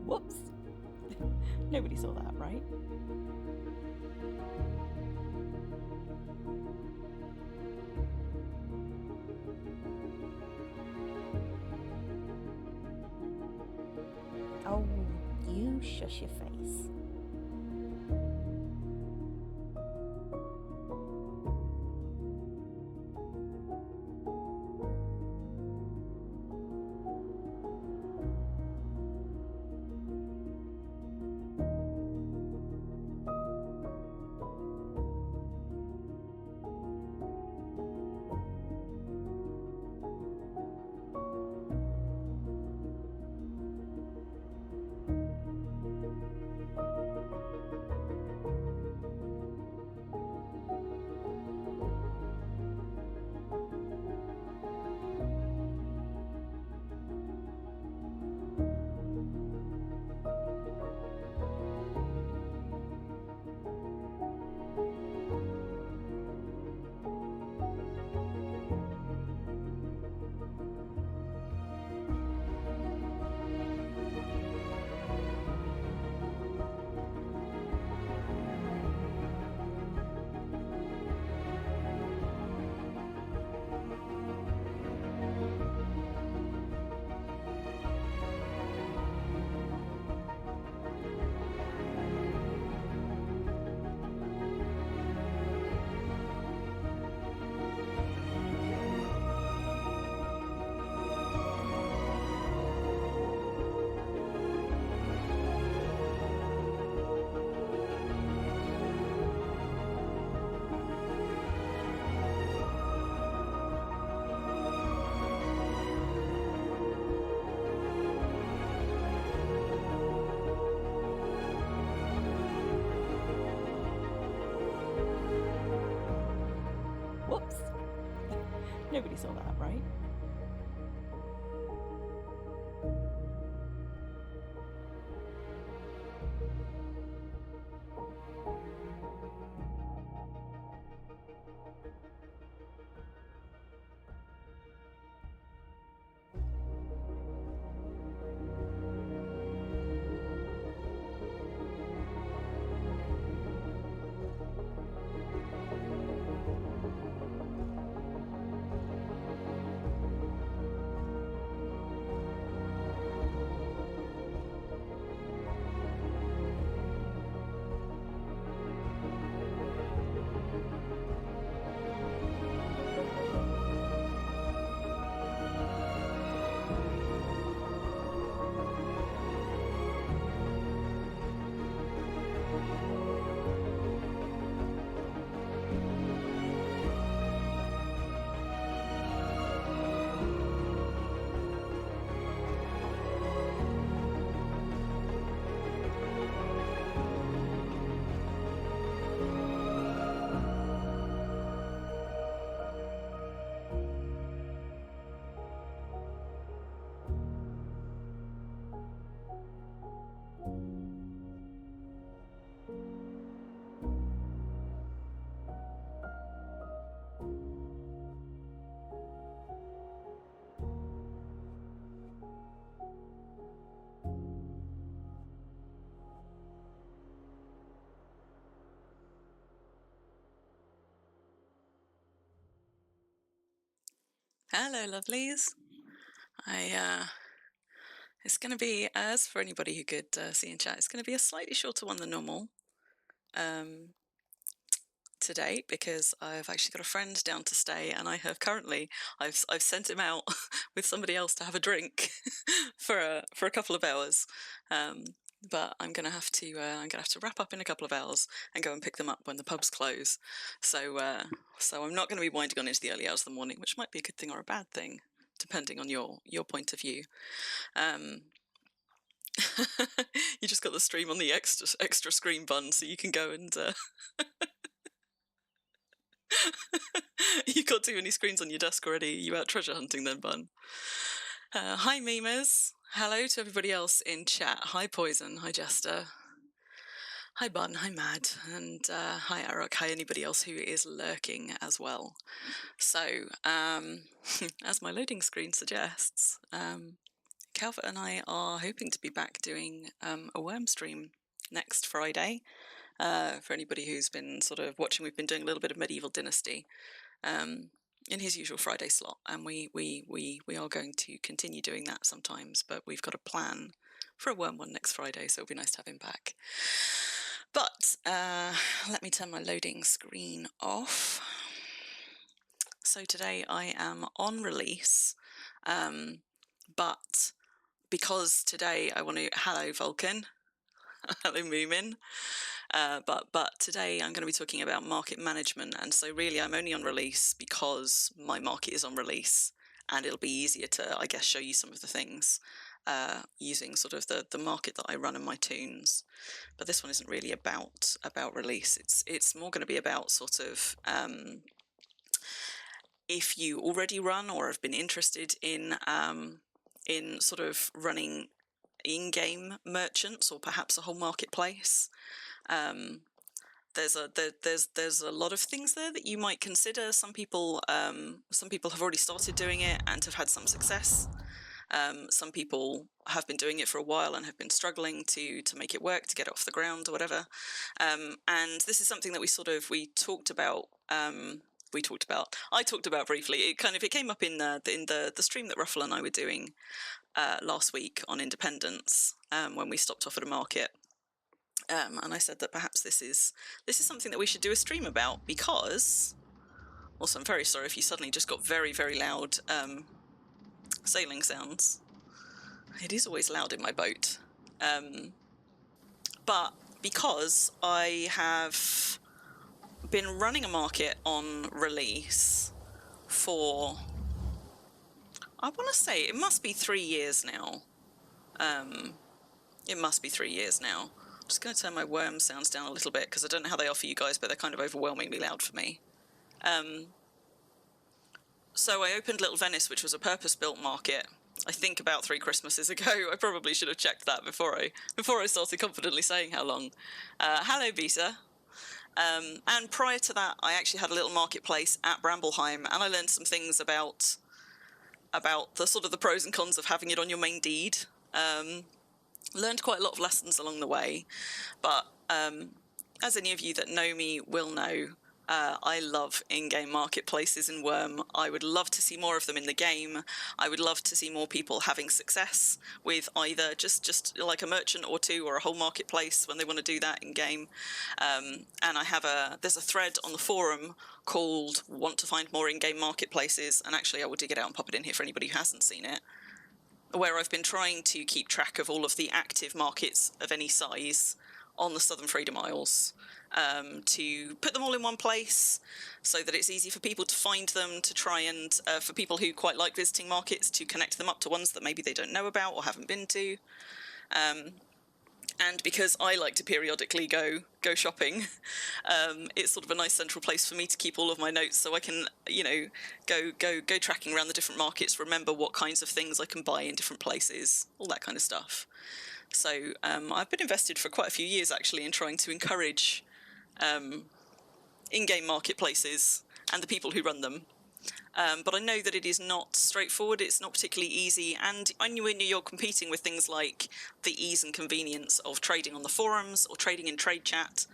Whoops. Nobody saw that, right? Oh, you shush your face. Whoops. Nobody saw that, right? Hello, lovelies. It's going to be, as for anybody who could see in chat, it's going to be a slightly shorter one than normal today, because I've actually got a friend down to stay, and I have currently I've sent him out with somebody else to have a drink for a couple of hours. But I'm gonna have to wrap up in a couple of hours and go and pick them up when the pubs close. So I'm not going to be winding on into the early hours of the morning, which might be a good thing or a bad thing, depending on your point of view. You just got the stream on the extra screen button, so you can go and You got too many screens on your desk already. You out treasure hunting then, Bun? Hi, memers. Hello to everybody else in chat. Hi, Poison. Hi, Jester. Hi, Bun. Hi, Mad. And hi, Arok. Hi, anybody else who is lurking as well. So, as my loading screen suggests, Calvert and I are hoping to be back doing a Wurm stream next Friday. For anybody who's been sort of watching, we've been doing a little bit of Medieval Dynasty in his usual Friday slot, and we are going to continue doing that sometimes, but we've got a plan for a Wurm one next Friday, so it'll be nice to have him back. But let me turn my loading screen off. So today I am on release, but because today I want to... Hello, Vulcan. Hello, Moomin. But today I'm going to be talking about market management, and so really I'm only on release because my market is on release, and it'll be easier to, I guess, show you some of the things using sort of the market that I run in my tunes. But this one isn't really about release. It's more going to be about sort of if you already run or have been interested in sort of running in-game merchants or perhaps a whole marketplace. There's a lot of things there that you might consider. Some people have already started doing it and have had some success. Some people have been doing it for a while and have been struggling to make it work, to get it off the ground or whatever. And this is something that I talked about briefly. It came up in the stream that Ruffle and I were doing last week on independence, when we stopped off at a market. And I said that perhaps this is something that we should do a stream about, because also I'm very sorry if you suddenly just got very, very loud sailing sounds. It is always loud in my boat. But because I have been running a market on release for, I want to say it must be 3 years now. It must be 3 years now. I'm just going to turn my Wurm sounds down a little bit because I don't know how they are for you guys, but they're kind of overwhelmingly loud for me. So I opened Little Venice, which was a purpose-built market, I think about 3 Christmases ago. I probably should have checked that before I started confidently saying how long. Hello, Visa. And prior to that, I actually had a little marketplace at Brambleheim, and I learned some things about the sort of the pros and cons of having it on your main deed. Learned quite a lot of lessons along the way, but as any of you that know me will know, I love in-game marketplaces in Wurm. I would love to see more of them in the game. I would love to see more people having success with either just like a merchant or two, or a whole marketplace when they want to do that in game. And there's a thread on the forum called "Want to Find More In-Game Marketplaces," and actually I will dig it out and pop it in here for anybody who hasn't seen it, where I've been trying to keep track of all of the active markets of any size on the Southern Freedom Isles, to put them all in one place so that it's easy for people to find them, to try and, for people who quite like visiting markets, to connect them up to ones that maybe they don't know about or haven't been to. And because I like to periodically go shopping, it's sort of a nice central place for me to keep all of my notes, so I can, go tracking around the different markets, remember what kinds of things I can buy in different places, all that kind of stuff. So I've been invested for quite a few years, actually, in trying to encourage in-game marketplaces and the people who run them. But I know that it is not straightforward, it's not particularly easy, and when you're competing with things like the ease and convenience of trading on the forums or trading in trade chat,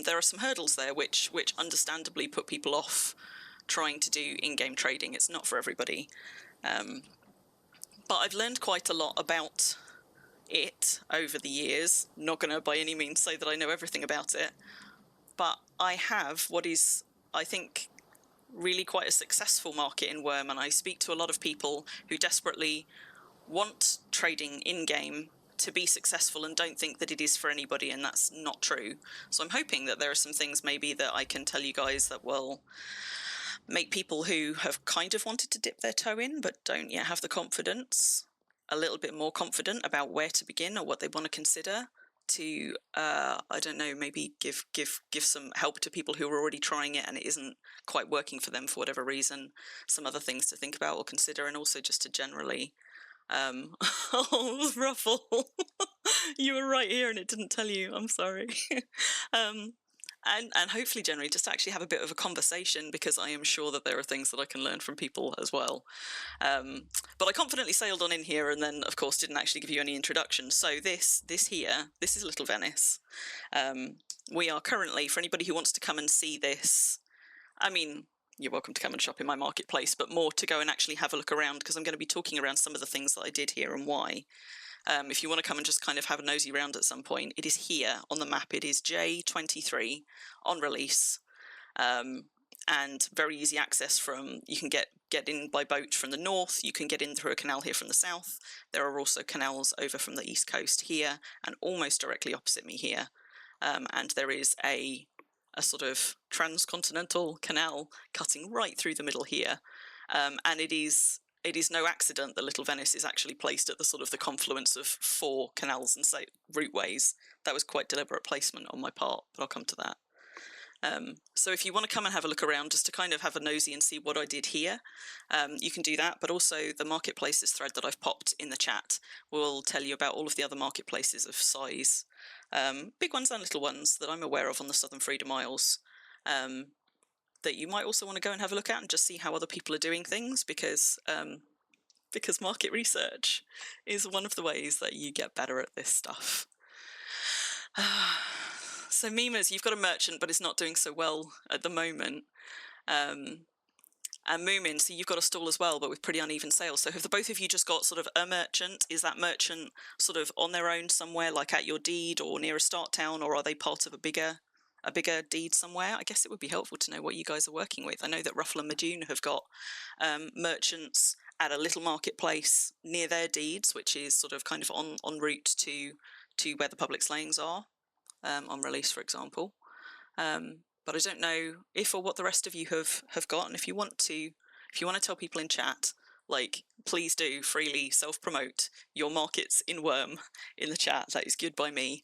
there are some hurdles there which understandably put people off trying to do in-game trading. It's not for everybody. But I've learned quite a lot about it over the years. Not going to by any means say that I know everything about it, but I have what is, I think, really quite a successful market in Wurm, and I speak to a lot of people who desperately want trading in-game to be successful and don't think that it is for anybody, and that's not true. So I'm hoping that there are some things maybe that I can tell you guys that will make people who have kind of wanted to dip their toe in but don't yet have the confidence a little bit more confident about where to begin or what they want to consider. to I don't know, maybe give some help to people who are already trying it and it isn't quite working for them for whatever reason, some other things to think about or consider, and also just to generally oh, Ruffle, you were right here and it didn't tell you, I'm sorry. um and hopefully generally just to actually have a bit of a conversation, because I am sure that there are things that I can learn from people as well. But I confidently sailed on in here and then, of course, didn't actually give you any introduction. So this here, this is Little Venice. We are currently, for anybody who wants to come and see this, I mean, you're welcome to come and shop in my marketplace, but more to go and actually have a look around, because I'm going to be talking around some of the things that I did here and why. If you want to come and just kind of have a nosy round at some point, it is here on the map. It is J23 on release. And very easy access from, you can get in by boat from the north, you can get in through a canal here from the south. There are also canals over from the east coast here and almost directly opposite me here. And there is a sort of transcontinental canal cutting right through the middle here. And it is no accident that Little Venice is actually placed at the sort of the confluence of 4 canals and routeways. That was quite deliberate placement on my part, but I'll come to that. So if you want to come and have a look around just to kind of have a nosy and see what I did here, you can do that. But also the marketplaces thread that I've popped in the chat will tell you about all of the other marketplaces of size, big ones and little ones that I'm aware of on the Southern Freedom Isles, that you might also want to go and have a look at and just see how other people are doing things, because market research is one of the ways that you get better at this stuff. So Mimas, you've got a merchant, but it's not doing so well at the moment. And Moomin, so you've got a stall as well, but with pretty uneven sales. So have the both of you just got sort of a merchant? Is that merchant sort of on their own somewhere, like at your deed or near a start town, or are they part of a bigger deed somewhere? I guess it would be helpful to know what you guys are working with. I know that Ruffle and Madoon have got merchants at a little marketplace near their deeds, which is sort of kind of en route to where the public slayings are. On release, for example, but I don't know if or what the rest of you have got, and if you want to tell people in chat, like, please do freely self-promote your markets in Wurm in the chat. That is good by me.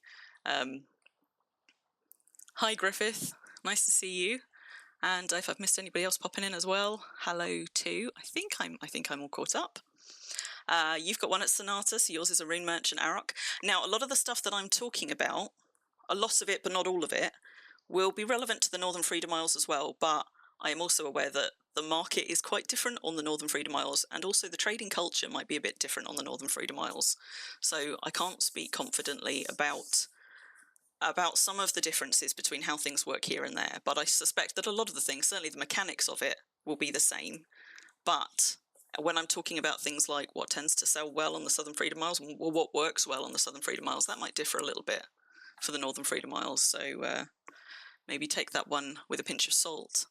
Hi Griffith, nice to see you, and if I've missed anybody else popping in as well, hello too. I think I'm all caught up. You've got one at Sonata, so yours is a rune merchant Arok. Now, a lot of the stuff that I'm talking about, a lot of it, but not all of it, will be relevant to the Northern Freedom Isles as well, but I am also aware that the market is quite different on the Northern Freedom Isles, and also the trading culture might be a bit different on the Northern Freedom Isles. So I can't speak confidently about some of the differences between how things work here and there, but I suspect that a lot of the things, certainly the mechanics of it, will be the same. But when I'm talking about things like what tends to sell well on the Southern Freedom Isles, or what works well on the Southern Freedom Isles, that might differ a little bit for the Northern Freedom Isles, so maybe take that one with a pinch of salt.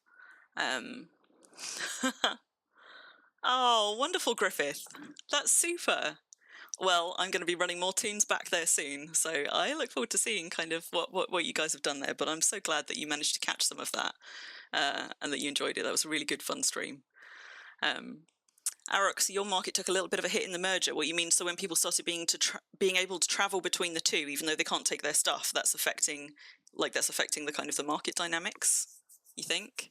Oh, wonderful, Griffith. That's super. Well, I'm going to be running more tunes back there soon, so I look forward to seeing kind of what you guys have done there, but I'm so glad that you managed to catch some of that, and that you enjoyed it. That was a really good, fun stream. Arok, so your market took a little bit of a hit in the merger. What you mean? So when people started being able to travel between the two, even though they can't take their stuff, that's affecting the kind of the market dynamics, you think?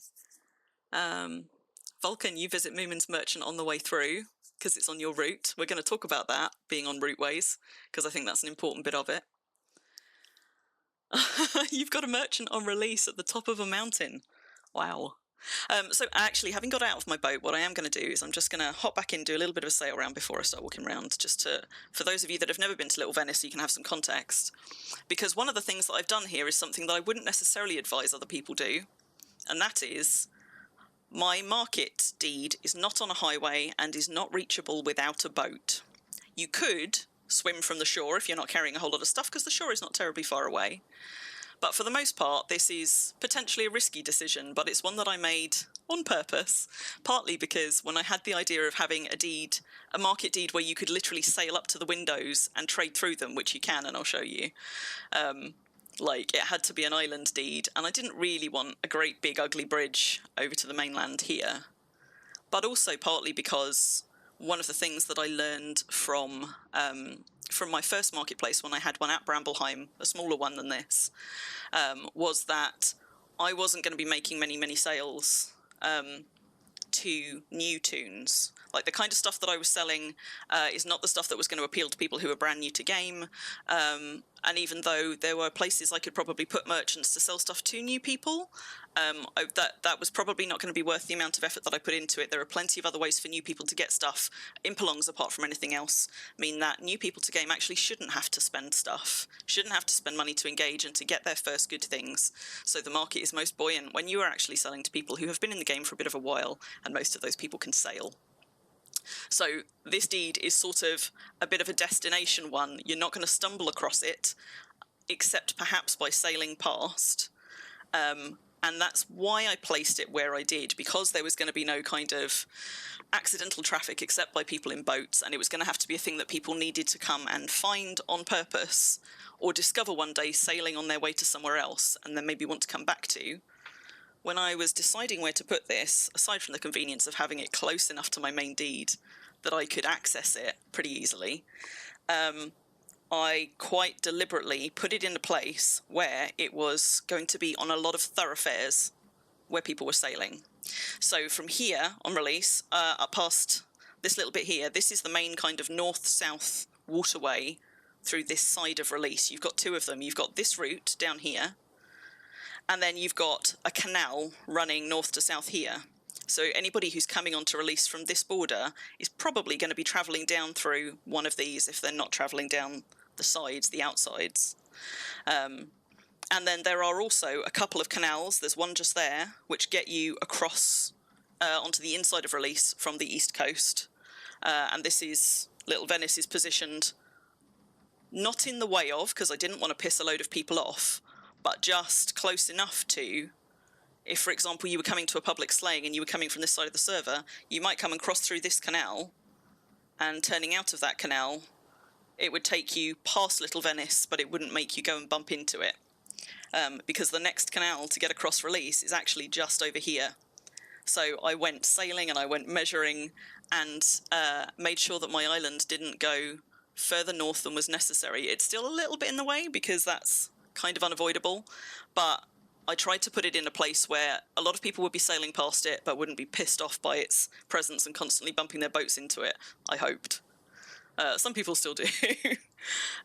Vulcan, you visit Moomin's merchant on the way through because it's on your route. We're going to talk about that being on routeways because I think that's an important bit of it. You've got a merchant on release at the top of a mountain. Wow. So actually, having got out of my boat, what I am going to do is I'm just going to hop back in, do a little bit of a sail around before I start walking around, just for those of you that have never been to Little Venice, so you can have some context. Because one of the things that I've done here is something that I wouldn't necessarily advise other people do, and that is my market deed is not on a highway and is not reachable without a boat. You could swim from the shore if you're not carrying a whole lot of stuff, because the shore is not terribly far away. But for the most part, this is potentially a risky decision, but it's one that I made on purpose, partly because when I had the idea of having a market deed where you could literally sail up to the windows and trade through them, which you can, and I'll show you, it had to be an island deed, and I didn't really want a great big ugly bridge over to the mainland here. But also partly because one of the things that I learned from from my first marketplace, when I had one at Brambleheim, a smaller one than this, was that I wasn't going to be making many sales to new tunes. Like, the kind of stuff that I was selling is not the stuff that was going to appeal to people who are brand new to game. And even though there were places I could probably put merchants to sell stuff to new people, that was probably not going to be worth the amount of effort that I put into it. There are plenty of other ways for new people to get stuff. Impelongs, apart from anything else, mean that new people to game actually shouldn't have to spend stuff, shouldn't have to spend money to engage and to get their first good things. So the market is most buoyant when you are actually selling to people who have been in the game for a bit of a while, and most of those people can sail. So this deed is sort of a bit of a destination one. You're not going to stumble across it, except perhaps by sailing past. And that's why I placed it where I did, because there was going to be no kind of accidental traffic except by people in boats, and it was going to have to be a thing that people needed to come and find on purpose, or discover one day sailing on their way to somewhere else, and then maybe want to come back to. When I was deciding where to put this, aside from the convenience of having it close enough to my main deed that I could access it pretty easily, I quite deliberately put it in a place where it was going to be on a lot of thoroughfares where people were sailing. So from here on release, up past this little bit here, this is the main kind of north-south waterway through this side of release. You've got two of them. You've got this route down here, and then you've got a canal running north to south here. So anybody who's coming onto release from this border is probably going to be travelling down through one of these if they're not travelling down the sides, the outsides. And then there are also a couple of canals, there's one just there, which get you across onto the inside of release from the east coast. And this is, Little Venice is positioned not in the way of, because I didn't want to piss a load of people off, but just close enough to, if, for example, you were coming to a public slaying and you were coming from this side of the server, you might come and cross through this canal, and turning out of that canal, it would take you past Little Venice, but it wouldn't make you go and bump into it. Because the next canal to get across release is actually just over here. So I went sailing and I went measuring and made sure that my island didn't go further north than was necessary. It's still a little bit in the way because that's kind of unavoidable, but I tried to put it in a place where a lot of people would be sailing past it but wouldn't be pissed off by its presence and constantly bumping their boats into it, I hoped. Some people still do.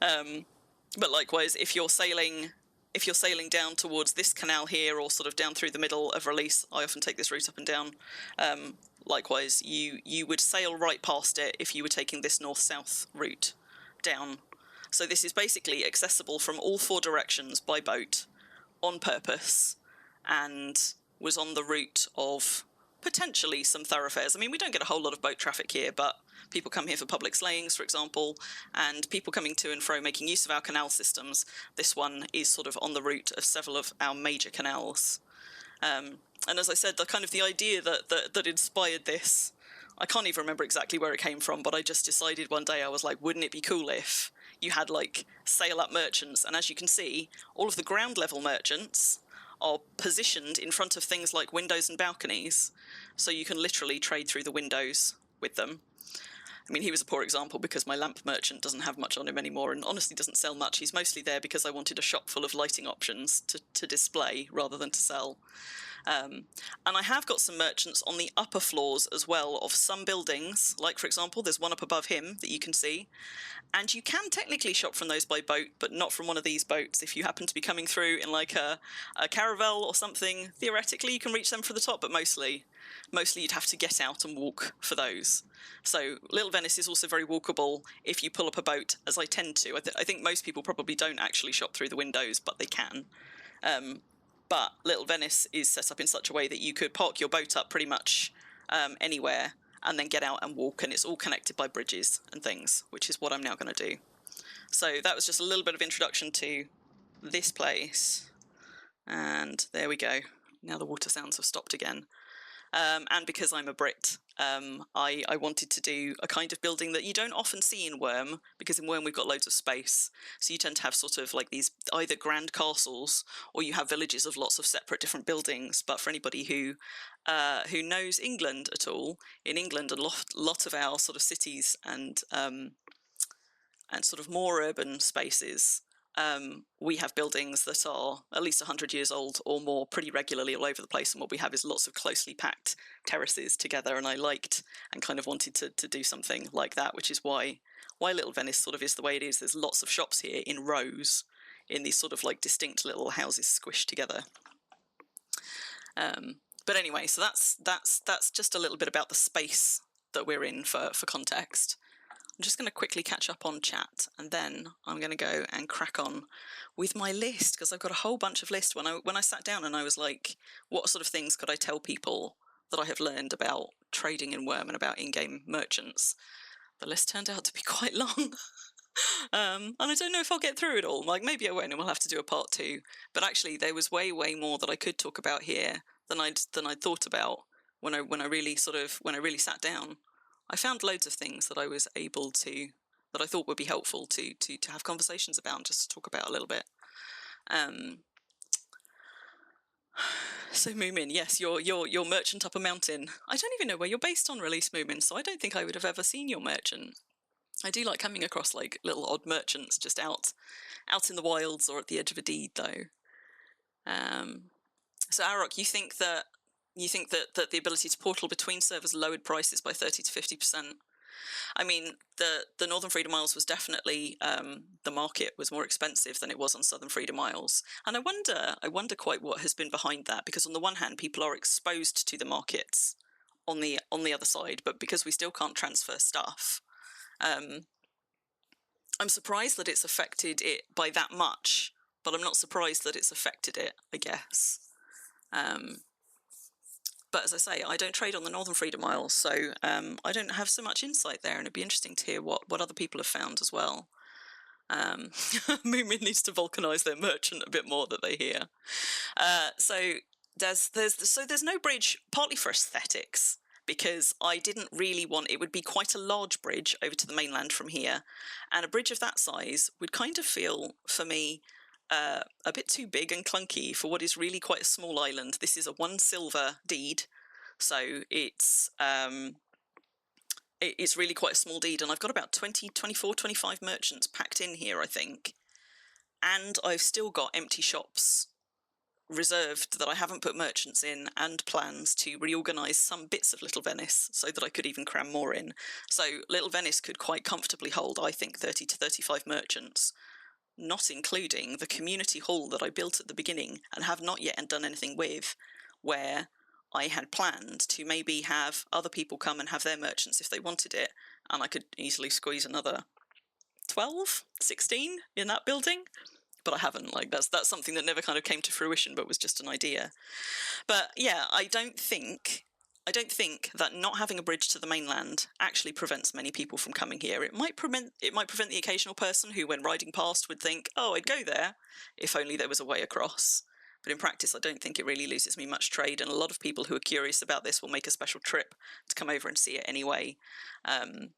But likewise, if you're sailing down towards this canal here, or sort of down through the middle of release, I often take this route up and down. Likewise, you would sail right past it if you were taking this north-south route down. So this is basically accessible from all four directions by boat, on purpose, and was on the route of potentially some thoroughfares. I mean, we don't get a whole lot of boat traffic here, but people come here for public slayings, for example, and people coming to and fro making use of our canal systems. This one is sort of on the route of several of our major canals. And as I said, the idea that inspired this, I can't even remember exactly where it came from, but I just decided one day, I was like, wouldn't it be cool if you had, like, sail-up merchants? And as you can see, all of the ground level merchants are positioned in front of things like windows and balconies, so you can literally trade through the windows with them. I mean, he was a poor example because my lamp merchant doesn't have much on him anymore and honestly doesn't sell much. He's mostly there because I wanted a shop full of lighting options to display rather than to sell. And I have got some merchants on the upper floors as well of some buildings, like, for example, there's one up above him that you can see, and you can technically shop from those by boat, but not from one of these boats. If you happen to be coming through in, like, a caravel or something, theoretically you can reach them from the top, but mostly you'd have to get out and walk for those. So Little Venice is also very walkable if you pull up a boat, as I tend to. I think most people probably don't actually shop through the windows, but they can. But Little Venice is set up in such a way that you could park your boat up pretty much anywhere and then get out and walk, and it's all connected by bridges and things, which is what I'm now going to do. So that was just a little bit of introduction to this place. And there we go. Now the water sounds have stopped again. And because I'm a Brit, I wanted to do a kind of building that you don't often see in Wurm, because in Wurm we've got loads of space. So you tend to have sort of like these either grand castles, or you have villages of lots of separate different buildings. But for anybody who knows England at all, in England a lot of our sort of cities and and sort of more urban spaces, we have buildings that are at least 100 years old or more pretty regularly all over the place. And what we have is lots of closely packed terraces together. And I liked and kind of wanted to do something like that, which is why Little Venice sort of is the way it is. There's lots of shops here in rows in these sort of like distinct little houses squished together. But anyway, so that's just a little bit about the space that we're in for context. I'm just going to quickly catch up on chat, and then I'm going to go and crack on with my list, because I've got a whole bunch of lists. When I sat down and I was like, what sort of things could I tell people that I have learned about trading in Wurm and about in-game merchants? The list turned out to be quite long. And I don't know if I'll get through it all. Like, maybe I won't, and we'll have to do a part 2. But actually, there was way more that I could talk about here than I'd thought about when I really sat down. I found loads of things that I was able to, that I thought would be helpful to have conversations about, just to talk about a little bit. So Moomin, yes, your merchant up a mountain. I don't even know where you're based on release, Moomin, so I don't think I would have ever seen your merchant. I do like coming across like little odd merchants just out in the wilds or at the edge of a deed, though. So Arok, you think that the ability to portal between servers lowered prices by 30 to 50%? I mean, the Northern Freedom Isles was definitely, the market was more expensive than it was on Southern Freedom Isles, and I wonder quite what has been behind that, because on the one hand, people are exposed to the markets on the other side, but because we still can't transfer stuff, I'm surprised that it's affected it by that much, but I'm not surprised that it's affected it, I guess. But as I say, I don't trade on the Northern Freedom Isles, so I don't have so much insight there, and it'd be interesting to hear what other people have found as well. Moomin needs to vulcanise their merchant a bit more, that they hear. So there's no bridge, partly for aesthetics, because I didn't really want, it would be quite a large bridge over to the mainland from here, and a bridge of that size would kind of feel, for me, a bit too big and clunky for what is really quite a small island. This is a 1 silver deed, so it's really quite a small deed, and I've got about 20, 24, 25 merchants packed in here, I think, and I've still got empty shops reserved that I haven't put merchants in, and plans to reorganise some bits of Little Venice so that I could even cram more in. So Little Venice could quite comfortably hold, I think, 30 to 35 merchants, not including the community hall that I built at the beginning and have not yet done anything with, where I had planned to maybe have other people come and have their merchants if they wanted it, and I could easily squeeze another 12, 16 in that building. But I haven't. Like, that's something that never kind of came to fruition, but was just an idea. But yeah, I don't think that not having a bridge to the mainland actually prevents many people from coming here. It might prevent the occasional person who, when riding past, would think, "Oh, I'd go there if only there was a way across." But in practice, I don't think it really loses me much trade, and a lot of people who are curious about this will make a special trip to come over and see it anyway. And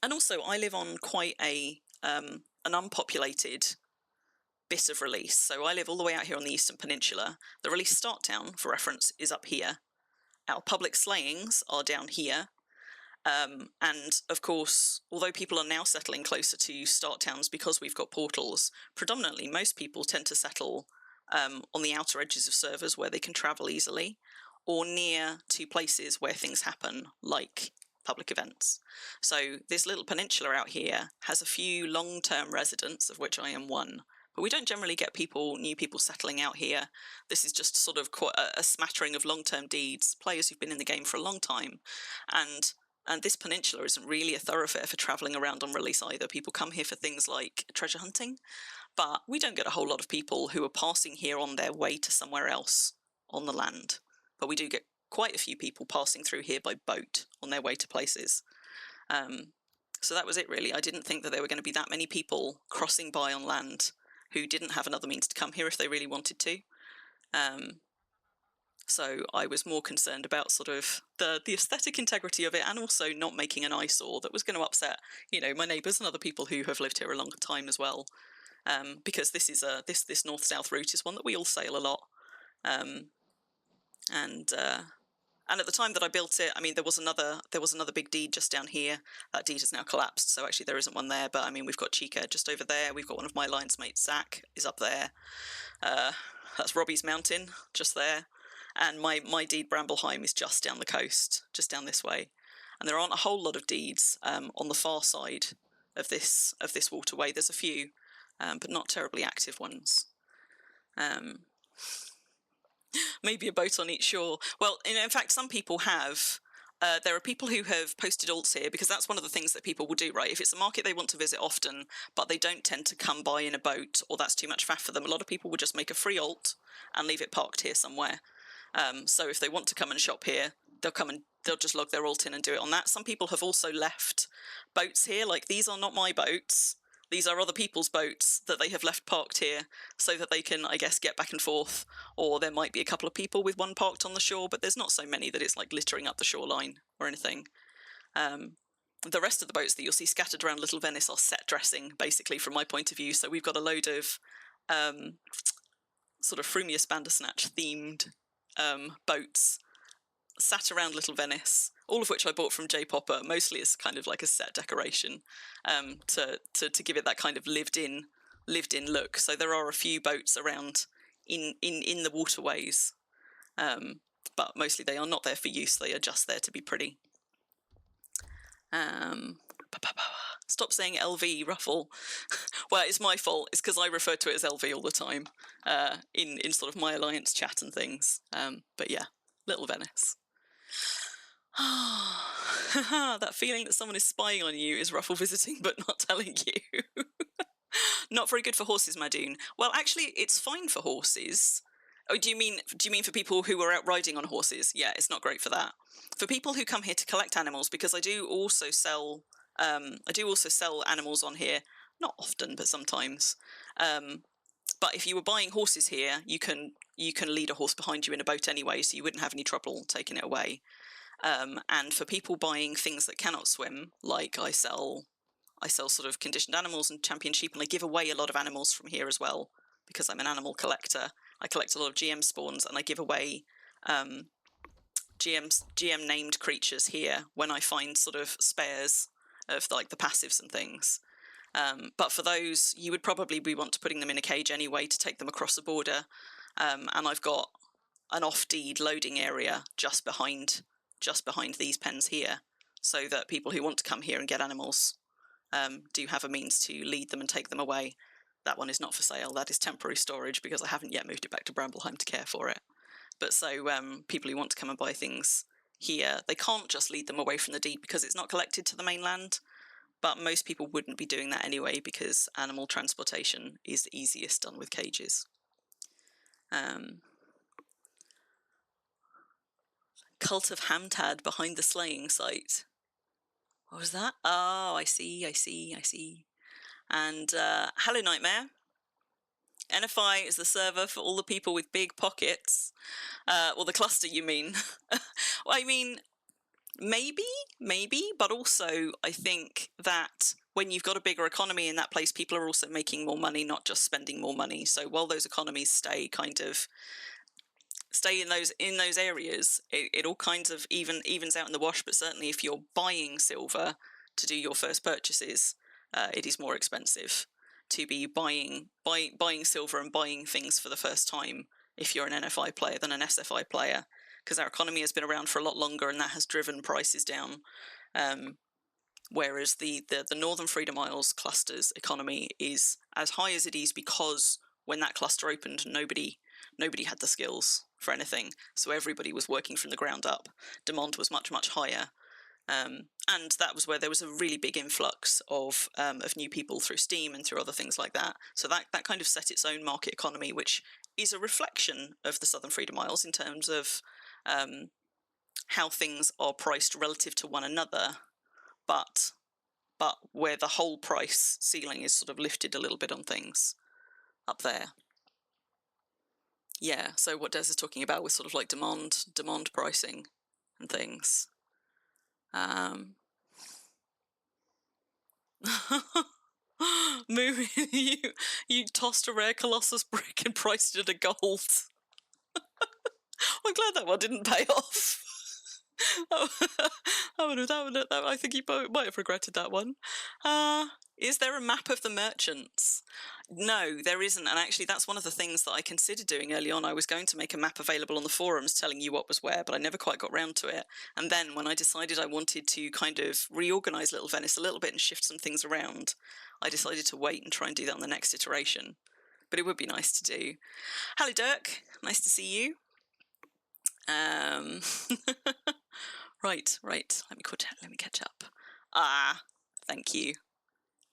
also, I live on quite an unpopulated bit of release. So I live all the way out here on the Eastern Peninsula. The release start town, for reference, is up here. Our public slayings are down here. And of course, although people are now settling closer to start towns because we've got portals, predominantly most people tend to settle on the outer edges of servers where they can travel easily, or near to places where things happen, like public events. So this little peninsula out here has a few long-term residents, of which I am one. But we don't generally get new people settling out here. This is just sort of quite a smattering of long-term deeds, players who've been in the game for a long time. And this peninsula isn't really a thoroughfare for travelling around on release either. People come here for things like treasure hunting, but we don't get a whole lot of people who are passing here on their way to somewhere else on the land. But we do get quite a few people passing through here by boat on their way to places. So that was it, really. I didn't think that there were going to be that many people crossing by on land who didn't have another means to come here if they really wanted to. So I was more concerned about sort of the aesthetic integrity of it, and also not making an eyesore that was going to upset, my neighbours and other people who have lived here a long time as well. Because this is this north-south route is one that we all sail a lot. And And at the time that I built it, I mean, there was another big deed just down here. That deed has now collapsed, so actually there isn't one there. But I mean, we've got Chica just over there. We've got one of my alliance mates, Zach, is up there. That's Robbie's mountain, just there. And my deed Brambleheim is just down the coast, just down this way. And there aren't a whole lot of deeds on the far side of this waterway. There's a few, but not terribly active ones. Maybe a boat on each shore. Well, in fact, some people have. There are people who have posted alts here because that's one of the things that people will do, right? If it's a market they want to visit often, but they don't tend to come by in a boat or that's too much faff for them, a lot of people will just make a free alt and leave it parked here somewhere. So if they want to come and shop here, they'll just log their alt in and do it on that. Some people have also left boats here. Like, these are not my boats. These are other people's boats that they have left parked here so that they can, I guess, get back and forth. Or there might be a couple of people with one parked on the shore, but there's not so many that it's like littering up the shoreline or anything. The rest of the boats that you'll see scattered around Little Venice are set dressing, basically, from my point of view. So we've got a load of sort of Frumious Bandersnatch themed boats sat around Little Venice, all of which I bought from J Popper, mostly as kind of like a set decoration, to give it that kind of lived in look. So there are a few boats around in the waterways, but mostly they are not there for use. They are just there to be pretty. Stop saying LV, Ruffle. Well, it's my fault. It's because I refer to it as LV all the time in sort of my alliance chat and things. But yeah, Little Venice. That feeling that someone is spying on you is Ruffle visiting but not telling you. Not very good for horses, Madoon. Well, actually, it's fine for horses. Oh, do you mean for people who are out riding on horses? Yeah, it's not great for that. For people who come here to collect animals, because I do also sell animals on here. Not often, but sometimes. But if you were buying horses here, you can lead a horse behind you in a boat anyway, so you wouldn't have any trouble taking it away. And for people buying things that cannot swim, like I sell sort of conditioned animals and champion sheep, and I give away a lot of animals from here as well, because I'm an animal collector. I collect a lot of GM spawns, and I give away GM named creatures here when I find sort of spares of like the passives and things. But for those, you would probably want to putting them in a cage anyway to take them across the border. And I've got an off-deed loading area just behind these pens here, so that people who want to come here and get animals do have a means to lead them and take them away. That one is not for sale. That is temporary storage because I haven't yet moved it back to Brambleheim to care for it. But so people who want to come and buy things here, they can't just lead them away from the deed because it's not collected to the mainland. But most people wouldn't be doing that anyway because animal transportation is easiest done with cages. Cult of Hamtad behind the slaying site. What was that? Oh, I see. And hello, Nightmare. NFI is the server for all the people with big pockets. Well, the cluster, you mean? Well, I mean, maybe, but also I think that when you've got a bigger economy in that place, people are also making more money, not just spending more money. So while those economies stay in those areas, it all kinds of evens out in the wash. But certainly if you're buying silver to do your first purchases, it is more expensive to be buying silver and buying things for the first time if you're an NFI player than an SFI player, because our economy has been around for a lot longer and that has driven prices down. Whereas the Northern Freedom Isles cluster's economy is as high as it is because when that cluster opened, nobody had the skills for anything, so everybody was working from the ground up. Demand was much, much higher, and that was where there was a really big influx of new people through Steam and through other things like that. So that kind of set its own market economy, which is a reflection of the Southern Freedom Isles in terms of how things are priced relative to one another, but where the whole price ceiling is sort of lifted a little bit on things up there. Yeah, so what Des is talking about was sort of like demand pricing and things. Moo, you tossed a rare Colossus brick and priced it at a gold. I'm glad that one didn't pay off. Oh, I think you might have regretted that one. Is there a map of the merchants? No, there isn't. And actually, that's one of the things that I considered doing early on. I was going to make a map available on the forums telling you what was where, but I never quite got round to it. And then when I decided I wanted to kind of reorganise Little Venice a little bit and shift some things around, I decided to wait and try and do that on the next iteration. But it would be nice to do. Hello, Dirk. Nice to see you. Right. Let me catch up. Thank you.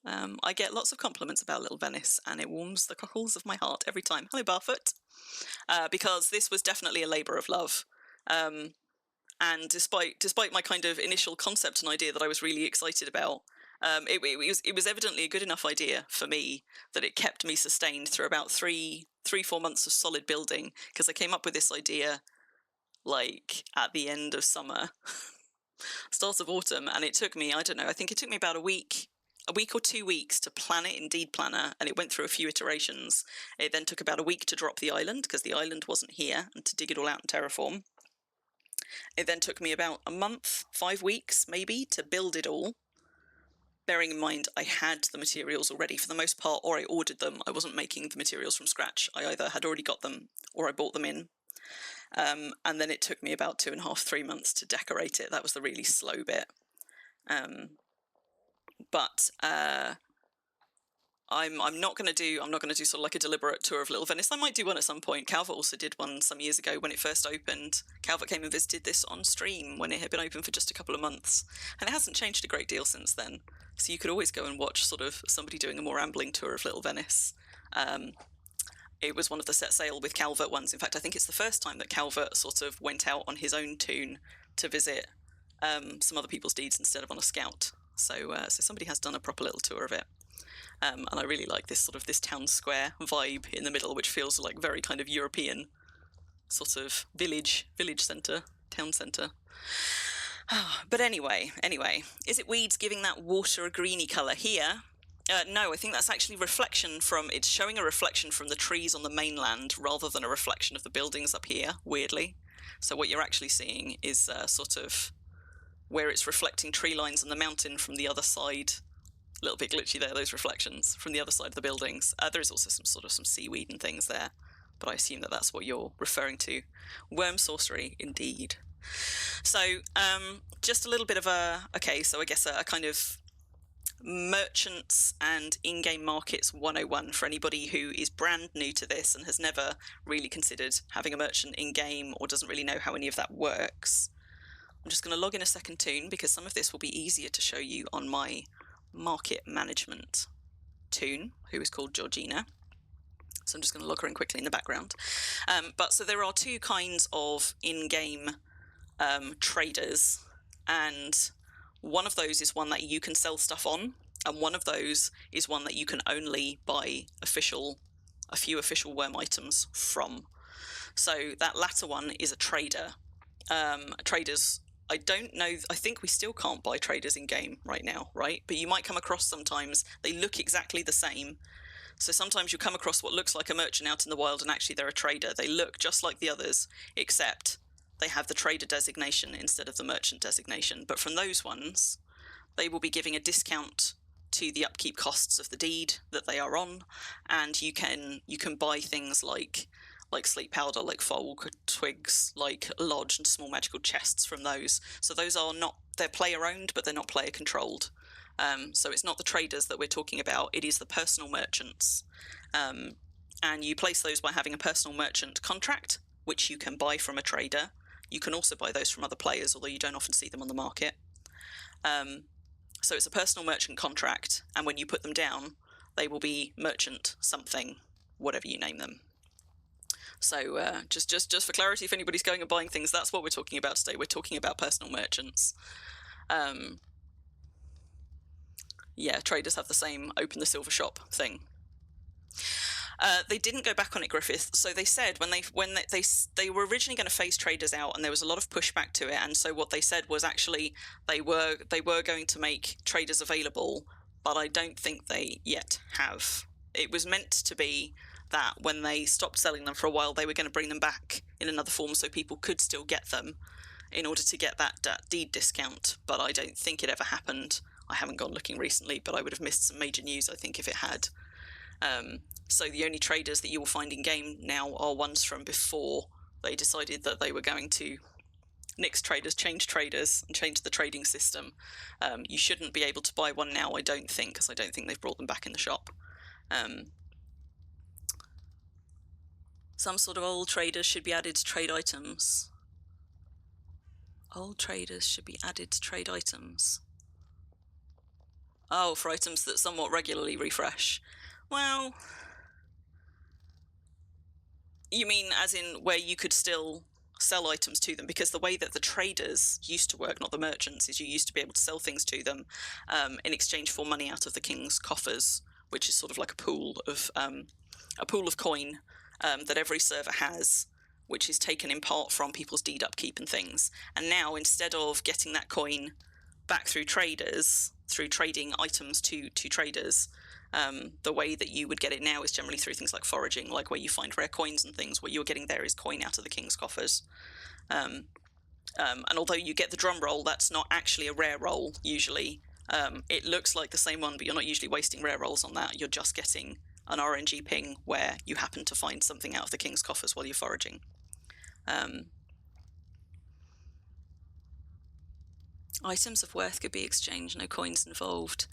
I get lots of compliments about Little Venice, and it warms the cockles of my heart every time. Hello, Barfoot. Because this was definitely a labour of love. And despite my kind of initial concept and idea that I was really excited about, it was evidently a good enough idea for me that it kept me sustained through about 4 months of solid building, because I came up with this idea like at the end of summer, start of autumn, and it took me, I don't know, I think it took me about a week or 2 weeks to plan it in Deed Planner, and it went through a few iterations. It then took about a week to drop the island, because the island wasn't here, and to dig it all out in Terraform. It then took me about a month, 5 weeks maybe, to build it all. Bearing in mind I had the materials already for the most part, or I ordered them. I wasn't making the materials from scratch. I either had already got them or I bought them in. And then it took me about 2.5, 3 months to decorate it. That was the really slow bit. But I'm not going to do sort of like a deliberate tour of Little Venice. I might do one at some point. Calvert also did one some years ago when it first opened. Calvert came and visited this on stream when it had been open for just a couple of months, and it hasn't changed a great deal since then. So you could always go and watch sort of somebody doing a more rambling tour of Little Venice. It was one of the set sail with Calvert ones. In fact, I think it's the first time that Calvert sort of went out on his own toon to visit some other people's deeds instead of on a scout. So somebody has done a proper little tour of it. And I really like this sort of this town square vibe in the middle, which feels like very kind of European sort of village centre, town centre. But anyway, is it weeds giving that water a greeny colour here? No, I think that's actually it's showing a reflection from the trees on the mainland rather than a reflection of the buildings up here, weirdly. So what you're actually seeing is sort of where it's reflecting tree lines on the mountain from the other side. A little bit glitchy there, those reflections from the other side of the buildings. There is also some seaweed and things there, but I assume that that's what you're referring to. Wurm sorcery, indeed. So just a little bit of so I guess a kind of merchants and in-game markets 101 for anybody who is brand new to this and has never really considered having a merchant in-game or doesn't really know how any of that works. I'm just going to log in a second toon because some of this will be easier to show you on my market management toon, who is called Georgina. So I'm just going to log her in quickly in the background. So there are two kinds of in-game traders, and one of those is one that you can sell stuff on, and one of those is one that you can only buy a few official Wurm items from. So that latter one is a trader. Traders, I don't know, I think we still can't buy traders in game right now, right? But you might come across sometimes, they look exactly the same. So sometimes you come across what looks like a merchant out in the wild and actually they're a trader. They look just like the others, except they have the trader designation instead of the merchant designation. But from those ones, they will be giving a discount to the upkeep costs of the deed that they are on, and you can buy things like sleep powder, like firewalker twigs, like lodge and small magical chests from those. So those are not, they're player owned, but they're not player controlled. So it's not the traders that we're talking about, it is the personal merchants. And you place those by having a personal merchant contract, which you can buy from a trader. You can also buy those from other players, although you don't often see them on the market. So it's a personal merchant contract, and when you put them down, they will be merchant something, whatever you name them. So just for clarity, if anybody's going and buying things, that's what we're talking about today. We're talking about personal merchants. Yeah, traders have the same open the silver shop thing. They didn't go back on it, Griffith. So they said when they were originally going to phase traders out, and there was a lot of pushback to it. And so what they said was actually they were going to make traders available, but I don't think they yet have. It was meant to be that when they stopped selling them for a while, they were going to bring them back in another form so people could still get them. in order to get that deed discount, but I don't think it ever happened. I haven't gone looking recently, but I would have missed some major news, I think, if it had. So the only traders that you will find in game now are ones from before they decided that they were going to nix traders, change traders, and change the trading system. You shouldn't be able to buy one now, I don't think, because I don't think they've brought them back in the shop. Some sort of old traders should be added to trade items. Old traders should be added to trade items. Oh, for items that somewhat regularly refresh. Well, you mean as in where you could still sell items to them? Because the way that the traders used to work, not the merchants, is you used to be able to sell things to them in exchange for money out of the king's coffers, which is sort of like a pool of coin that every server has, which is taken in part from people's deed upkeep and things. And now, instead of getting that coin back through traders, through trading items to traders, the way that you would get it now is generally through things like foraging, like where you find rare coins and things. What you're getting there is coin out of the king's coffers. And although you get the drum roll, that's not actually a rare roll usually. It looks like the same one, but you're not usually wasting rare rolls on that. You're just getting an RNG ping where you happen to find something out of the king's coffers while you're foraging. Items of worth could be exchanged, no coins involved.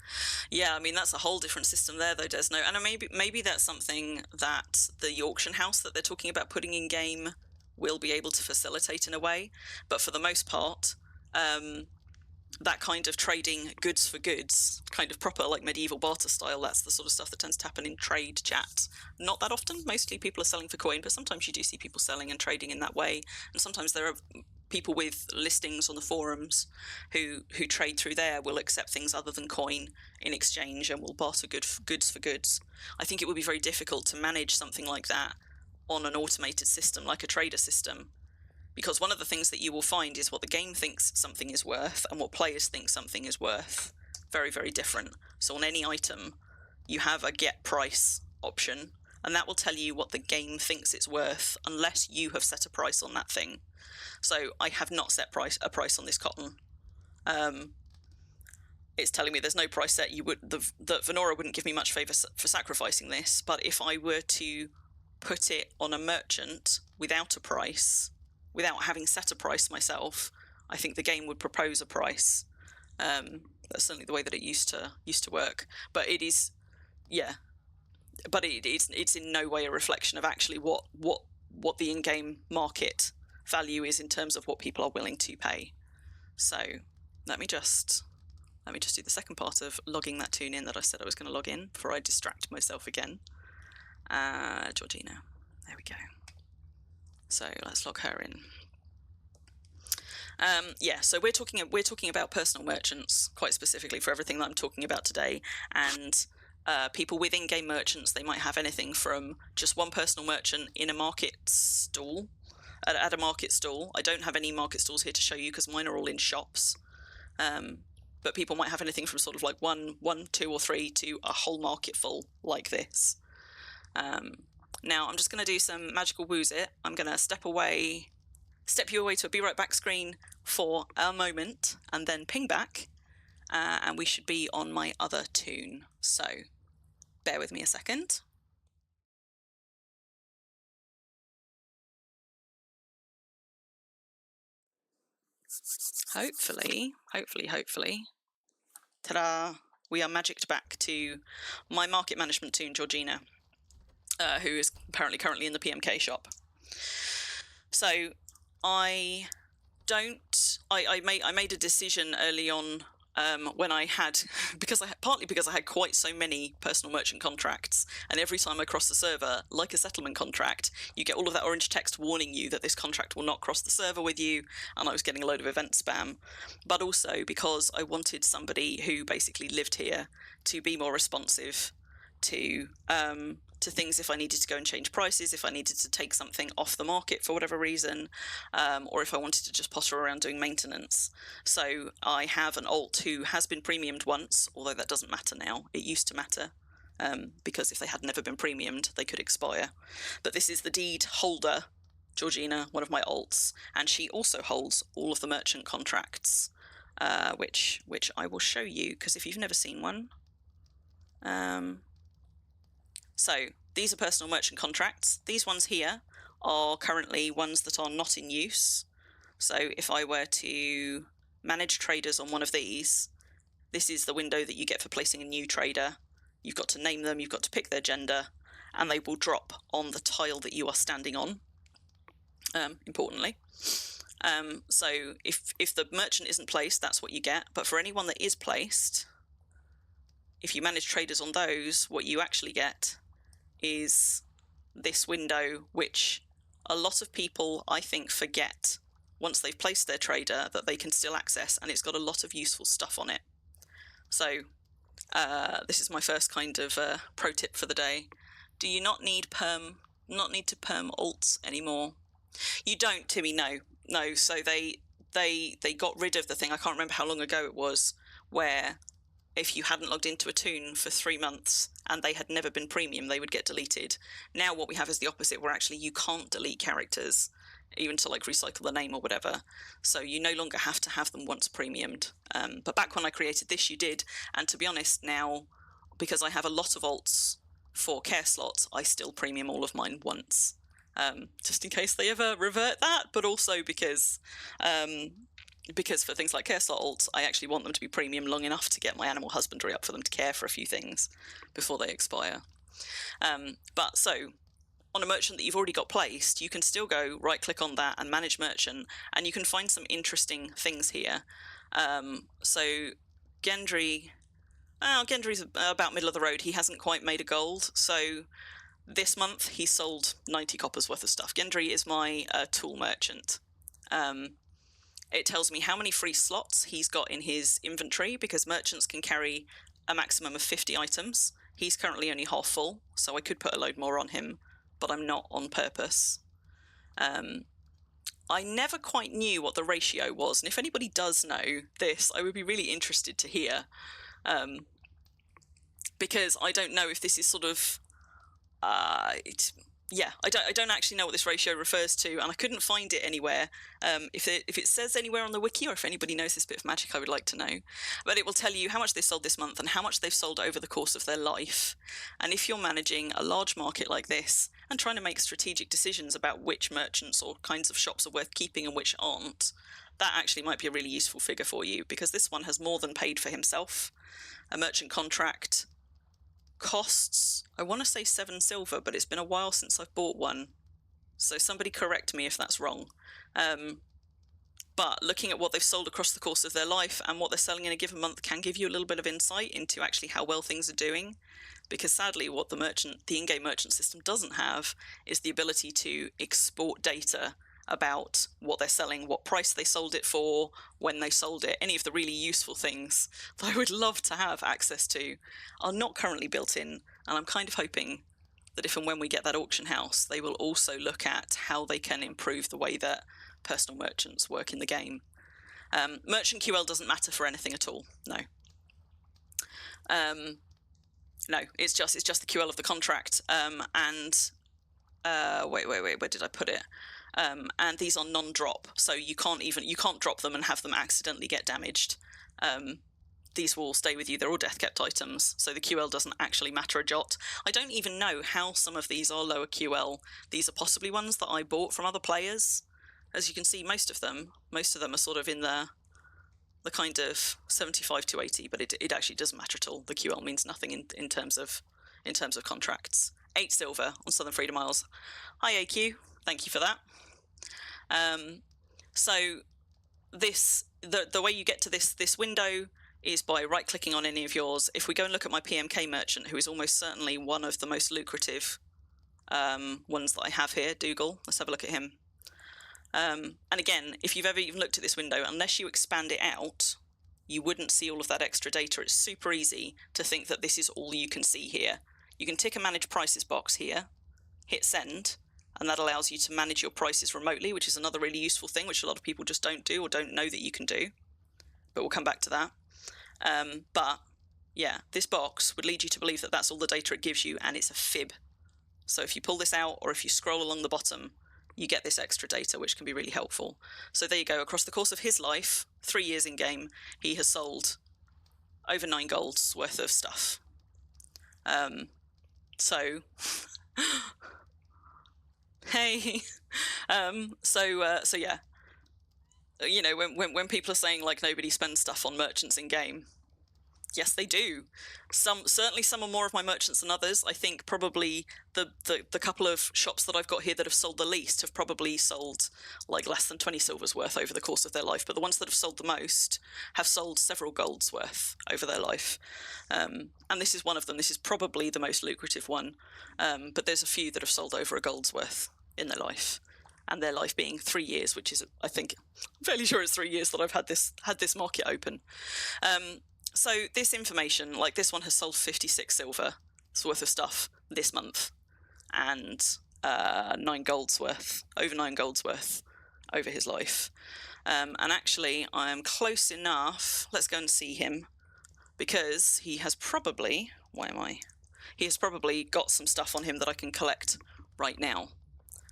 Yeah, I mean, that's a whole different system there, though, Desno. And maybe that's something that the auction house that they're talking about putting in game will be able to facilitate in a way. But for the most part, that kind of trading goods for goods, kind of proper like medieval barter style, that's the sort of stuff that tends to happen in trade chat. Not that often. Mostly people are selling for coin, but sometimes you do see people selling and trading in that way. And sometimes there are people with listings on the forums who trade through there, will accept things other than coin in exchange and will barter goods for goods. I think it would be very difficult to manage something like that on an automated system like a trader system, because one of the things that you will find is what the game thinks something is worth and what players think something is worth. Very, very different. So on any item, you have a get price option, and that will tell you what the game thinks it's worth unless you have set a price on that thing. So I have not set a price on this cotton. It's telling me there's no price set. The Venora wouldn't give me much favour for sacrificing this, but if I were to put it on a merchant without a price, without having set a price myself, I think the game would propose a price. That's certainly the way that it used to work. But it is, yeah. But it's in no way a reflection of actually what the in-game market value is in terms of what people are willing to pay. So let me just do the second part of logging that tune in that I said I was going to log in before I distract myself again. Georgina, there we go. So let's log her in. Yeah, so we're talking about personal merchants quite specifically for everything that I'm talking about today, and people with in-game merchants. They might have anything from just one personal merchant in a market stall, at a market stall. I don't have any market stalls here to show you because mine are all in shops. But people might have anything from sort of like one, 2 or 3 to a whole market full like this. Now I'm just going to do some magical woos it. I'm going to step you away to a be right back screen for a moment and then ping back, and we should be on my other tune. So bear with me a second. Hopefully, ta-da, we are magicked back to my market management tune, Georgina, who is apparently currently in the PMK shop. So I made a decision early on when I had, partly because I had quite so many personal merchant contracts, and every time I cross the server, like a settlement contract, you get all of that orange text warning you that this contract will not cross the server with you, and I was getting a load of event spam. But also because I wanted somebody who basically lived here to be more responsive to things if I needed to go and change prices, if I needed to take something off the market for whatever reason, or if I wanted to just potter around doing maintenance. So I have an alt who has been premiumed once, although that doesn't matter now. It used to matter, because if they had never been premiumed, they could expire. But this is the deed holder Georgina, one of my alts, and she also holds all of the merchant contracts, which I will show you, because if you've never seen one. So these are personal merchant contracts. These ones here are currently ones that are not in use. So if I were to manage traders on one of these, this is the window that you get for placing a new trader. You've got to name them, you've got to pick their gender, and they will drop on the tile that you are standing on, importantly. So if the merchant isn't placed, that's what you get. But for anyone that is placed, if you manage traders on those, what you actually get is this window, which a lot of people, I think, forget once they've placed their trader that they can still access, and it's got a lot of useful stuff on it. So this is my first kind of pro tip for the day. Do you not need to perm alts anymore? You don't, Timmy. No. So they got rid of the thing. I can't remember how long ago it was, where if you hadn't logged into a toon for 3 months and they had never been premium, they would get deleted. Now what we have is the opposite, where actually you can't delete characters, even to like recycle the name or whatever. So you no longer have to have them once premiumed. But back when I created this, you did. And to be honest, now, because I have a lot of alts for care slots, I still premium all of mine once, just in case they ever revert that, but also because for things like care slot alts, I actually want them to be premium long enough to get my animal husbandry up for them to care for a few things before they expire. But so on a merchant that you've already got placed, you can still go right click on that and manage merchant, and you can find some interesting things here. So Gendry's about middle of the road. He hasn't quite made a gold, so this month he sold 90 coppers worth of stuff. Gendry is my tool merchant. It tells me how many free slots he's got in his inventory, because merchants can carry a maximum of 50 items. He's currently only half full, so I could put a load more on him, but I'm not on purpose. I never quite knew what the ratio was, and if anybody does know this, I would be really interested to hear, because I don't know if this is sort of I don't actually know what this ratio refers to, and I couldn't find it anywhere. If it says anywhere on the wiki, or if anybody knows this bit of magic, I would like to know. But it will tell you how much they sold this month and how much they've sold over the course of their life. And if you're managing a large market like this and trying to make strategic decisions about which merchants or kinds of shops are worth keeping and which aren't, that actually might be a really useful figure for you, because this one has more than paid for himself. A merchant contract costs, I want to say 7 silver, but it's been a while since I've bought one, so somebody correct me if that's wrong. But looking at what they've sold across the course of their life and what they're selling in a given month can give you a little bit of insight into actually how well things are doing, because sadly what the in-game merchant system doesn't have is the ability to export data about what they're selling, what price they sold it for, when they sold it. Any of the really useful things that I would love to have access to are not currently built in, and I'm kind of hoping that if and when we get that auction house, they will also look at how they can improve the way that personal merchants work in the game. Merchant QL doesn't matter for anything at all. No, it's just the QL of the contract. Wait, where did I put it? And these are non-drop, so you can't drop them and have them accidentally get damaged. These will stay with you. They're all death kept items, so the QL doesn't actually matter a jot. I don't even know how some of these are lower QL. These are possibly ones that I bought from other players. As you can see, most of them are sort of in the kind of 75 to 80, but it actually doesn't matter at all. The QL means nothing in terms of contracts. 8 silver on Southern Freedom Isles. Hi AQ, thank you for that. So the way you get to this window is by right-clicking on any of yours. If we go and look at my PMK merchant, who is almost certainly one of the most lucrative ones that I have here, Dougal, let's have a look at him. And again, if you've ever even looked at this window, unless you expand it out, you wouldn't see all of that extra data. It's super easy to think that this is all you can see here. You can tick a manage prices box here, hit send, and that allows you to manage your prices remotely, which is another really useful thing, which a lot of people just don't do or don't know that you can do. But we'll come back to that. But yeah, this box would lead you to believe that that's all the data it gives you, and it's a fib. So if you pull this out, or if you scroll along the bottom, you get this extra data, which can be really helpful. So there you go. Across the course of his life, 3 years in game, he has sold over 9 golds worth of stuff. So hey, so yeah, you know, when people are saying like nobody spends stuff on merchants in game, yes, they do. Certainly some are more of my merchants than others. I think probably the couple of shops that I've got here that have sold the least have probably sold like less than 20 silvers worth over the course of their life. But the ones that have sold the most have sold several golds worth over their life. And this is one of them. This is probably the most lucrative one. But there's a few that have sold over a gold's worth in their life. And their life being 3 years, which is, I think, I'm fairly sure it's 3 years that I've had this market open. So this information, like this one has sold 56 silver worth of stuff this month, and 9 golds worth, over 9 golds worth over his life. And actually, I am close enough. Let's go and see him, because he has probably, he has probably got some stuff on him that I can collect right now.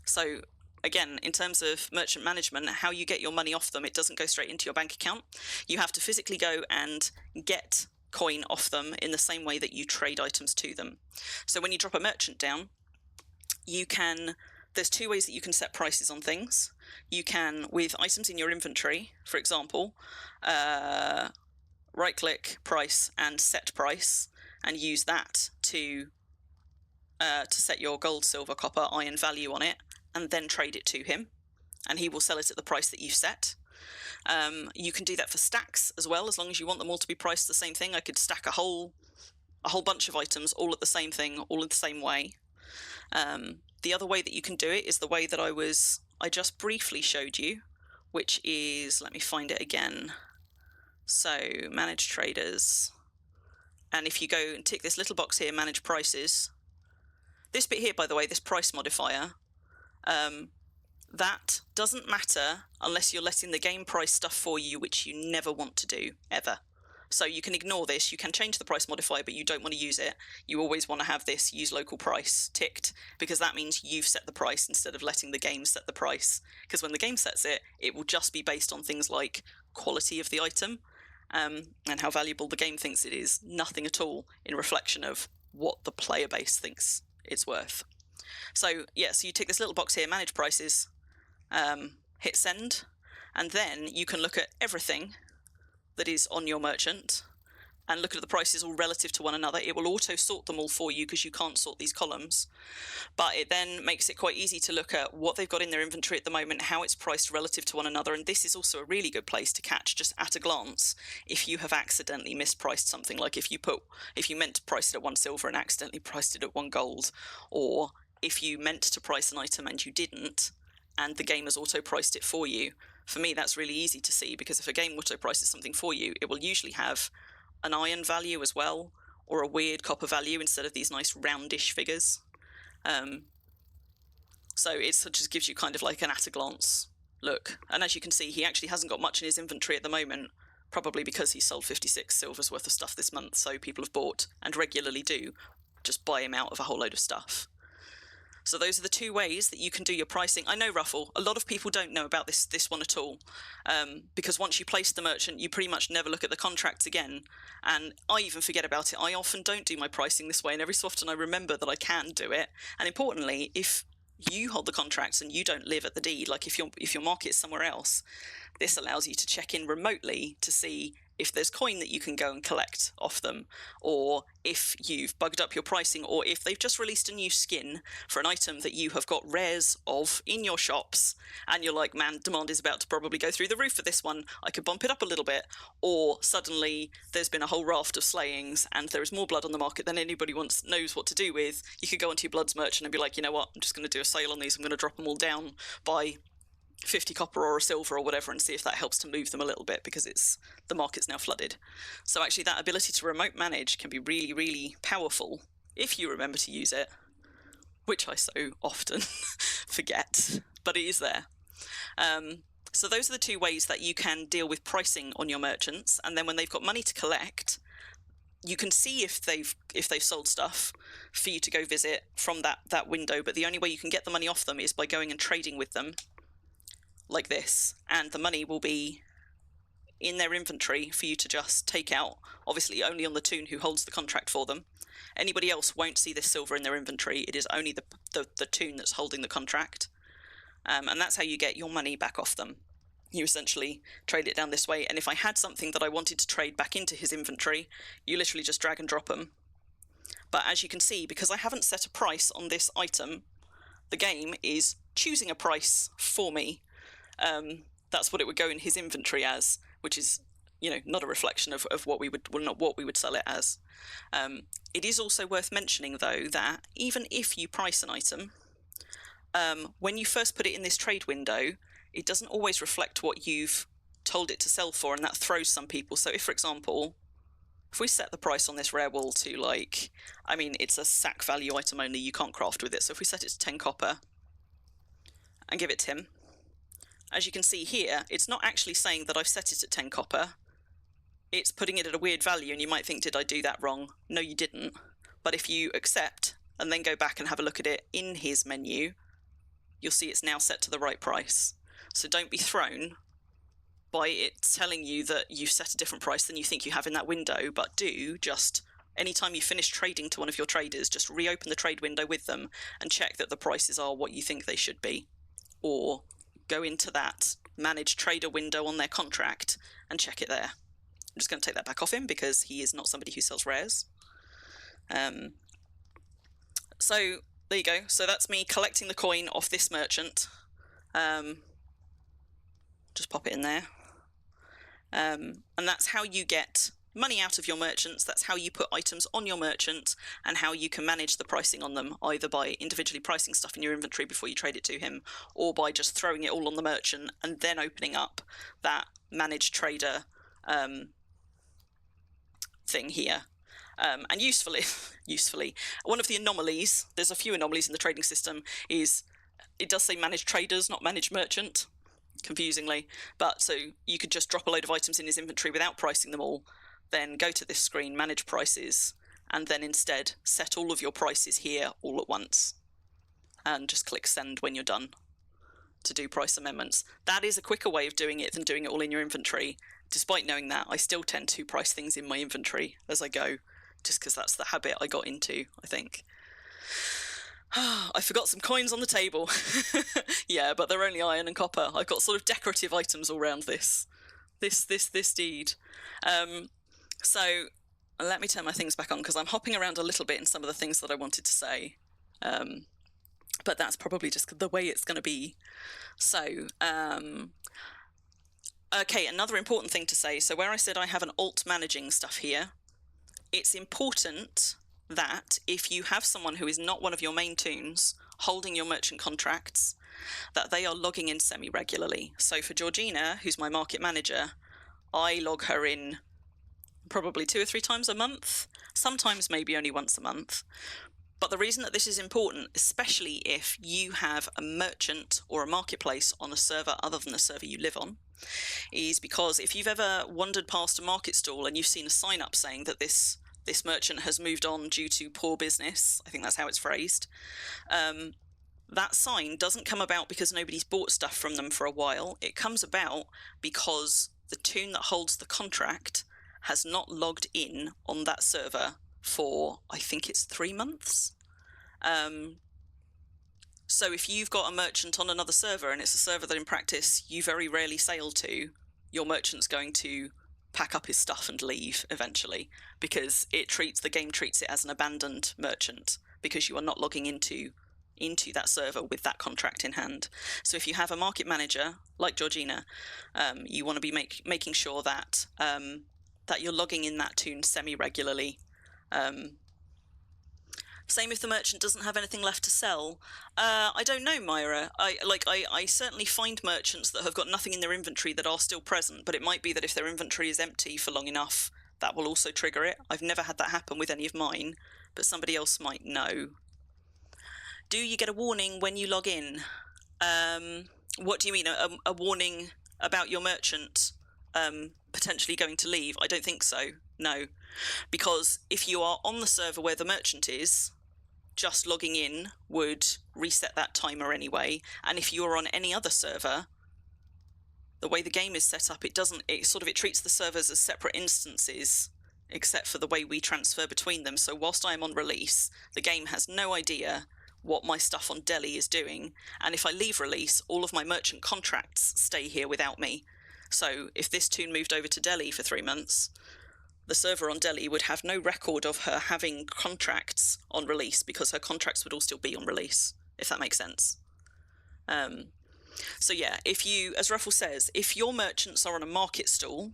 So again, in terms of merchant management, how you get your money off them, it doesn't go straight into your bank account. You have to physically go and get coin off them in the same way that you trade items to them. So when you drop a merchant down, there's 2 ways that you can set prices on things. You can, with items in your inventory, for example, right-click price and set price, and use that to set your gold, silver, copper, iron value on it, and then trade it to him, and he will sell it at the price that you set. You can do that for stacks as well, as long as you want them all to be priced the same thing. I could stack a whole bunch of items all at the same thing, all in the same way. The other way that you can do it is the way that I just briefly showed you, which is, let me find it again. So manage traders, and if you go and tick this little box here, manage prices, this bit here, by the way, this price modifier, that doesn't matter unless you're letting the game price stuff for you, which you never want to do, ever. So you can ignore this. You can change the price modifier, but you don't want to use it. You always want to have this use local price ticked, because that means you've set the price instead of letting the game set the price. Because when the game sets it, it will just be based on things like quality of the item, and how valuable the game thinks it is. Nothing at all in reflection of what the player base thinks it's worth. So yeah, so you tick this little box here, manage prices, hit send, and then you can look at everything that is on your merchant and look at the prices all relative to one another. It will auto sort them all for you because you can't sort these columns, but it then makes it quite easy to look at what they've got in their inventory at the moment, how it's priced relative to one another. And this is also a really good place to catch, just at a glance, if you have accidentally mispriced something, like if you meant to price it at 1 silver and accidentally priced it at 1 gold, or if you meant to price an item and you didn't, and the game has auto-priced it for you. For me, that's really easy to see, because if a game auto-prices something for you, it will usually have an iron value as well, or a weird copper value instead of these nice roundish figures. So it just gives you kind of like an at-a-glance look. And as you can see, he actually hasn't got much in his inventory at the moment, probably because he sold 56 silvers worth of stuff this month, so people have bought, and regularly do, just buy him out of a whole load of stuff. So those are the 2 ways that you can do your pricing. I know, Ruffle, a lot of people don't know about this one at all, because once you place the merchant, you pretty much never look at the contracts again, and I even forget about it. I often don't do my pricing this way, and every so often I remember that I can do it. And importantly, if you hold the contracts and you don't live at the deed, like if your market is somewhere else, this allows you to check in remotely to see if there's coin that you can go and collect off them, or if you've bugged up your pricing, or if they've just released a new skin for an item that you have got rares of in your shops, and you're like, man, demand is about to probably go through the roof for this one, I could bump it up a little bit. Or suddenly there's been a whole raft of slayings and there is more blood on the market than anybody knows what to do with. You could go onto your Bloods merchant and be like, you know what, I'm just going to do a sale on these, I'm going to drop them all down by 50 copper or a silver or whatever, and see if that helps to move them a little bit, because the market's now flooded. So actually that ability to remote manage can be really, really powerful if you remember to use it, which I so often forget, but it is there. So those are the 2 ways that you can deal with pricing on your merchants, and then when they've got money to collect, you can see if they've sold stuff for you to go visit from that window, but the only way you can get the money off them is by going and trading with them like this, and the money will be in their inventory for you to just take out, obviously only on the toon who holds the contract for them. Anybody else won't see this silver in their inventory. It is only the toon that's holding the contract, and that's how you get your money back off them. You essentially trade it down this way, and if I had something that I wanted to trade back into his inventory, you literally just drag and drop them. But as you can see, because I haven't set a price on this item, the game is choosing a price for me. That's what it would go in his inventory as, which is, not a reflection of what we would, well, not what we would sell it as. It is also worth mentioning, though, that even if you price an item, when you first put it in this trade window, it doesn't always reflect what you've told it to sell for, and that throws some people. So if, for example, if we set the price on this rare wool to it's a sack value item only, you can't craft with it. So if we set it to 10 copper and give it to him, as you can see here, it's not actually saying that I've set it at 10 copper. It's putting it at a weird value, and you might think, did I do that wrong? No, you didn't. But if you accept and then go back and have a look at it in his menu, you'll see it's now set to the right price. So don't be thrown by it telling you that you've set a different price than you think you have in that window, but do just, anytime you finish trading to one of your traders, just reopen the trade window with them and check that the prices are what you think they should be. Or go into that manage trader window on their contract and check it there. I'm just going to take that back off him because he is not somebody who sells rares. So there you go. So that's me collecting the coin off this merchant. Just pop it in there. And that's how you get money out of your merchants. That's how you put items on your merchant, and how you can manage the pricing on them, either by individually pricing stuff in your inventory before you trade it to him, or by just throwing it all on the merchant and then opening up that managed trader thing here. And usefully, one of the anomalies, there's a few anomalies in the trading system, is it does say manage traders, not manage merchant, confusingly. But so you could just drop a load of items in his inventory without pricing them all, then go to this screen, manage prices, and then instead set all of your prices here all at once, and just click send when you're done to do price amendments. That is a quicker way of doing it than doing it all in your inventory. Despite knowing that, I still tend to price things in my inventory as I go, just because that's the habit I got into, I think. I forgot some coins on the table. Yeah, but they're only iron and copper. I've got sort of decorative items all around this deed. So let me turn my things back on, because I'm hopping around a little bit in some of the things that I wanted to say. But that's probably just the way it's going to be. So, okay, another important thing to say. So where I said I have an alt managing stuff here, it's important that if you have someone who is not one of your main toons holding your merchant contracts, that they are logging in semi-regularly. So for Georgina, who's my market manager, I log her in probably 2 or 3 times a month, sometimes maybe only once a month. But the reason that this is important, especially if you have a merchant or a marketplace on a server other than the server you live on, is because if you've ever wandered past a market stall and you've seen a sign up saying that this merchant has moved on due to poor business, I think that's how it's phrased, that sign doesn't come about because nobody's bought stuff from them for a while. It comes about because the toon that holds the contract has not logged in on that server for, I think it's 3 months. So if you've got a merchant on another server and it's a server that in practice you very rarely sail to, your merchant's going to pack up his stuff and leave eventually, because the game treats it as an abandoned merchant, because you are not logging into that server with that contract in hand. So if you have a market manager like Georgina, you want to be making sure that that you're logging in that toon semi-regularly. Same if the merchant doesn't have anything left to sell. I don't know, Myra. I certainly find merchants that have got nothing in their inventory that are still present, but it might be that if their inventory is empty for long enough, that will also trigger it. I've never had that happen with any of mine, but somebody else might know. Do you get a warning when you log in? What do you mean, a warning about your merchant potentially going to leave? I don't think so, No, because if you are on the server where the merchant is, just logging in would reset that timer anyway. And if you are on any other server, the way the game is set up, it treats the servers as separate instances, except for the way we transfer between them. So whilst I'm on release, the game has no idea what my stuff on Delhi is doing. And if I leave release, all of my merchant contracts stay here without me. So if this toon moved over to Delhi for 3 months, the server on Delhi would have no record of her having contracts on release, because her contracts would all still be on release, if that makes sense. So yeah, if you, as Ruffle says, if your merchants are on a market stall,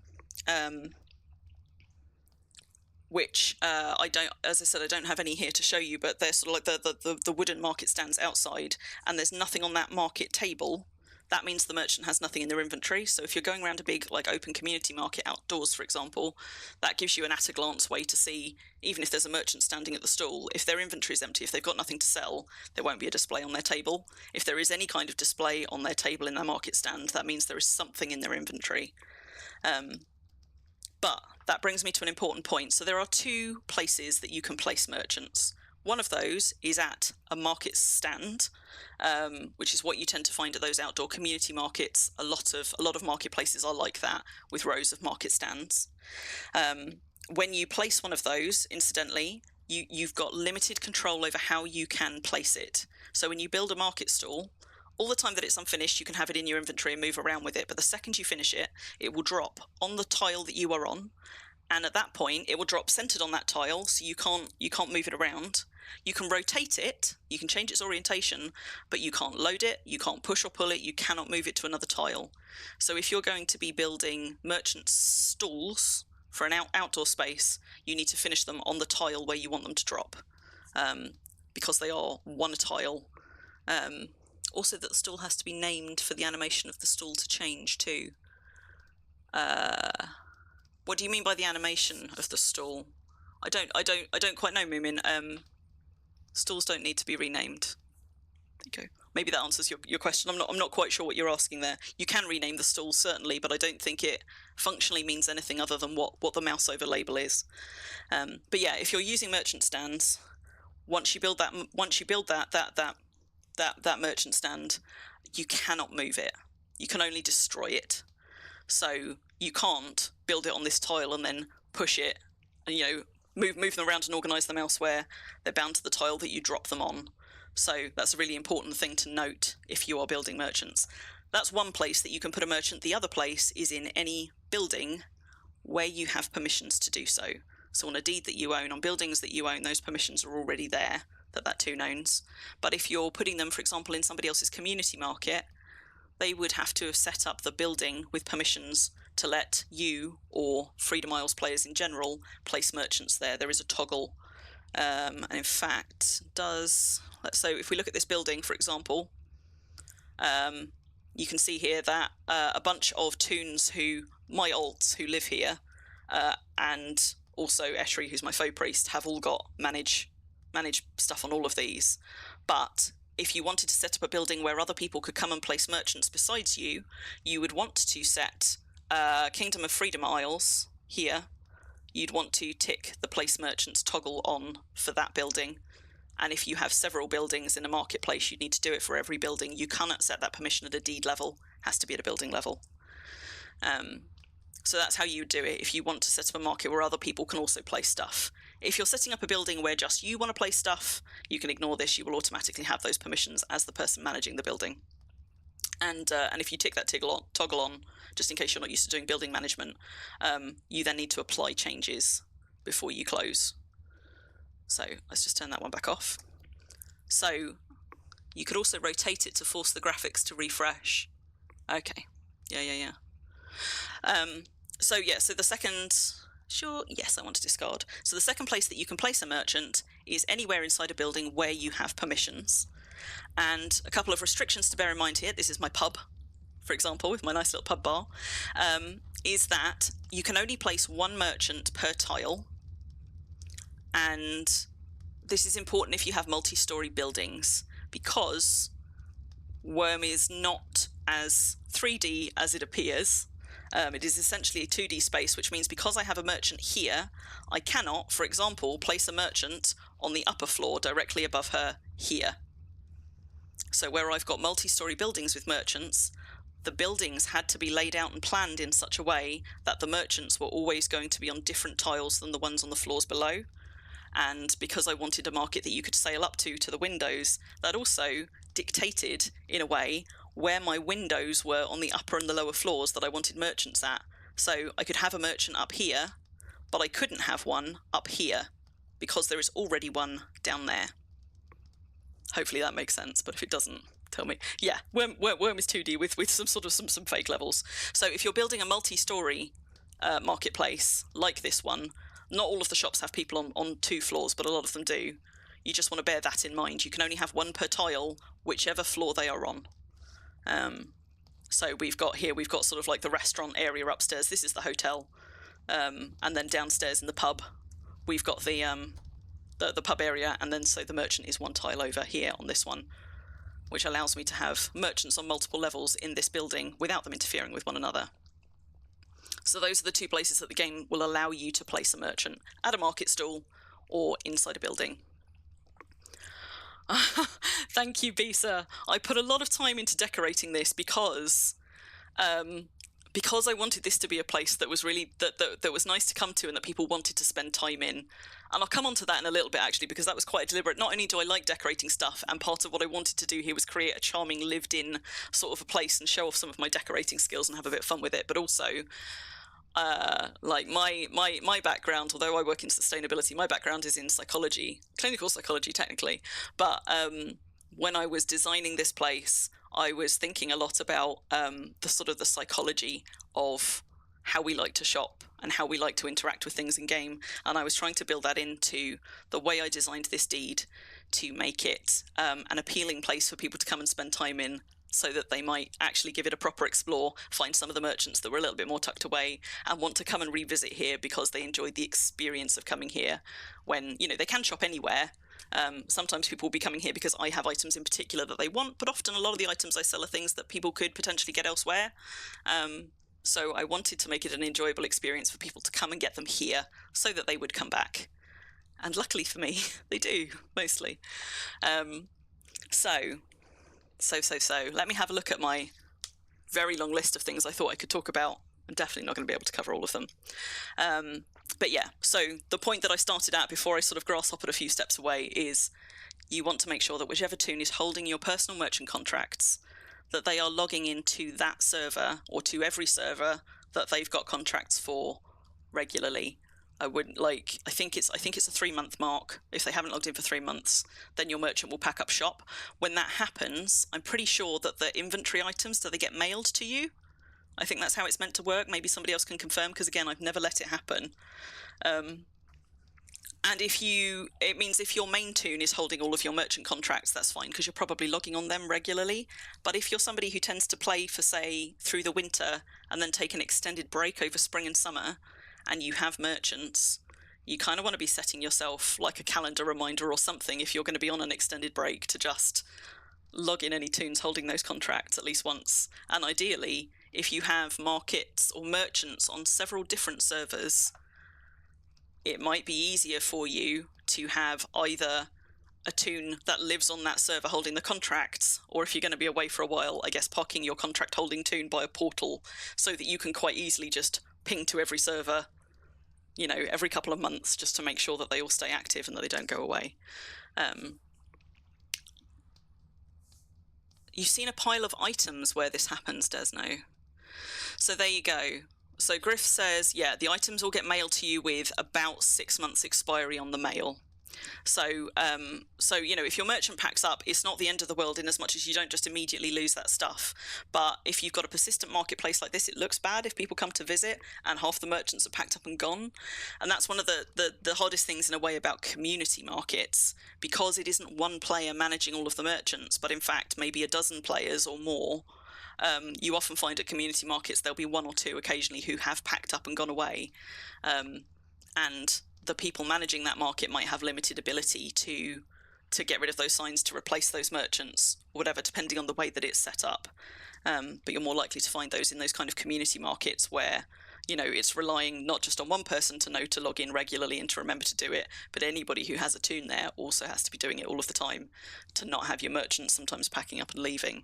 which I don't, as I said, I don't have any here to show you, but they're sort of like the wooden market stands outside, and there's nothing on that market table, that means the merchant has nothing in their inventory. So if you're going around a big like open community market outdoors, for example, that gives you an at a glance way to see, even if there's a merchant standing at the stall, if their inventory is empty, if they've got nothing to sell, there won't be a display on their table. If there is any kind of display on their table in their market stand, that means there is something in their inventory. But that brings me to an important point. So there are 2 places that you can place merchants. One of those is at a market stand, which is what you tend to find at those outdoor community markets. A lot of marketplaces are like that, with rows of market stands. When you place one of those, incidentally, you've got limited control over how you can place it. So when you build a market stall, all the time that it's unfinished, you can have it in your inventory and move around with it. But the second you finish it, it will drop on the tile that you are on. And at that point, it will drop centered on that tile, so you can't move it around. You can rotate it, you can change its orientation, but you can't load it, you can't push or pull it, you cannot move it to another tile. So if you're going to be building merchant stalls for an outdoor space, you need to finish them on the tile where you want them to drop, because they are one tile. Also, that the stall has to be named for the animation of the stall to change too. What do you mean by the animation of the stall? I don't quite know, Moomin. Stalls don't need to be renamed. There you go. Maybe that answers your question. I'm not quite sure what you're asking there. You can rename the stalls, certainly, but I don't think it functionally means anything other than what the mouse over label is. But yeah, if you're using merchant stands, once you build that merchant stand, you cannot move it. You can only destroy it. So you can't build it on this tile and then push it and, move them around and organise them elsewhere. They're bound to the tile that you drop them on. So that's a really important thing to note if you are building merchants. That's one place that you can put a merchant. The other place is in any building where you have permissions to do so. So on a deed that you own, on buildings that you own, those permissions are already there that toon owns. But if you're putting them, for example, in somebody else's community market, they would have to have set up the building with permissions to let you or Freedom Isles players in general place merchants there. There is a toggle. And in fact, so if we look at this building, for example, you can see here that a bunch of toons my alts who live here, and also Eshri, who's my foe priest, have all got manage stuff on all of these. But if you wanted to set up a building where other people could come and place merchants besides you, you would want to set Kingdom of Freedom Isles here. You'd want to tick the place merchants toggle on for that building. And if you have several buildings in a marketplace, you'd need to do it for every building. You cannot set that permission at a deed level. It has to be at a building level. So that's how you would do it if you want to set up a market where other people can also place stuff. If you're setting up a building where just you want to place stuff, you can ignore this. You will automatically have those permissions as the person managing the building. And if you tick that toggle on, just in case you're not used to doing building management, you then need to apply changes before you close. So let's just turn that one back off. So you could also rotate it to force the graphics to refresh. Okay, yeah. So the second... Sure, yes, I want to discard. So the second place that you can place a merchant is anywhere inside a building where you have permissions. And a couple of restrictions to bear in mind here, this is my pub, for example, with my nice little pub bar, is that you can only place one merchant per tile. And this is important if you have multi-story buildings, because Wurm is not as 3D as it appears. It is essentially a 2D space, which means because I have a merchant here, I cannot, for example, place a merchant on the upper floor directly above her here. So where I've got multi-story buildings with merchants, the buildings had to be laid out and planned in such a way that the merchants were always going to be on different tiles than the ones on the floors below. And because I wanted a market that you could sail up to the windows, that also dictated, in a way, where my windows were on the upper and the lower floors that I wanted merchants at. So I could have a merchant up here, but I couldn't have one up here because there is already one down there. Hopefully that makes sense, but if it doesn't, tell me. Yeah, Wurm is 2D with some sort of some fake levels. So if you're building a multi-story marketplace like this one, not all of the shops have people on 2 floors, but a lot of them do. You just want to bear that in mind. You can only have one per tile, whichever floor they are on. So we've got sort of like the restaurant area upstairs. This is the hotel. And then downstairs in the pub, we've got the pub area, and then so the merchant is one tile over here on this one, which allows me to have merchants on multiple levels in this building without them interfering with one another. So those are the 2 places that the game will allow you to place a merchant, at a market stall or inside a building. Thank you, Bisa. I put a lot of time into decorating this because I wanted this to be a place that was really that was nice to come to and that people wanted to spend time in. And I'll come on to that in a little bit, actually, because that was quite deliberate. Not only do I like decorating stuff, and part of what I wanted to do here was create a charming lived-in sort of a place and show off some of my decorating skills and have a bit of fun with it, but also like my background, although I work in sustainability, my background is in psychology, clinical psychology technically, but when I was designing this place, I was thinking a lot about the psychology of how we like to shop and how we like to interact with things in game, and I was trying to build that into the way I designed this deed to make it an appealing place for people to come and spend time in, so that they might actually give it a proper explore, find some of the merchants that were a little bit more tucked away, and want to come and revisit here because they enjoyed the experience of coming here when, they can shop anywhere. Sometimes people will be coming here because I have items in particular that they want, but often a lot of the items I sell are things that people could potentially get elsewhere. So I wanted to make it an enjoyable experience for people to come and get them here so that they would come back. And luckily for me, they do, mostly. So let me have a look at my very long list of things I thought I could talk about. I'm definitely not going to be able to cover all of them. But yeah, so the point that I started at before I sort of grasshoppered a few steps away is you want to make sure that whichever toon is holding your personal merchant contracts, that they are logging into that server or to every server that they've got contracts for regularly. I think it's a 3-month mark. If they haven't logged in for 3 months, then your merchant will pack up shop. When that happens, I'm pretty sure that the inventory items, do they get mailed to you? I think that's how it's meant to work. Maybe somebody else can confirm, because again, I've never let it happen. And it means if your main toon is holding all of your merchant contracts, that's fine, because you're probably logging on them regularly. But if you're somebody who tends to play for, say, through the winter and then take an extended break over spring and summer, and you have merchants, you kind of want to be setting yourself like a calendar reminder or something if you're going to be on an extended break to just log in any toons holding those contracts at least once. And ideally, if you have markets or merchants on several different servers, it might be easier for you to have either a toon that lives on that server holding the contracts, or if you're going to be away for a while, I guess parking your contract holding toon by a portal so that you can quite easily just ping to every server, every couple of months, just to make sure that they all stay active and that they don't go away. You've seen a pile of items where this happens, Desno. So there you go. So Griff says, yeah, the items will get mailed to you with about 6 months expiry on the mail. So if your merchant packs up, it's not the end of the world in as much as you don't just immediately lose that stuff. But if you've got a persistent marketplace like this, it looks bad if people come to visit and half the merchants are packed up and gone. And that's one of the hardest things in a way about community markets, because it isn't one player managing all of the merchants, but in fact maybe a dozen players or more. You often find at community markets there'll be 1 or 2 occasionally who have packed up and gone away. And the people managing that market might have limited ability to to get rid of those signs, to replace those merchants, whatever, depending on the way that it's set up. But you're more likely to find those in those kind of community markets where, it's relying not just on one person to know to log in regularly and to remember to do it, but anybody who has a toon there also has to be doing it all of the time to not have your merchants sometimes packing up and leaving.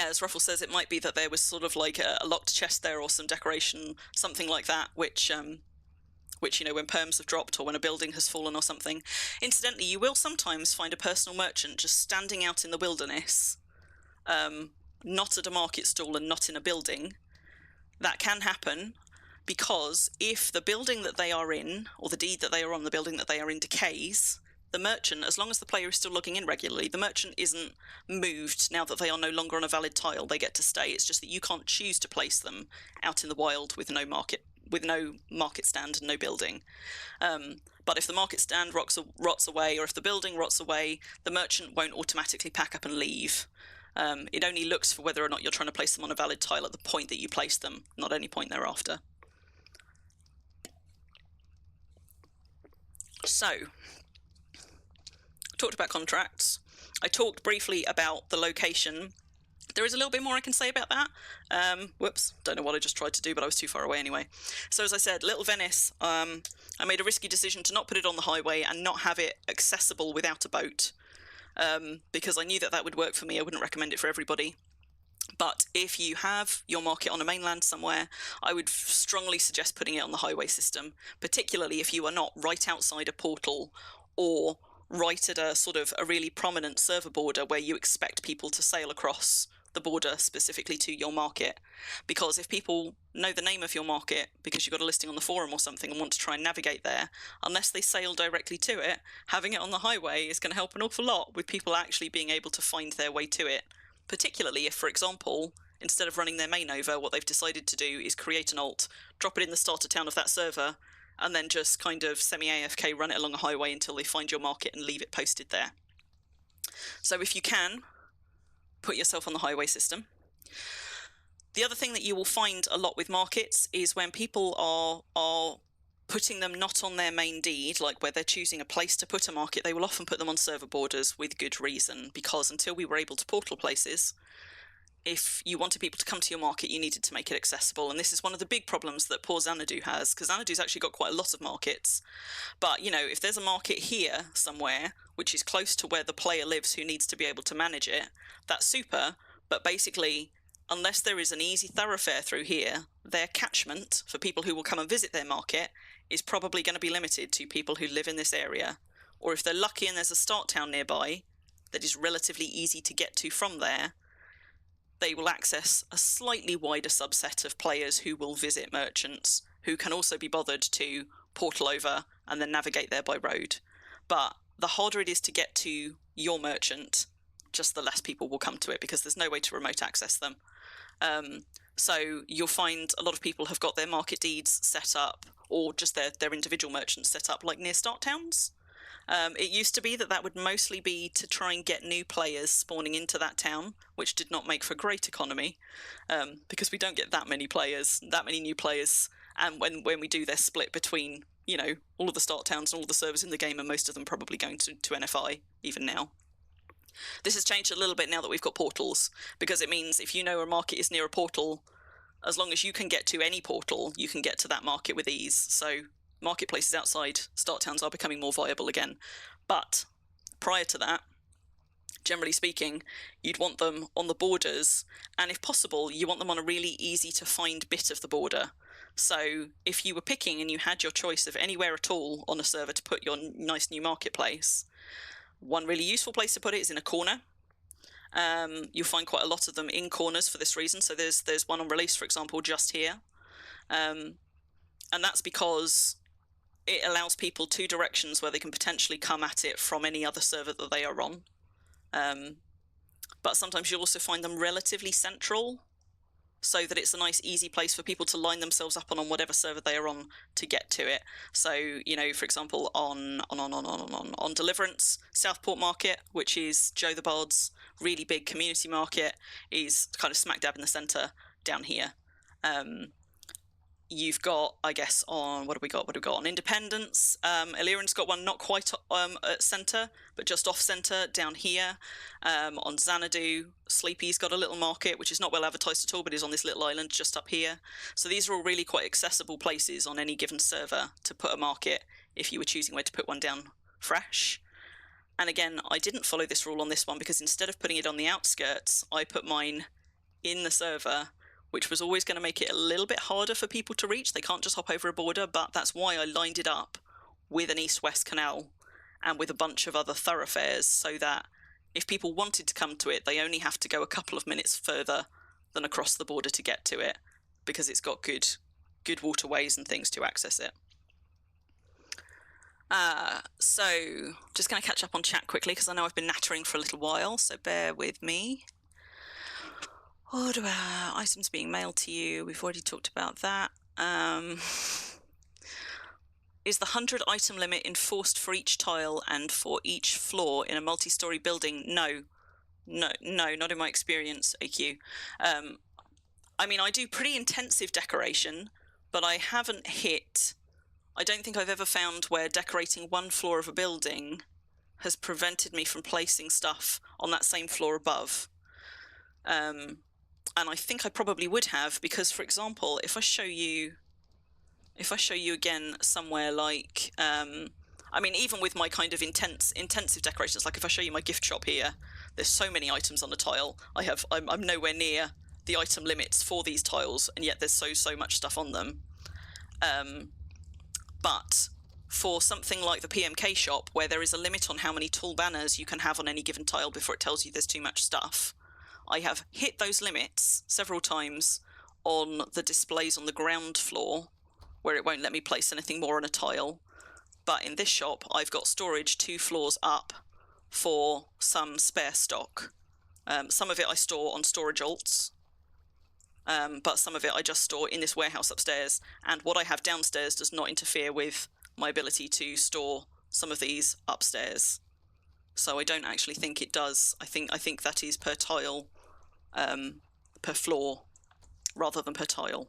As Ruffle says, it might be that there was sort of like a locked chest there or some decoration, something like that, which when perms have dropped or when a building has fallen or something. Incidentally, you will sometimes find a personal merchant just standing out in the wilderness, not at a market stall and not in a building. That can happen because if the building that they are in, or the deed that they are on, the building that they are in, decays, the merchant, as long as the player is still logging in regularly, the merchant isn't moved now that they are no longer on a valid tile. They get to stay. It's just that you can't choose to place them out in the wild with no market stand and no building. But if the market stand rots away, or if the building rots away, the merchant won't automatically pack up and leave. It only looks for whether or not you're trying to place them on a valid tile at the point that you place them, not any point thereafter. So, talked about contracts. I talked briefly about the location. There is a little bit more I can say about that. Whoops, don't know what I just tried to do, but I was too far away anyway. So as I said, Little Venice, I made a risky decision to not put it on the highway and not have it accessible without a boat, because I knew that would work for me. I wouldn't recommend it for everybody. But if you have your market on a mainland somewhere, I would strongly suggest putting it on the highway system, particularly if you are not right outside a portal or right at a sort of a really prominent server border where you expect people to sail across the border specifically to your market. Because if people know the name of your market because you've got a listing on the forum or something and want to try and navigate there, unless they sail directly to it, having it on the highway is going to help an awful lot with people actually being able to find their way to it. Particularly if, for example, instead of running their main over, what they've decided to do is create an alt, drop it in the starter town of that server, and then just kind of semi-AFK run it along a highway until they find your market and leave it posted there. So if you can, put yourself on the highway system. The other thing that you will find a lot with markets is when people are putting them not on their main deed, like where they're choosing a place to put a market, they will often put them on server borders with good reason, because until we were able to portal places, if you wanted people to come to your market, you needed to make it accessible. And this is one of the big problems that poor Xanadu has, because Xanadu's actually got quite a lot of markets. But, if there's a market here somewhere, which is close to where the player lives who needs to be able to manage it, that's super. But basically, unless there is an easy thoroughfare through here, their catchment for people who will come and visit their market is probably going to be limited to people who live in this area. Or if they're lucky and there's a start town nearby that is relatively easy to get to from there, they will access a slightly wider subset of players who will visit merchants, who can also be bothered to portal over and then navigate there by road. But the harder it is to get to your merchant, just the less people will come to it, because there's no way to remote access them. So you'll find a lot of people have got their market deeds set up, or just their individual merchants set up, like near start towns. It used to be that would mostly be to try and get new players spawning into that town, which did not make for great economy, because we don't get that many new players, and when we do, they're split between, all of the start towns and all the servers in the game, and most of them probably going to NFI, even now. This has changed a little bit now that we've got portals, because it means if you know a market is near a portal, as long as you can get to any portal, you can get to that market with ease. So marketplaces outside start towns are becoming more viable again. But prior to that, generally speaking, you'd want them on the borders, and if possible, you want them on a really easy to find bit of the border. So if you were picking and you had your choice of anywhere at all on a server to put your nice new marketplace, one really useful place to put it is in a corner. You'll find quite a lot of them in corners for this reason. So there's one on release, for example, just here. And that's because it allows people two directions where they can potentially come at it from any other server that they are on. But sometimes you'll also find them relatively central, so that it's a nice easy place for people to line themselves up on whatever server they are on to get to it. So, for example, on Deliverance, Southport Market, which is Joe the Bard's really big community market, is kind of smack dab in the centre down here. you've got, I guess, on what have we got? What have we got on Independence? Illyrian's got one not quite at centre, but just off centre down here. On Xanadu, Sleepy's got a little market, which is not well advertised at all, but is on this little island just up here. So these are all really quite accessible places on any given server to put a market if you were choosing where to put one down fresh. And again, I didn't follow this rule on this one because instead of putting it on the outskirts, I put mine in the server, which was always going to make it a little bit harder for people to reach. They can't just hop over a border, but that's why I lined it up with an east-west canal and with a bunch of other thoroughfares, so that if people wanted to come to it, they only have to go a couple of minutes further than across the border to get to it, because it's got good waterways and things to access it. So just going to catch up on chat quickly because I know I've been nattering for a little while, so bear with me. Order items being mailed to you. We've already talked about that. Is the 100 item limit enforced for each tile and for each floor in a multi-story building? No, not in my experience, AQ. I mean, I do pretty intensive decoration, but I haven't hit... I don't think I've ever found where decorating one floor of a building has prevented me from placing stuff on that same floor above. And I think I probably would have, because, for example, if I show you again somewhere like, I mean, even with my kind of intensive decorations, like if I show you my gift shop here, there's so many items on the tile. I'm nowhere near the item limits for these tiles, and yet there's so much stuff on them. But for something like the PMK shop, where there is a limit on how many tall banners you can have on any given tile before it tells you there's too much stuff, I have hit those limits several times on the displays on the ground floor, where it won't let me place anything more on a tile. But in this shop, I've got storage 2 floors up for some spare stock. Some of it I store on storage alts, but some of it I just store in this warehouse upstairs, and what I have downstairs does not interfere with my ability to store some of these upstairs. So I don't actually think it does. I think that is per tile, per floor, rather than per tile.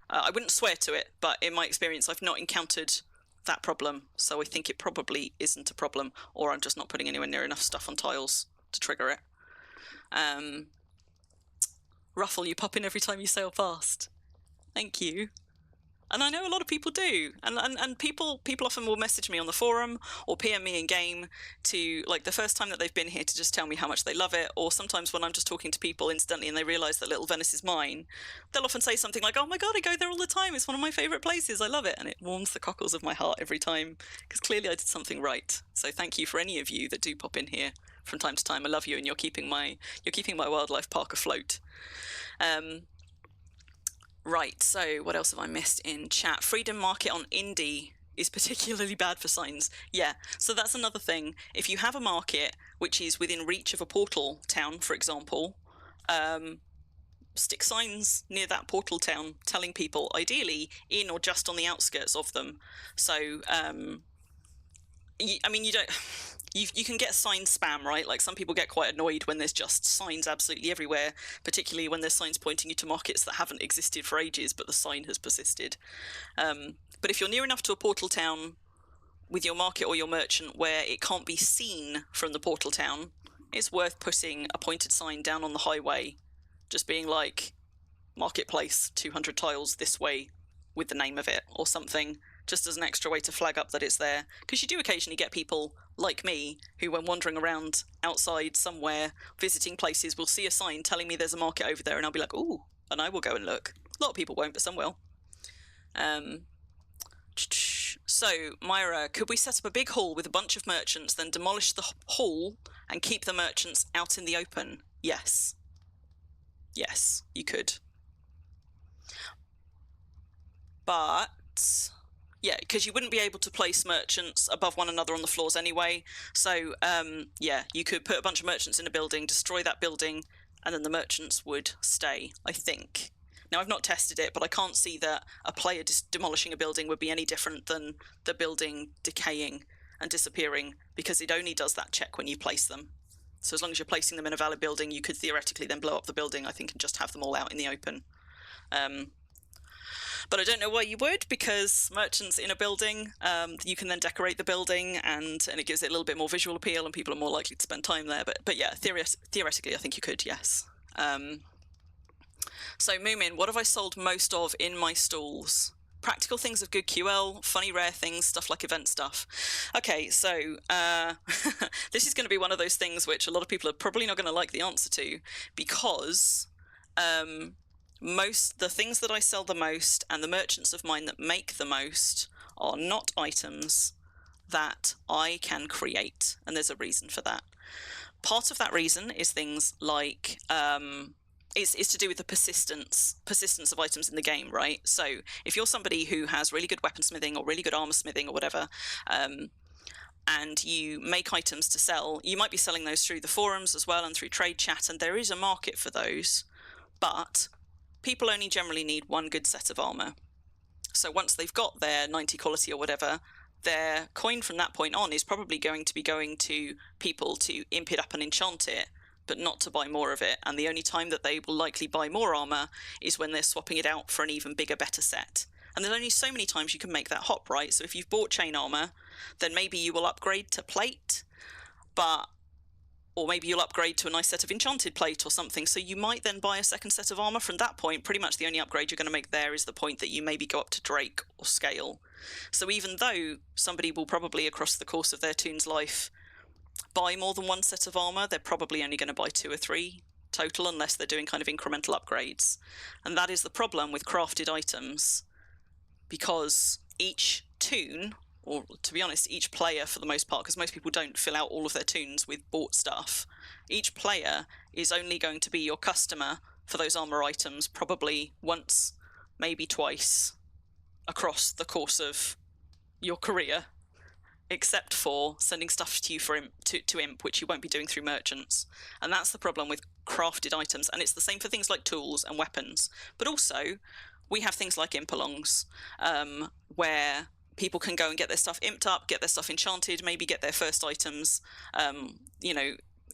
I wouldn't swear to it, but in my experience I've not encountered that problem, so I think it probably isn't a problem, or I'm just not putting anywhere near enough stuff on tiles to trigger it. Ruffle, you pop in every time you sail past. Thank you. And I know a lot of people do, and people often will message me on the forum or PM me in game to, like, the first time that they've been here, to just tell me how much they love it, or sometimes when I'm just talking to people instantly and they realise that Little Venice is mine, they'll often say something like, oh my god, I go there all the time, it's one of my favourite places, I love it, and it warms the cockles of my heart every time, because clearly I did something right. So thank you for any of you that do pop in here from time to time. I love you, and you're keeping my wildlife park afloat. Right, so what else have I missed in chat? Freedom Market on Indie is particularly bad for signs. Yeah, so that's another thing. If you have a market which is within reach of a portal town, for example, stick signs near that portal town telling people, ideally in or just on the outskirts of them. So, I mean, you can get sign spam, right? Like, some people get quite annoyed when there's just signs absolutely everywhere, particularly when there's signs pointing you to markets that haven't existed for ages, but the sign has persisted. But if you're near enough to a portal town with your market or your merchant where it can't be seen from the portal town, it's worth putting a pointed sign down on the highway, just being like, marketplace, 200 tiles this way, with the name of it, or something, just as an extra way to flag up that it's there. Because you do occasionally get people like me who, when wandering around outside somewhere, visiting places, will see a sign telling me there's a market over there, and I'll be like, ooh, and I will go and look. A lot of people won't, but some will. So, Myra, could we set up a big hall with a bunch of merchants, then demolish the hall and keep the merchants out in the open? Yes. Yes, you could. But yeah, because you wouldn't be able to place merchants above one another on the floors anyway. So, yeah, you could put a bunch of merchants in a building, destroy that building, and then the merchants would stay, I think. Now, I've not tested it, but I can't see that a player demolishing a building would be any different than the building decaying and disappearing, because it only does that check when you place them. So as long as you're placing them in a valid building, you could theoretically then blow up the building, I think, and just have them all out in the open. But I don't know why you would, because merchants in a building, you can then decorate the building, and it gives it a little bit more visual appeal, and people are more likely to spend time there. But yeah, theoretically, I think you could, yes. So Moomin, what have I sold most of in my stalls? Practical things of good QL, funny rare things, stuff like event stuff. Okay, so this is going to be one of those things which a lot of people are probably not going to like the answer to, because the things that I sell the most and the merchants of mine that make the most are not items that I can create, and there's a reason for that. Part of that reason is things like is to do with the persistence of items in the game, right? So if you're somebody who has really good weaponsmithing or really good armor smithing or whatever, and you make items to sell, you might be selling those through the forums as well and through trade chat, and there is a market for those, but people only generally need one good set of armor. So once they've got their 90 quality or whatever, their coin from that point on is probably going to be going to people to imp it up and enchant it, but not to buy more of it. And the only time that they will likely buy more armor is when they're swapping it out for an even bigger, better set. And there's only so many times you can make that hop, right? So if you've bought chain armor, then maybe you will upgrade to plate, or maybe you'll upgrade to a nice set of enchanted plate or something. So you might then buy a second set of armor from that point. Pretty much the only upgrade you're going to make there is the point that you maybe go up to Drake or Scale. So even though somebody will probably, across the course of their toon's life, buy more than one set of armor, they're probably only going to buy 2 or 3 total, unless they're doing kind of incremental upgrades. And that is the problem with crafted items, because each toon, or to be honest, each player for the most part, because most people don't fill out all of their toons with bought stuff, each player is only going to be your customer for those armor items probably once, maybe twice, across the course of your career, except for sending stuff to you for to imp, which you won't be doing through merchants. And that's the problem with crafted items. And it's the same for things like tools and weapons. But also, we have things like imp-alongs, where people can go and get their stuff imped up, get their stuff enchanted, maybe get their first items,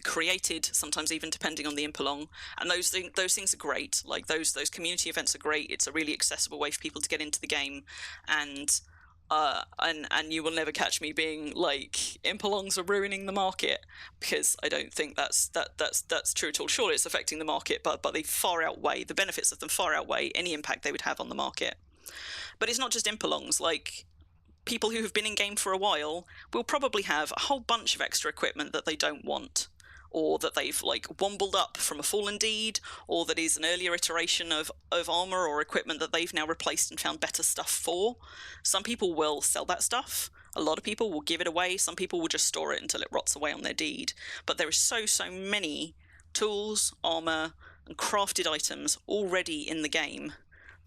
created, sometimes even depending on the imp-along. And those things are great. Like those community events are great. It's a really accessible way for people to get into the game, and you will never catch me being like imp-alongs are ruining the market, because I don't think that's true at all. Surely it's affecting the market, but they far outweigh the benefits of them, far outweigh any impact they would have on the market. But it's not just imp-alongs. Like, people who have been in game for a while will probably have a whole bunch of extra equipment that they don't want, or that they've like wombled up from a fallen deed, or that is an earlier iteration of armor or equipment that they've now replaced and found better stuff for. Some people will sell that stuff. A lot of people will give it away. Some people will just store it until it rots away on their deed. But there is so many tools, armor, and crafted items already in the game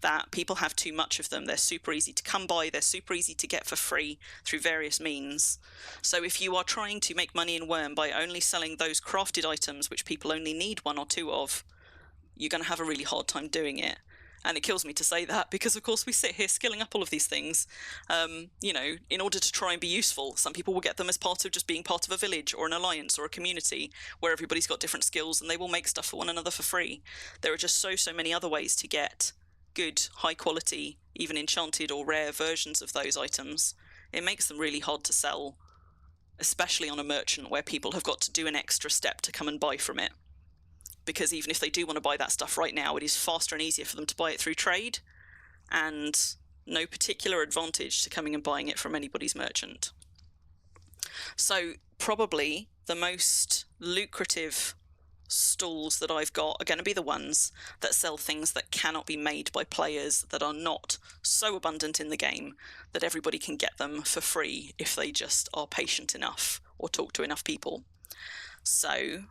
that people have too much of them. They're super easy to come by, they're super easy to get for free through various means. So if you are trying to make money in Wurm by only selling those crafted items which people only need 1 or 2 of, you're going to have a really hard time doing it. And it kills me to say that, because of course we sit here skilling up all of these things, in order to try and be useful. Some people will get them as part of just being part of a village or an alliance or a community where everybody's got different skills and they will make stuff for one another for free. There are just so many other ways to get good, high quality, even enchanted or rare versions of those items. It makes them really hard to sell, especially on a merchant where people have got to do an extra step to come and buy from it. Because even if they do want to buy that stuff right now, it is faster and easier for them to buy it through trade, and no particular advantage to coming and buying it from anybody's merchant. So probably the most lucrative stalls that I've got are going to be the ones that sell things that cannot be made by players, that are not so abundant in the game that everybody can get them for free if they just are patient enough or talk to enough people. So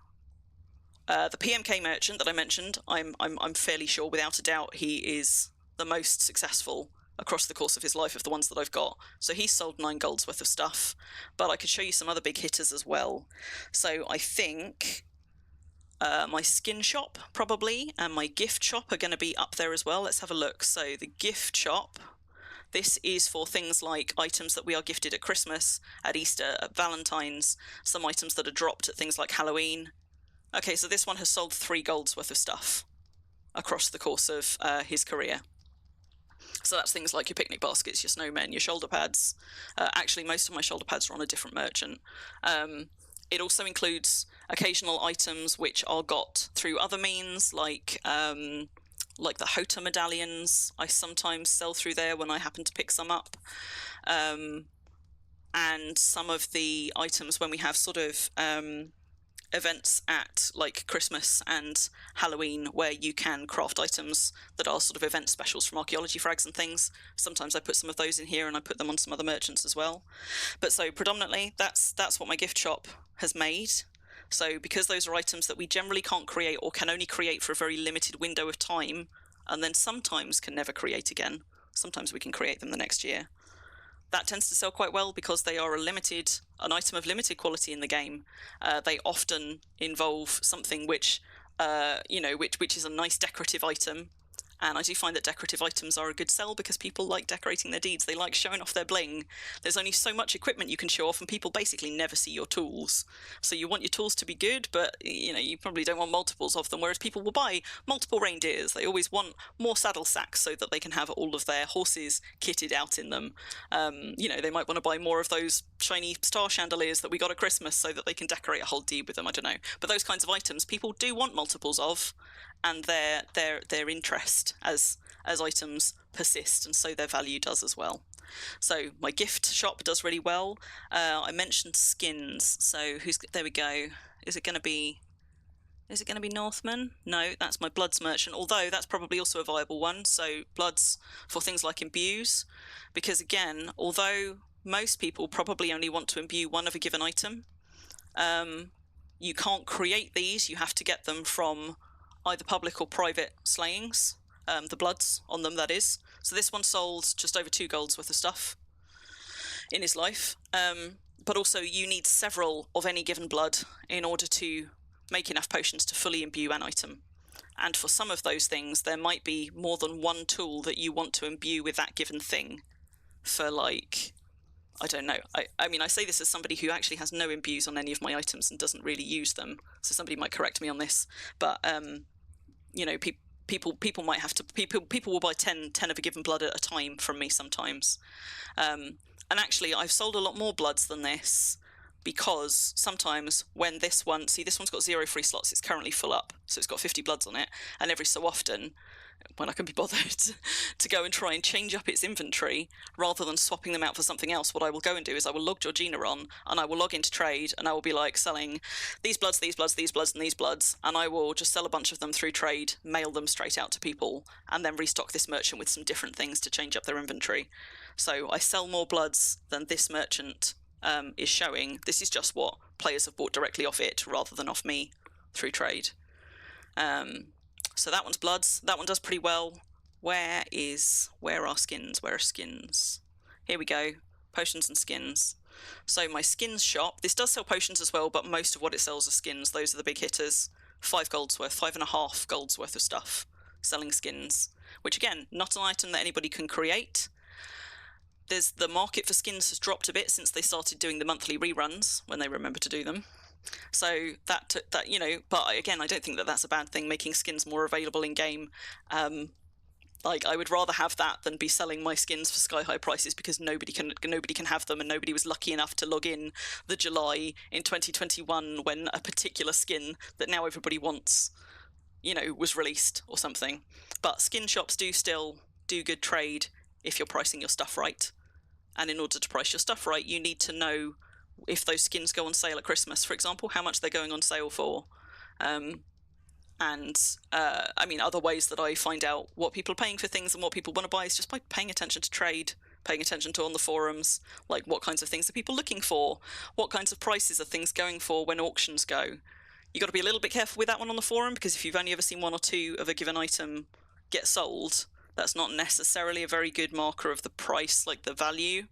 the PMK merchant that I mentioned, I'm fairly sure without a doubt he is the most successful across the course of his life of the ones that I've got. So he's sold 9 gold's worth of stuff, but I could show you some other big hitters as well. So I think my skin shop probably and my gift shop are going to be up there as well. Let's have a look. So the gift shop, this is for things like items that we are gifted at Christmas, at Easter, at Valentine's, some items that are dropped at things like Halloween. Okay, so this one has sold 3 gold's worth of stuff across the course of his career. So that's things like your picnic baskets, your snowmen, your shoulder pads. Actually, most of my shoulder pads are on a different merchant. It also includes occasional items which are got through other means, like the Hota medallions. I sometimes sell through there when I happen to pick some up. And some of the items when we have sort of events at like Christmas and Halloween where you can craft items that are sort of event specials from archaeology frags and things. Sometimes I put some of those in here and I put them on some other merchants as well. But so predominantly that's what my gift shop has made. So because those are items that we generally can't create or can only create for a very limited window of time, and then sometimes can never create again. Sometimes we can create them the next year. That tends to sell quite well because they are an item of limited quality in the game. They often involve something which is a nice decorative item. And I do find that decorative items are a good sell because people like decorating their deeds. They like showing off their bling. There's only so much equipment you can show off, and people basically never see your tools. So you want your tools to be good, but you probably don't want multiples of them. Whereas people will buy multiple reindeers. They always want more saddle sacks so that they can have all of their horses kitted out in them. They might want to buy more of those shiny star chandeliers that we got at Christmas so that they can decorate a whole deed with them. I don't know. But those kinds of items people do want multiples of. And their interest as items persist, and so their value does as well. So my gift shop does really well. I mentioned skins, so there we go. Is it going to be Northman? No, that's my Bloods merchant, although that's probably also a viable one. So Bloods for things like imbues, because again, although most people probably only want to imbue one of a given item, you can't create these. You have to get them from either public or private slayings, the bloods on them, that is. So this one sold just over 2 golds worth of stuff in his life. But also you need several of any given blood in order to make enough potions to fully imbue an item. And for some of those things, there might be more than one tool that you want to imbue with that given thing for, like, I don't know. I mean, I say this as somebody who actually has no imbues on any of my items and doesn't really use them. So somebody might correct me on this. But, people might have to... People will buy 10 of a given blood at a time from me sometimes. And actually, I've sold a lot more bloods than this because sometimes when this one's got 0 free slots, it's currently full up. So it's got 50 bloods on it. And every so often, when I can be bothered to go and try and change up its inventory rather than swapping them out for something else, what I will go and do is I will log Georgina on and I will log into trade and I will be like selling these bloods, these bloods, these bloods, and these bloods, and I will just sell a bunch of them through trade, mail them straight out to people, and then restock this merchant with some different things to change up their inventory. So I sell more bloods than this merchant is showing. This is just what players have bought directly off it rather than off me through trade. So that one's bloods. That one does pretty well. Where are skins? Where are skins? Here we go. Potions and skins. So my skins shop, this does sell potions as well, but most of what it sells are skins. Those are the big hitters. 5 golds worth, 5.5 golds worth of stuff selling skins, which again, not an item that anybody can create. The market for skins has dropped a bit since they started doing the monthly reruns when they remember to do them. So that but again, I don't think that that's a bad thing, making skins more available in game. Like, I would rather have that than be selling my skins for sky-high prices because nobody can have them, and nobody was lucky enough to log in the July in 2021 when a particular skin that now everybody wants, was released or something. But skin shops do still do good trade if you're pricing your stuff right. And in order to price your stuff right, you need to know if those skins go on sale at Christmas, for example, how much they're going on sale for. Other ways that I find out what people are paying for things and what people want to buy is just by paying attention to trade, paying attention to on the forums, like what kinds of things are people looking for, what kinds of prices are things going for when auctions go. You got to be a little bit careful with that one on the forum, because if you've only ever seen 1 or 2 of a given item get sold, that's not necessarily a very good marker of the price, like the value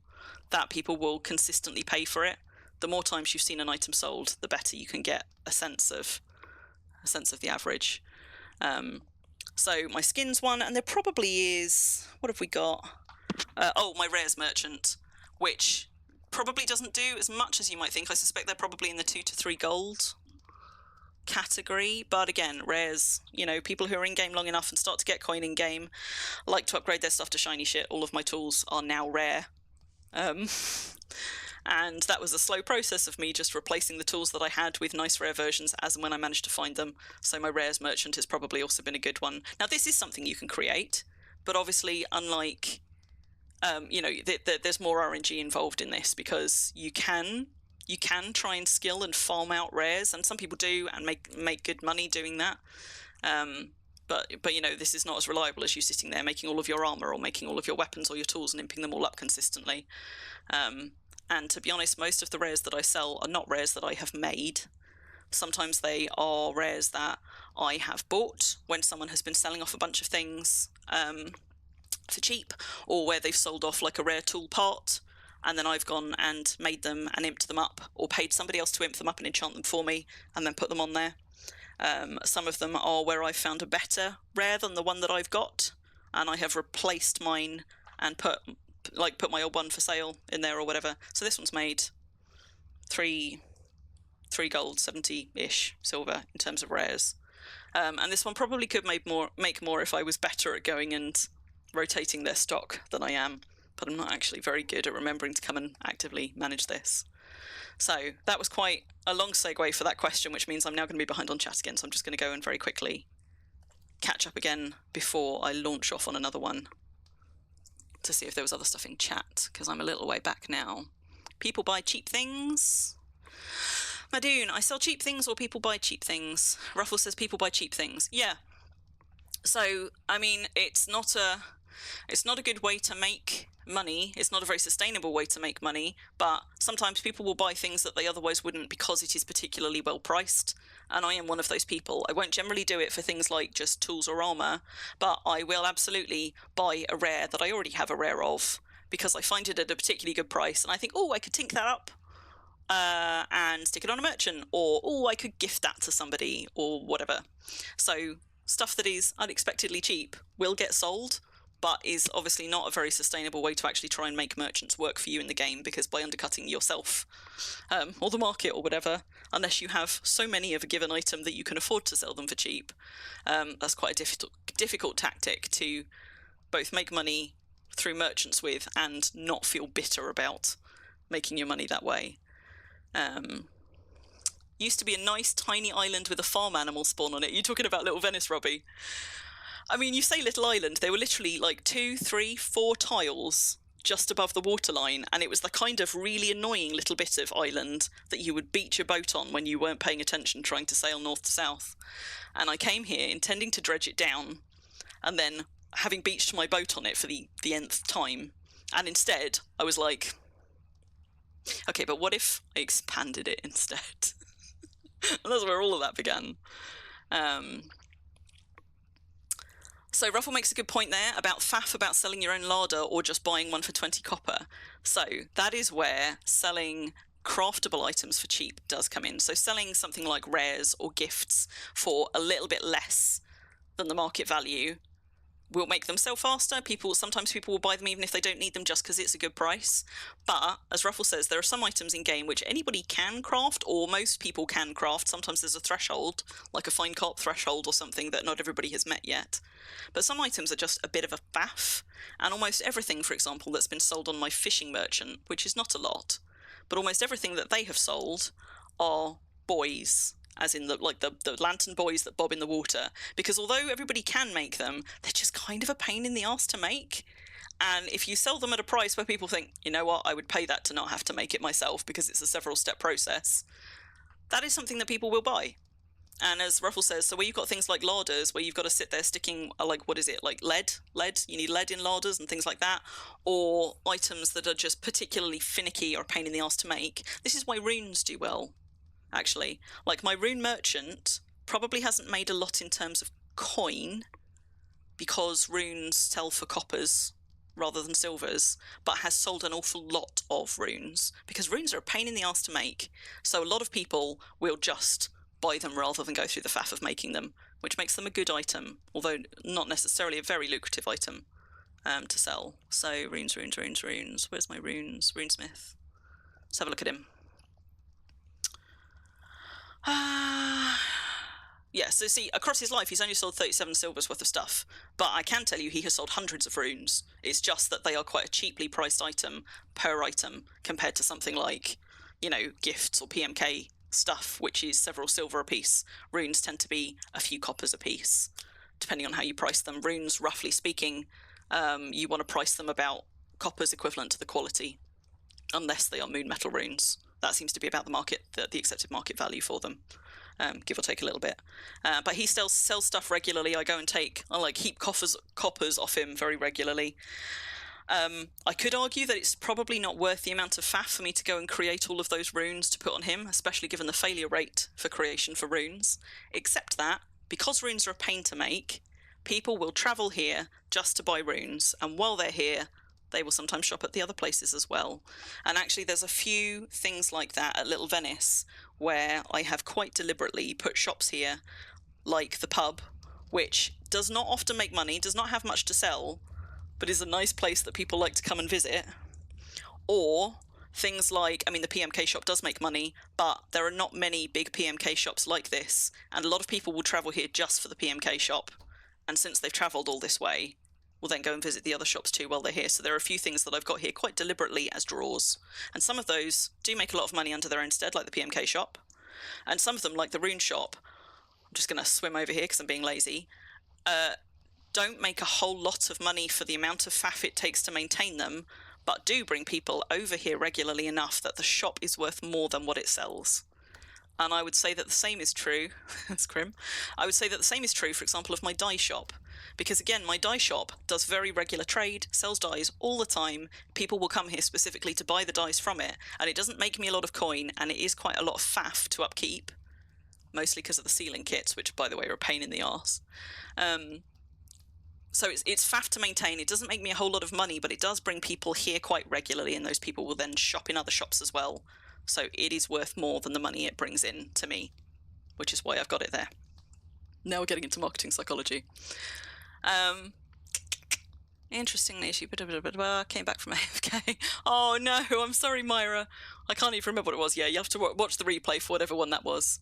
that people will consistently pay for it. The more times you've seen an item sold, the better you can get a sense of the average. So my skins one, and there probably is, what have we got? My rares merchant, which probably doesn't do as much as you might think. I suspect they're probably in the 2 to 3 gold category, but again, rares, you know, people who are in game long enough and start to get coin in game like to upgrade their stuff to shiny shit. All of my tools are now rare. And that was a slow process of me just replacing the tools that I had with nice rare versions as and when I managed to find them. So my rares merchant has probably also been a good one. Now, this is something you can create, but obviously, unlike, you know, there's more RNG involved in this, because you can try and skill and farm out rares, and some people do and make good money doing that. But you know, this is not as reliable as you sitting there making all of your armor or making all of your weapons or your tools and imping them all up consistently. And to be honest, most of the rares that I sell are not rares that I have made. Sometimes they are rares that I have bought when someone has been selling off a bunch of things for cheap, or where they've sold off like a rare tool part, and then I've gone and made them and imped them up, or paid somebody else to imp them up and enchant them for me and then put them on there. Some of them are where I've found a better rare than the one that I've got, and I have replaced mine and put my old one for sale in there or whatever. So this one's made 3 gold, 70-ish silver in terms of rares. And this one probably could make more if I was better at going and rotating their stock than I am, but I'm not actually very good at remembering to come and actively manage this. So that was quite a long segue for that question, which means I'm now going to be behind on chat again, so I'm just going to go and very quickly catch up again before I launch off on another one to see if there was other stuff in chat, because I'm a little way back now. People buy cheap things. Madoon, I sell cheap things or people buy cheap things? Ruffle says people buy cheap things. Yeah. So, I mean, it's not a good way to make money. It's not a very sustainable way to make money, but sometimes people will buy things that they otherwise wouldn't because it is particularly well priced, and I am one of those people. I won't generally do it for things like just tools or armor, but I will absolutely buy a rare that I already have a rare of because I find it at a particularly good price, and I think, oh, I could tink that up and stick it on a merchant, or oh, I could gift that to somebody, or whatever. So stuff that is unexpectedly cheap will get sold, but is obviously not a very sustainable way to actually try and make merchants work for you in the game, because by undercutting yourself or the market or whatever, unless you have so many of a given item that you can afford to sell them for cheap, that's quite a difficult tactic to both make money through merchants with and not feel bitter about making your money that way. Used to be a nice tiny island with a farm animal spawn on it. You're talking about Little Venice, Robbie? I mean, you say little island, they were literally like 2, 3, 4 tiles just above the waterline, and it was the kind of really annoying little bit of island that you would beach your boat on when you weren't paying attention trying to sail north to south. And I came here intending to dredge it down, and then having beached my boat on it for the nth time, and instead I was like, okay, but what if I expanded it instead? And that's where all of that began. So Ruffle makes a good point there about faff about selling your own larder or just buying one for 20 copper. So that is where selling craftable items for cheap does come in. So selling something like rares or gifts for a little bit less than the market value will make them sell faster. Sometimes people will buy them even if they don't need them, just because it's a good price. But as Ruffle says, there are some items in game which anybody can craft, or most people can craft. Sometimes there's a threshold, like a fine carp threshold or something that not everybody has met yet. But some items are just a bit of a faff, and almost everything, for example, that's been sold on my fishing merchant, which is not a lot, but almost everything that they have sold are buoys, as in the lantern buoys that bob in the water, because although everybody can make them, they're just kind of a pain in the arse to make. And if you sell them at a price where people think, you know what, I would pay that to not have to make it myself because it's a several step process, that is something that people will buy. And as Ruffle says, so where you've got things like larders where you've got to sit there sticking, like, what is it, like lead, you need lead in larders and things like that, or items that are just particularly finicky or a pain in the arse to make, this is why runes do well. Actually, like my rune merchant probably hasn't made a lot in terms of coin because runes sell for coppers rather than silvers, but has sold an awful lot of runes because runes are a pain in the ass to make. So a lot of people will just buy them rather than go through the faff of making them, which makes them a good item, although not necessarily a very lucrative item to sell. So runes. Where's my runes? Runesmith. Let's have a look at him. so see, across his life, he's only sold 37 silvers worth of stuff. But I can tell you he has sold hundreds of runes. It's just that they are quite a cheaply priced item per item compared to something like, gifts or PMK stuff, which is several silver a piece. Runes tend to be a few coppers a piece, depending on how you price them. Runes, roughly speaking, you want to price them about coppers equivalent to the quality, unless they are moon metal runes. That seems to be about the accepted market value for them. Give or take a little bit. But he still sells stuff regularly. I heap coppers off him very regularly. I could argue that it's probably not worth the amount of faff for me to go and create all of those runes to put on him, especially given the failure rate for creation for runes. Except that, because runes are a pain to make, people will travel here just to buy runes, and while they're here, they will sometimes shop at the other places as well. And actually, there's a few things like that at Little Venice, where I have quite deliberately put shops here, like the pub, which does not often make money, does not have much to sell, but is a nice place that people like to come and visit. Or things like, the PMK shop does make money, but there are not many big PMK shops like this, and a lot of people will travel here just for the PMK shop, and since they've travelled all this way, will then go and visit the other shops too while they're here. So there are a few things that I've got here quite deliberately as draws. And some of those do make a lot of money under their own stead, like the PMK shop. And some of them, like the rune shop, I'm just going to swim over here because I'm being lazy, don't make a whole lot of money for the amount of faff it takes to maintain them, but do bring people over here regularly enough that the shop is worth more than what it sells. And I would say that the same is true, that's grim, I would say that the same is true, for example, of my dye shop. Because again, my dye shop does very regular trade, sells dyes all the time. People will come here specifically to buy the dyes from it, and it doesn't make me a lot of coin, and it is quite a lot of faff to upkeep, mostly because of the sealing kits, which, by the way, are a pain in the arse. So it's faff to maintain. It doesn't make me a whole lot of money, but it does bring people here quite regularly, and those people will then shop in other shops as well. So it is worth more than the money it brings in to me, which is why I've got it there. Now we're getting into marketing psychology. Interestingly, she came back from AFK. Oh no, I'm sorry, Myra. I can't even remember what it was. Yeah, you have to watch the replay for whatever one that was.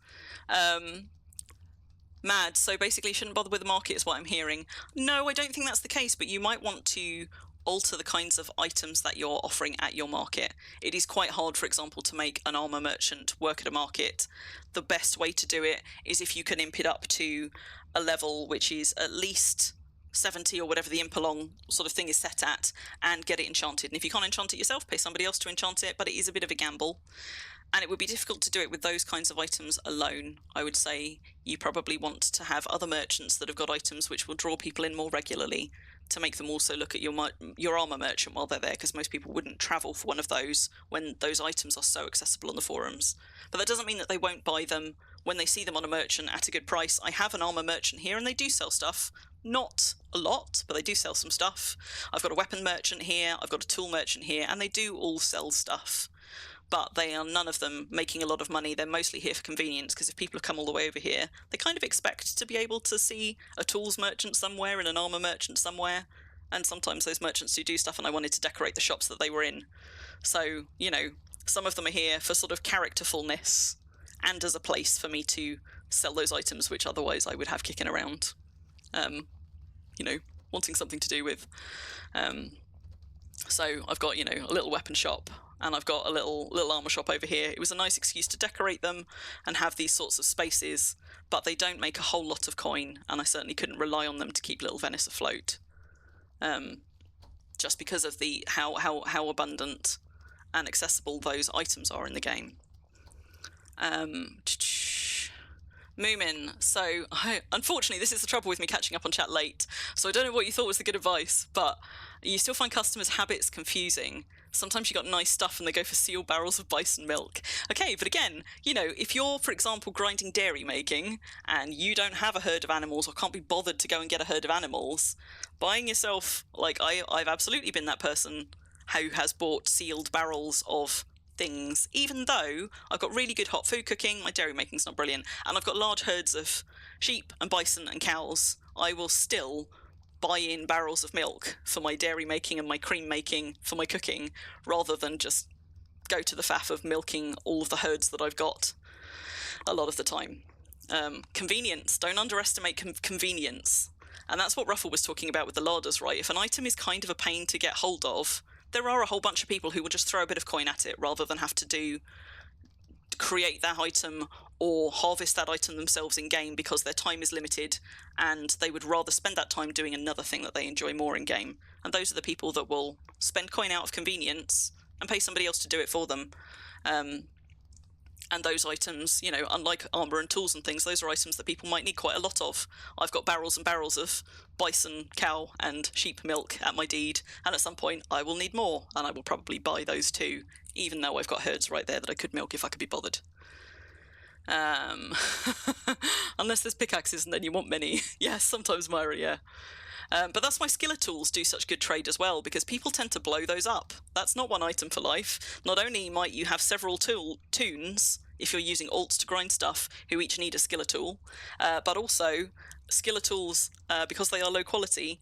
Mad, so basically shouldn't bother with the market is what I'm hearing. No, I don't think that's the case, but you might want to alter the kinds of items that you're offering at your market. It is quite hard, for example, to make an armor merchant work at a market. The best way to do it is if you can imp it up to a level which is at least 70 or whatever the imp-along sort of thing is set at, and get it enchanted. And if you can't enchant it yourself, pay somebody else to enchant it, but it is a bit of a gamble. And it would be difficult to do it with those kinds of items alone. I would say you probably want to have other merchants that have got items which will draw people in more regularly to make them also look at your armor merchant while they're there, because most people wouldn't travel for one of those when those items are so accessible on the forums. But that doesn't mean that they won't buy them when they see them on a merchant at a good price. I have an armor merchant here, and they do sell stuff. Not a lot, but they do sell some stuff. I've got a weapon merchant here, I've got a tool merchant here, and they do all sell stuff. But they are none of them making a lot of money. They're mostly here for convenience, because if people have come all the way over here, they kind of expect to be able to see a tools merchant somewhere and an armor merchant somewhere. And sometimes those merchants do stuff, and I wanted to decorate the shops that they were in. So, some of them are here for sort of characterfulness and as a place for me to sell those items which otherwise I would have kicking around, wanting something to do with. So I've got, a little weapon shop, and I've got a little armor shop over here. It was a nice excuse to decorate them and have these sorts of spaces, but they don't make a whole lot of coin, and I certainly couldn't rely on them to keep Little Venice afloat. Just because of the how abundant and accessible those items are in the game. Moomin, so unfortunately this is the trouble with me catching up on chat late, so I don't know what you thought was the good advice, but you still find customers' habits confusing. Sometimes you got nice stuff and they go for sealed barrels of bison milk. Okay, but again, if you're, for example, grinding dairy making and you don't have a herd of animals or can't be bothered to go and get a herd of animals, buying yourself, I've absolutely been that person who has bought sealed barrels of things, even though I've got really good hot food cooking, my dairy making's not brilliant, and I've got large herds of sheep and bison and cows. I will still buy in barrels of milk for my dairy making and my cream making for my cooking, rather than just go to the faff of milking all of the herds that I've got a lot of the time. Convenience. Don't underestimate convenience. And that's what Ruffle was talking about with the larders, right? If an item is kind of a pain to get hold of, there are a whole bunch of people who will just throw a bit of coin at it rather than have to create that item or harvest that item themselves in game, because their time is limited and they would rather spend that time doing another thing that they enjoy more in game. And those are the people that will spend coin out of convenience and pay somebody else to do it for them. And those items, you know, unlike armor and tools and things, those are items that people might need quite a lot of. I've got barrels and barrels of bison, cow, and sheep milk at my deed, and at some point I will need more, and I will probably buy those too, even though I've got herds right there that I could milk if I could be bothered. Unless there's pickaxes and then you want many. Yes, sometimes, Myra, yeah. But that's why skiller tools do such good trade as well, because people tend to blow those up. That's not one item for life. Not only might you have several toons, if you're using alts to grind stuff, who each need a skiller tool, but also skiller tools, because they are low quality,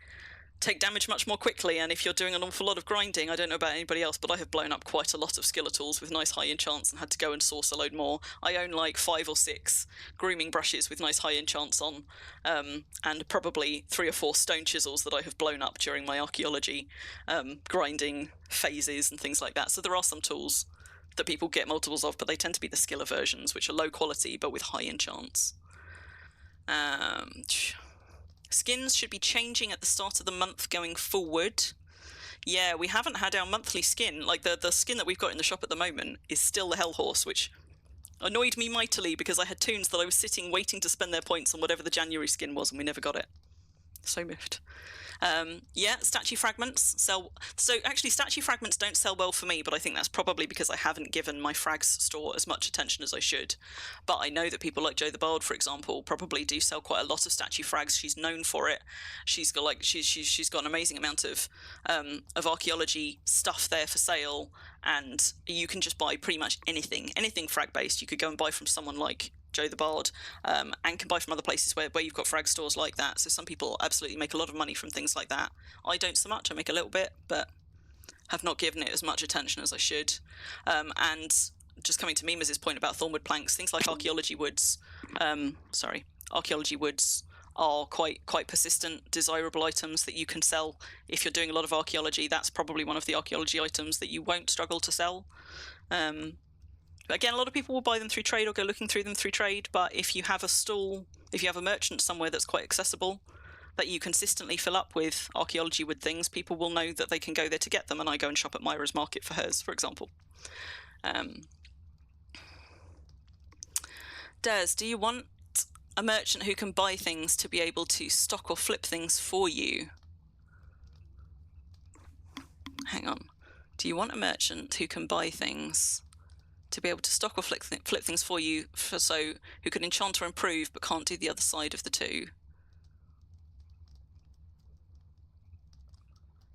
take damage much more quickly. And if you're doing an awful lot of grinding, I don't know about anybody else, but I have blown up quite a lot of skiller tools with nice high enchants and had to go and source a load more. I own like 5 or 6 grooming brushes with nice high enchants on, and probably 3 or 4 stone chisels that I have blown up during my archaeology grinding phases and things like that. So there are some tools that people get multiples of, but they tend to be the skiller versions, which are low quality but with high enchants. Skins should be changing at the start of the month going forward. Yeah, we haven't had our monthly skin. Like, the skin that we've got in the shop at the moment is still the Hell Horse, which annoyed me mightily because I had toons that I was sitting waiting to spend their points on whatever the January skin was, and we never got it. So miffed. Yeah, statue fragments sell. So actually, statue fragments don't sell well for me, but I think that's probably because I haven't given my frags store as much attention as I should. But I know that people like Joe the Bard, for example, probably do sell quite a lot of statue frags. She's known for it. She's got she's got an amazing amount of archaeology stuff there for sale, and you can just buy pretty much anything frag based. You could go and buy from someone like Joe the Bard, and can buy from other places where you've got frag stores like that. So some people absolutely make a lot of money from things like that. I don't so much. I make a little bit, but have not given it as much attention as I should. And just coming to Mima's point about thornwood planks, things like archaeology woods, archaeology woods are quite persistent, desirable items that you can sell. If you're doing a lot of archaeology, that's probably one of the archaeology items that you won't struggle to sell. Again, a lot of people will buy them through trade or go looking through them through trade, but if you have a stall, if you have a merchant somewhere that's quite accessible, that you consistently fill up with archaeology wood things, people will know that they can go there to get them, and I go and shop at Myra's Market for hers, for example. Des, do you want a merchant who can buy things to be able to stock or flip things for you? Hang on. Do you want a merchant who can buy things to be able to stock or flip things for you, who can enchant or improve but can't do the other side of the two?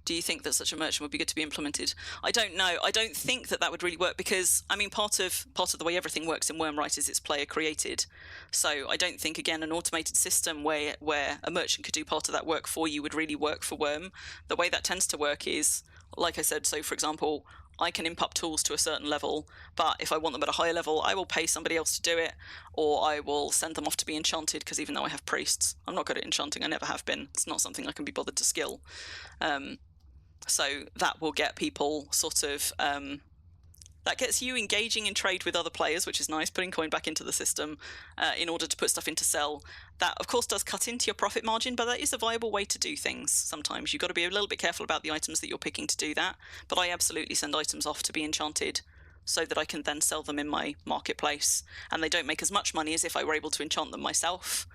Do you think that such a merchant would be good to be implemented? I don't know. I don't think that would really work, because I mean, part of the way everything works in Wurm, right, is it's player created. So I don't think, again, an automated system where a merchant could do part of that work for you would really work for Wurm. The way that tends to work is, like I said, so for example, I can imp up tools to a certain level, but if I want them at a higher level, I will pay somebody else to do it, or I will send them off to be enchanted, because even though I have priests, I'm not good at enchanting. I never have been. It's not something I can be bothered to skill. So that will get people sort of, that gets you engaging in trade with other players, which is nice, putting coin back into the system in order to put stuff into sell. That, of course, does cut into your profit margin, but that is a viable way to do things sometimes. You've got to be a little bit careful about the items that you're picking to do that, but I absolutely send items off to be enchanted so that I can then sell them in my marketplace, and they don't make as much money as if I were able to enchant them myself,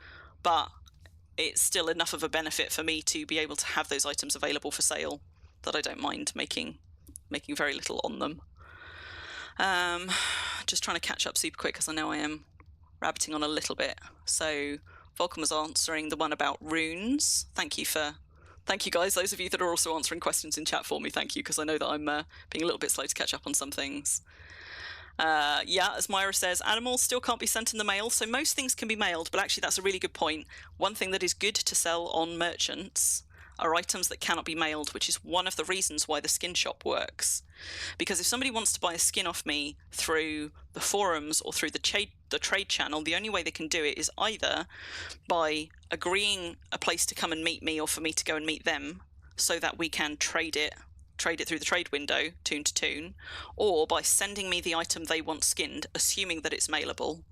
but it's still enough of a benefit for me to be able to have those items available for sale that I don't mind making very little on them. Just trying to catch up super quick, because I know I am rabbiting on a little bit. So Vulcan was answering the one about runes. Thank you guys, those of you that are also answering questions in chat for me, thank you, because I know that I'm being a little bit slow to catch up on some things. Yeah, as Myra says, animals still can't be sent in the mail, so most things can be mailed, but actually that's a really good point. One thing that is good to sell on merchants are items that cannot be mailed, which is one of the reasons why the skin shop works. Because if somebody wants to buy a skin off me through the forums or through the trade channel, the only way they can do it is either by agreeing a place to come and meet me or for me to go and meet them so that we can trade it through the trade window, toon to toon, or by sending me the item they want skinned, assuming that it's mailable,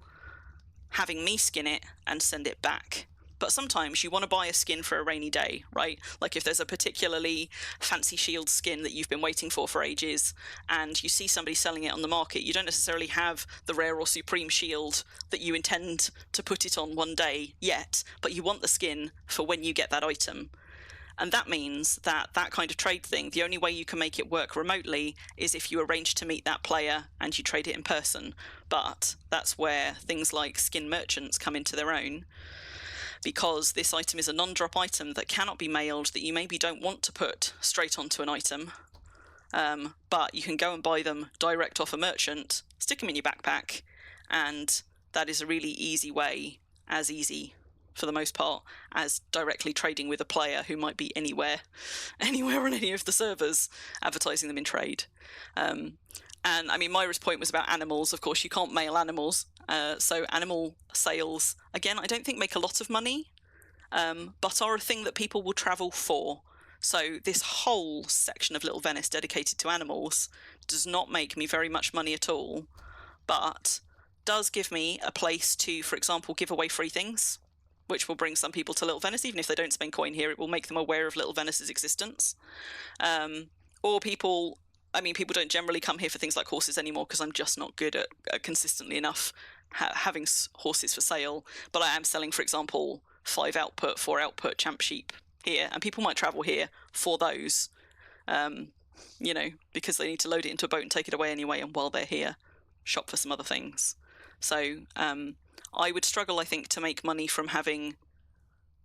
having me skin it and send it back. But sometimes you want to buy a skin for a rainy day, right? Like if there's a particularly fancy shield skin that you've been waiting for ages, and you see somebody selling it on the market, you don't necessarily have the rare or supreme shield that you intend to put it on one day yet, but you want the skin for when you get that item. And that means that kind of trade thing, the only way you can make it work remotely is if you arrange to meet that player and you trade it in person. But that's where things like skin merchants come into their own, because this item is a non-drop item that cannot be mailed, that you maybe don't want to put straight onto an item. But you can go and buy them direct off a merchant, stick them in your backpack, and that is a really easy way, as easy for the most part as directly trading with a player who might be anywhere on any of the servers, advertising them in trade. And I mean, Myra's point was about animals. Of course, you can't mail animals. So animal sales, again, I don't think make a lot of money, but are a thing that people will travel for. So this whole section of Little Venice dedicated to animals does not make me very much money at all, but does give me a place to, for example, give away free things, which will bring some people to Little Venice. Even if they don't spend coin here, it will make them aware of Little Venice's existence. Or people don't generally come here for things like horses anymore, because I'm just not good at consistently enough having horses for sale. But I am selling, for example, 5 output, 4 output champ sheep here, and people might travel here for those, because they need to load it into a boat and take it away anyway, and while they're here, shop for some other things. So I would struggle, I think, to make money from having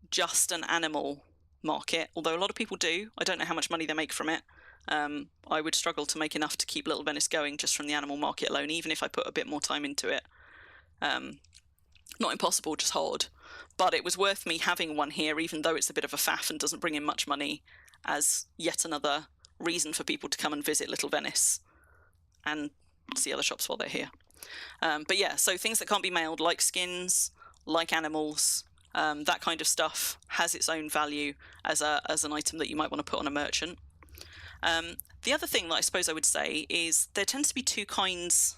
just an animal market, although a lot of people do. I don't know how much money they make from it. I would struggle to make enough to keep Little Venice going just from the animal market alone, even if I put a bit more time into it. Not impossible, just hard. But it was worth me having one here, even though it's a bit of a faff and doesn't bring in much money, as yet another reason for people to come and visit Little Venice and see other shops while they're here. But yeah, so things that can't be mailed, like skins, like animals, that kind of stuff has its own value as an item that you might want to put on a merchant. The other thing that I suppose I would say is there tends to be two kinds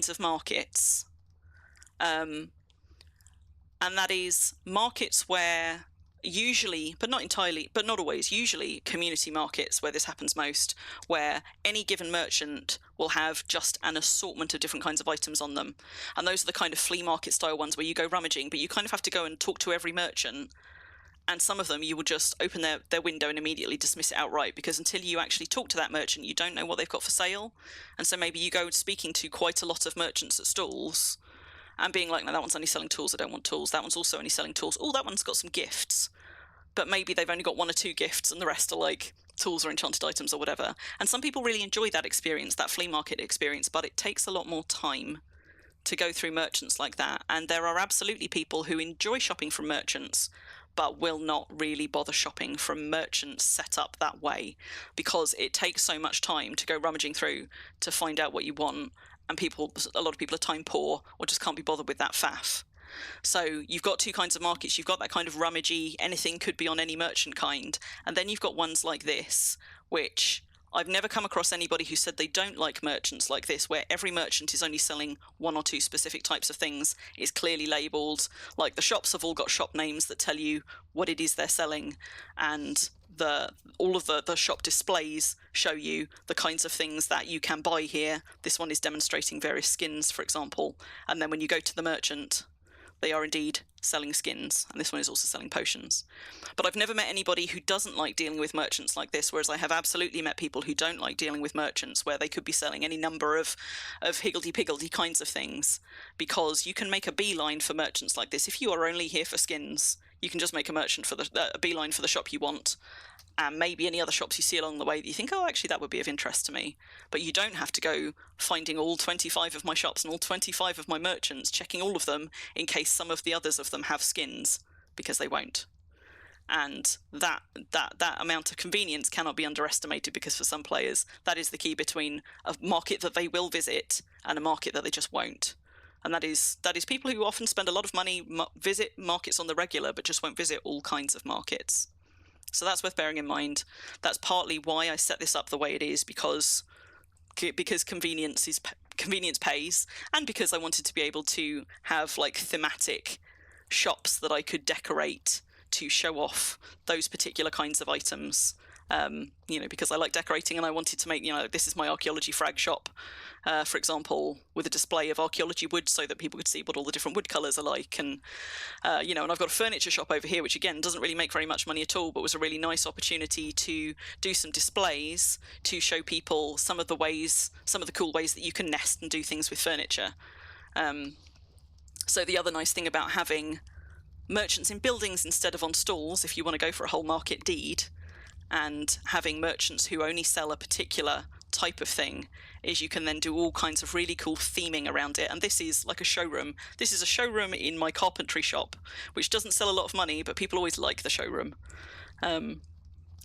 of markets, and that is markets where usually, but not entirely, but not always, usually community markets where this happens most, where any given merchant will have just an assortment of different kinds of items on them. And those are the kind of flea market style ones where you go rummaging, but you kind of have to go and talk to every merchant. And some of them you will just open their window and immediately dismiss it outright, because until you actually talk to that merchant, you don't know what they've got for sale. And so maybe you go speaking to quite a lot of merchants at stalls and being like, no, that one's only selling tools, I don't want tools. That one's also only selling tools. Oh, that one's got some gifts. But maybe they've only got 1 or 2 gifts and the rest are like tools or enchanted items or whatever. And some people really enjoy that experience, that flea market experience, but it takes a lot more time to go through merchants like that. And there are absolutely people who enjoy shopping from merchants, but will not really bother shopping from merchants set up that way, because it takes so much time to go rummaging through to find out what you want. And a lot of people are time poor or just can't be bothered with that faff. So you've got 2 kinds of markets. You've got that kind of rummagey, anything could be on any merchant kind. And then you've got ones like this, which I've never come across anybody who said they don't like merchants like this, where every merchant is only selling 1 or 2 specific types of things. It's clearly labelled. Like the shops have all got shop names that tell you what it is they're selling, and all of the shop displays show you the kinds of things that you can buy here. This one is demonstrating various skins, for example, and then when you go to the merchant, they are indeed selling skins, and this one is also selling potions. But I've never met anybody who doesn't like dealing with merchants like this, whereas I have absolutely met people who don't like dealing with merchants, where they could be selling any number of higgledy-piggledy kinds of things, because you can make a beeline for merchants like this. If you are only here for skins, you can just make a beeline for the shop you want, and maybe any other shops you see along the way that you think, oh, actually that would be of interest to me. But you don't have to go finding all 25 of my shops and all 25 of my merchants, checking all of them in case some of the others of them have skins, because they won't. And that amount of convenience cannot be underestimated, because for some players that is the key between a market that they will visit and a market that they just won't. And that is people who often spend a lot of money, visit markets on the regular, but just won't visit all kinds of markets. So that's worth bearing in mind. That's partly why I set this up the way it is, because convenience pays, and because I wanted to be able to have like thematic shops that I could decorate to show off those particular kinds of items. Because I like decorating, and I wanted to make, this is my archaeology frag shop, for example, with a display of archaeology wood so that people could see what all the different wood colours are like. And, and I've got a furniture shop over here, which again doesn't really make very much money at all, but was a really nice opportunity to do some displays to show people some of the cool ways that you can nest and do things with furniture. So the other nice thing about having merchants in buildings instead of on stalls, if you want to go for a whole market deed, and having merchants who only sell a particular type of thing, is you can then do all kinds of really cool theming around it. And this is like a showroom. This is a showroom in my carpentry shop, which doesn't sell a lot of money, but people always like the showroom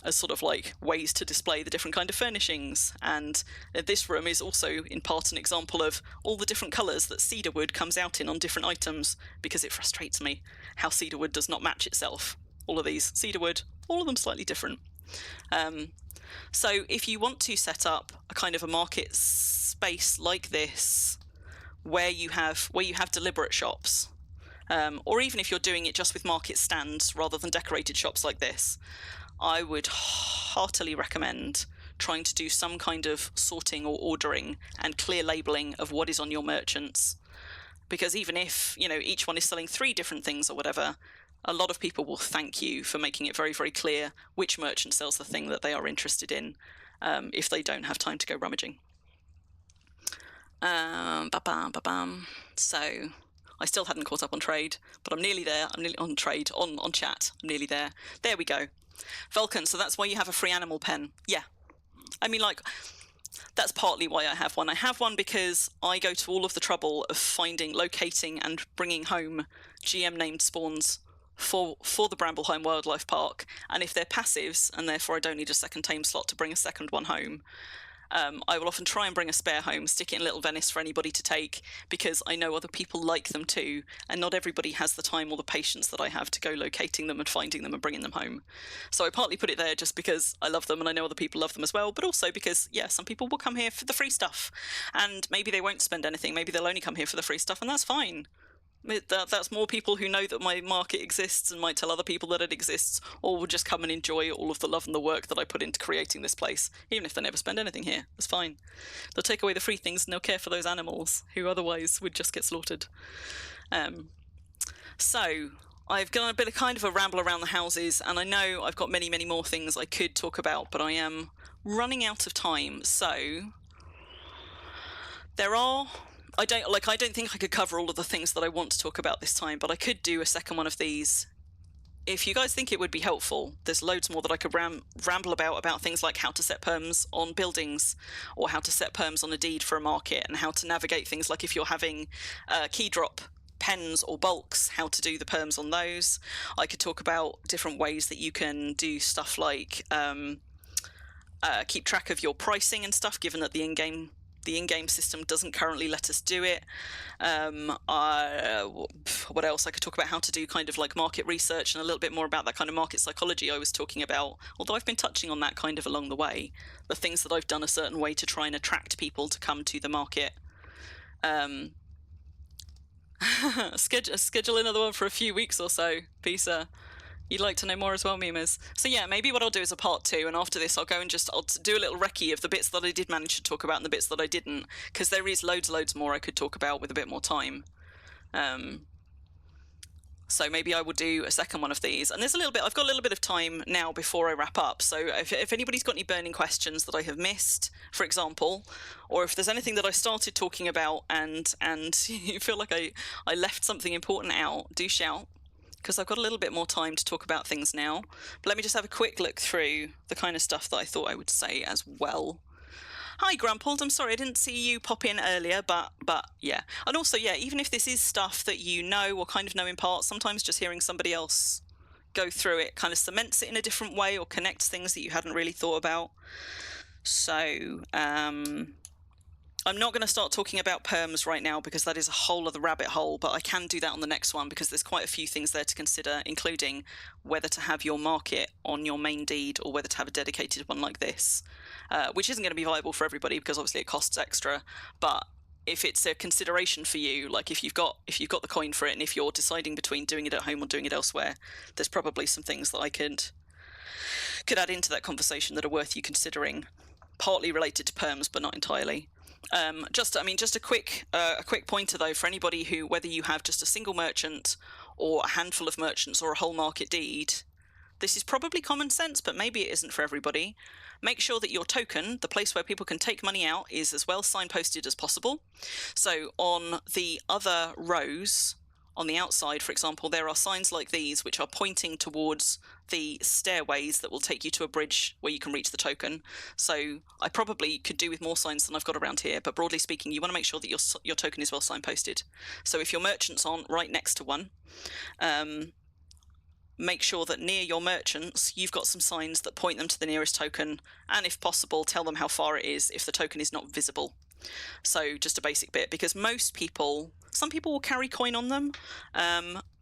as sort of like ways to display the different kind of furnishings. And this room is also in part an example of all the different colours that cedar wood comes out in on different items, because it frustrates me how cedar wood does not match itself. All of these cedar wood, all of them slightly different. So if you want to set up a kind of a market space like this, where you have deliberate shops, or even if you're doing it just with market stands rather than decorated shops like this, I would heartily recommend trying to do some kind of sorting or ordering and clear labeling of what is on your merchants. Because even if, each one is selling 3 different things or whatever, a lot of people will thank you for making it very, very clear which merchant sells the thing that they are interested in, if they don't have time to go rummaging. So I still hadn't caught up on trade, but I'm nearly there. I'm nearly on trade, on chat. I'm nearly there. There we go. Vulcan, so that's why you have a free animal pen. Yeah. I mean, that's partly why I have one. I have one because I go to all of the trouble of finding, locating, and bringing home GM-named spawns for the Brambleholm Wildlife Park. And if they're passives, and therefore I don't need a second tame slot to bring a second one home, I will often try and bring a spare home, stick it in Little Venice for anybody to take, because I know other people like them too, and not everybody has the time or the patience that I have to go locating them and finding them and bringing them home. So I partly put it there just because I love them and I know other people love them as well, but also because, some people will come here for the free stuff, and maybe they won't spend anything, maybe they'll only come here for the free stuff, and that's fine. That's more people who know that my market exists and might tell other people that it exists, or will just come and enjoy all of the love and the work that I put into creating this place, even if they never spend anything here. That's fine. They'll take away the free things and they'll care for those animals who otherwise would just get slaughtered. So I've done a bit of kind of a ramble around the houses, and I know I've got many, many more things I could talk about, but I am running out of time. So there are... I don't think I could cover all of the things that I want to talk about this time, but I could do a second one of these. If you guys think it would be helpful, there's loads more that I could ramble about things like how to set perms on buildings, or how to set perms on a deed for a market, and how to navigate things like if you're having key drop pens or bulks, how to do the perms on those. I could talk about different ways that you can do stuff like keep track of your pricing and stuff, given that the in-game system doesn't currently let us do it. What else? I could talk about how to do kind of like market research and a little bit more about that kind of market psychology I was talking about, although I've been touching on that kind of along the way, the things that I've done a certain way to try and attract people to come to the market. Schedule another one for a few weeks or so, Pisa. You'd like to know more as well, Mimas. So yeah, maybe what I'll do is a part 2, and after this I'll do a little recce of the bits that I did manage to talk about and the bits that I didn't, because there is loads more I could talk about with a bit more time. So maybe I will do a second one of these, and I've got a little bit of time now before I wrap up, so if anybody's got any burning questions that I have missed, for example, or if there's anything that I started talking about and you feel like I left something important out, do shout, because I've got a little bit more time to talk about things now. But let me just have a quick look through the kind of stuff that I thought I would say as well. Hi, Grumpold. I'm sorry I didn't see you pop in earlier, but yeah. And also, yeah, even if this is stuff that you know or kind of know in part, sometimes just hearing somebody else go through it kind of cements it in a different way or connects things that you hadn't really thought about. So I'm not going to start talking about perms right now because that is a whole other rabbit hole, but I can do that on the next one because there's quite a few things there to consider, including whether to have your market on your main deed or whether to have a dedicated one like this, which isn't going to be viable for everybody because obviously it costs extra. But if it's a consideration for you, like if you've got the coin for it, and if you're deciding between doing it at home or doing it elsewhere, there's probably some things that I could add into that conversation that are worth you considering, partly related to perms, but not entirely. Just a quick pointer though, for anybody who, whether you have just a single merchant or a handful of merchants or a whole market deed, this is probably common sense, but maybe it isn't for everybody. Make sure that your token, the place where people can take money out, is as well signposted as possible. So on the other rows, on the outside, for example, there are signs like these which are pointing towards the stairways that will take you to a bridge where you can reach the token. So I probably could do with more signs than I've got around here, but broadly speaking, you want to make sure that your token is well signposted. So if your merchants aren't right next to one, make sure that near your merchants you've got some signs that point them to the nearest token, and if possible tell them how far it is if the token is not visible. So just a basic bit, because some people will carry coin on them.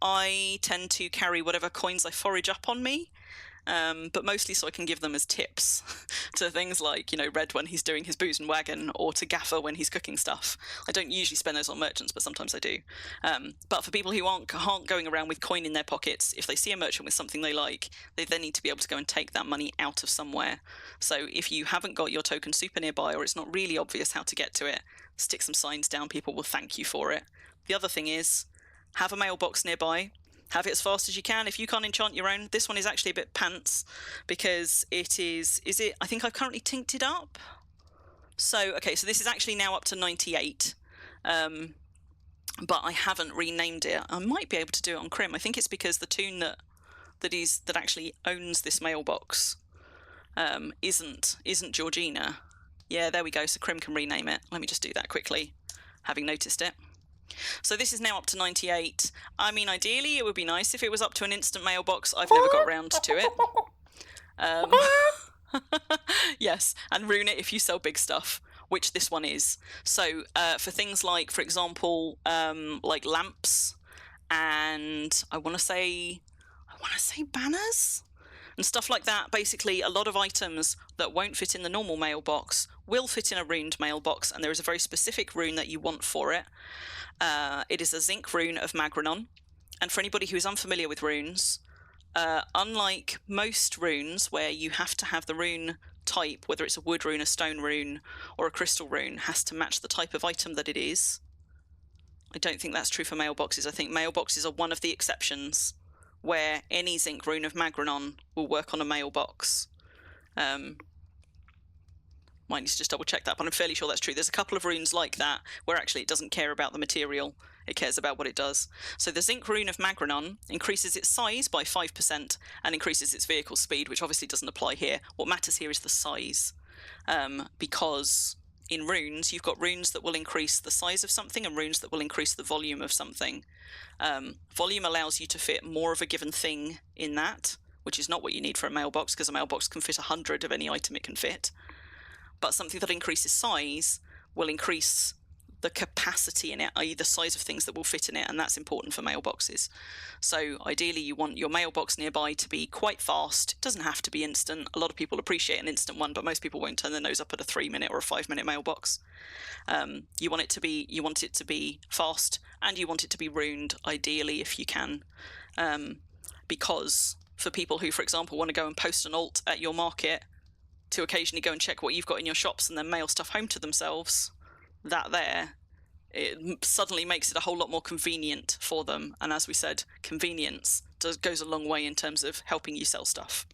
I tend to carry whatever coins I forage up on me, but mostly so I can give them as tips to things like, Red when he's doing his booze and wagon, or to Gaffer when he's cooking stuff. I don't usually spend those on merchants, but sometimes I do. But for people who aren't going around with coin in their pockets, if they see a merchant with something they like, they then need to be able to go and take that money out of somewhere. So if you haven't got your token super nearby, or it's not really obvious how to get to it, stick some signs down. People will thank you for it. The other thing is, have a mailbox nearby. Have it as fast as you can. If you can't enchant your own, this one is actually a bit pants because I think I've currently tinked it up. So this is actually now up to 98, but I haven't renamed it. I might be able to do it on Crim. I think it's because the toon that actually owns this mailbox isn't Georgina. Yeah, there we go. So Crim can rename it. Let me just do that quickly, having noticed it. So this is now up to 98. I mean, ideally, it would be nice if it was up to an instant mailbox. I've never got around to it. Yes, and rune it if you sell big stuff, which this one is. So for things like, for example, like lamps, and I want to say banners and stuff like that. Basically, a lot of items that won't fit in the normal mailbox will fit in a runed mailbox, and there is a very specific rune that you want for it. It is a zinc rune of Magrenon, and for anybody who is unfamiliar with runes, unlike most runes where you have to have the rune type, whether it's a wood rune, a stone rune, or a crystal rune, has to match the type of item that it is. I don't think that's true for mailboxes. I think mailboxes are one of the exceptions where any zinc rune of Magrenon will work on a mailbox. Might need to just double check that, but I'm fairly sure that's true. There's a couple of runes like that where actually it doesn't care about the material, it cares about what it does. So the zinc rune of Magrenon increases its size by 5% and increases its vehicle speed, which obviously doesn't apply here. What matters here is the size, because in runes you've got runes that will increase the size of something and runes that will increase the volume of something. Volume allows you to fit more of a given thing in that, which is not what you need for a mailbox, because a mailbox can fit 100 of any item it can fit. But something that increases size will increase the capacity in it, i.e. the size of things that will fit in it, and that's important for mailboxes. So ideally you want your mailbox nearby to be quite fast. It doesn't have to be instant. A lot of people appreciate an instant one, but most people won't turn their nose up at a 3-minute or a 5-minute mailbox. You want it to be fast, and you want it to be runed, ideally, if you can, because for people who, for example, want to go and post an alt at your market to occasionally go and check what you've got in your shops and then mail stuff home to themselves, it suddenly makes it a whole lot more convenient for them. And as we said, convenience goes a long way in terms of helping you sell stuff.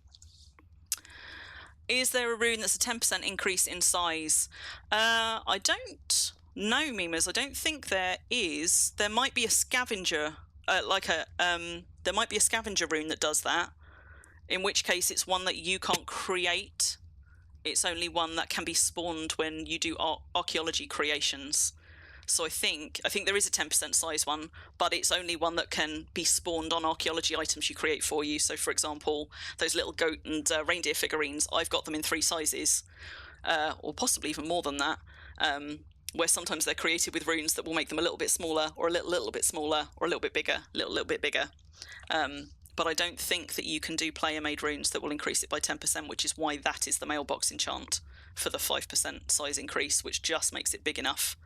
Is there a rune that's a 10% increase in size? I don't know, Mimas. I don't think there is. There might be a scavenger, there might be a scavenger rune that does that, in which case it's one that you can't create. It's only one that can be spawned when you do archaeology creations. So I think there is a 10% size one, but it's only one that can be spawned on archaeology items you create for you. So for example, those little goat and reindeer figurines, I've got them in 3 sizes, or possibly even more than that, where sometimes they're created with runes that will make them a little bit smaller, or a little bit smaller, or a little bit bigger, little bit bigger. But I don't think that you can do player-made runes that will increase it by 10%, which is why that is the mailbox enchant for the 5% size increase, which just makes it big enough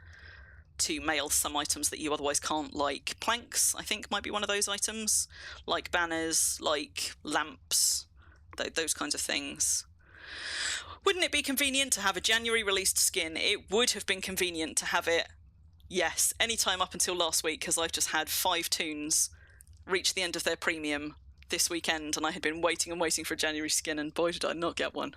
to mail some items that you otherwise can't, like planks, I think might be one of those items, like banners, like lamps, those kinds of things. Wouldn't it be convenient to have a January released skin? It would have been convenient to have it, yes, anytime up until last week, because I've just had 5 toons reach the end of their premium this weekend, and I had been waiting and waiting for a January skin, and boy did I not get one.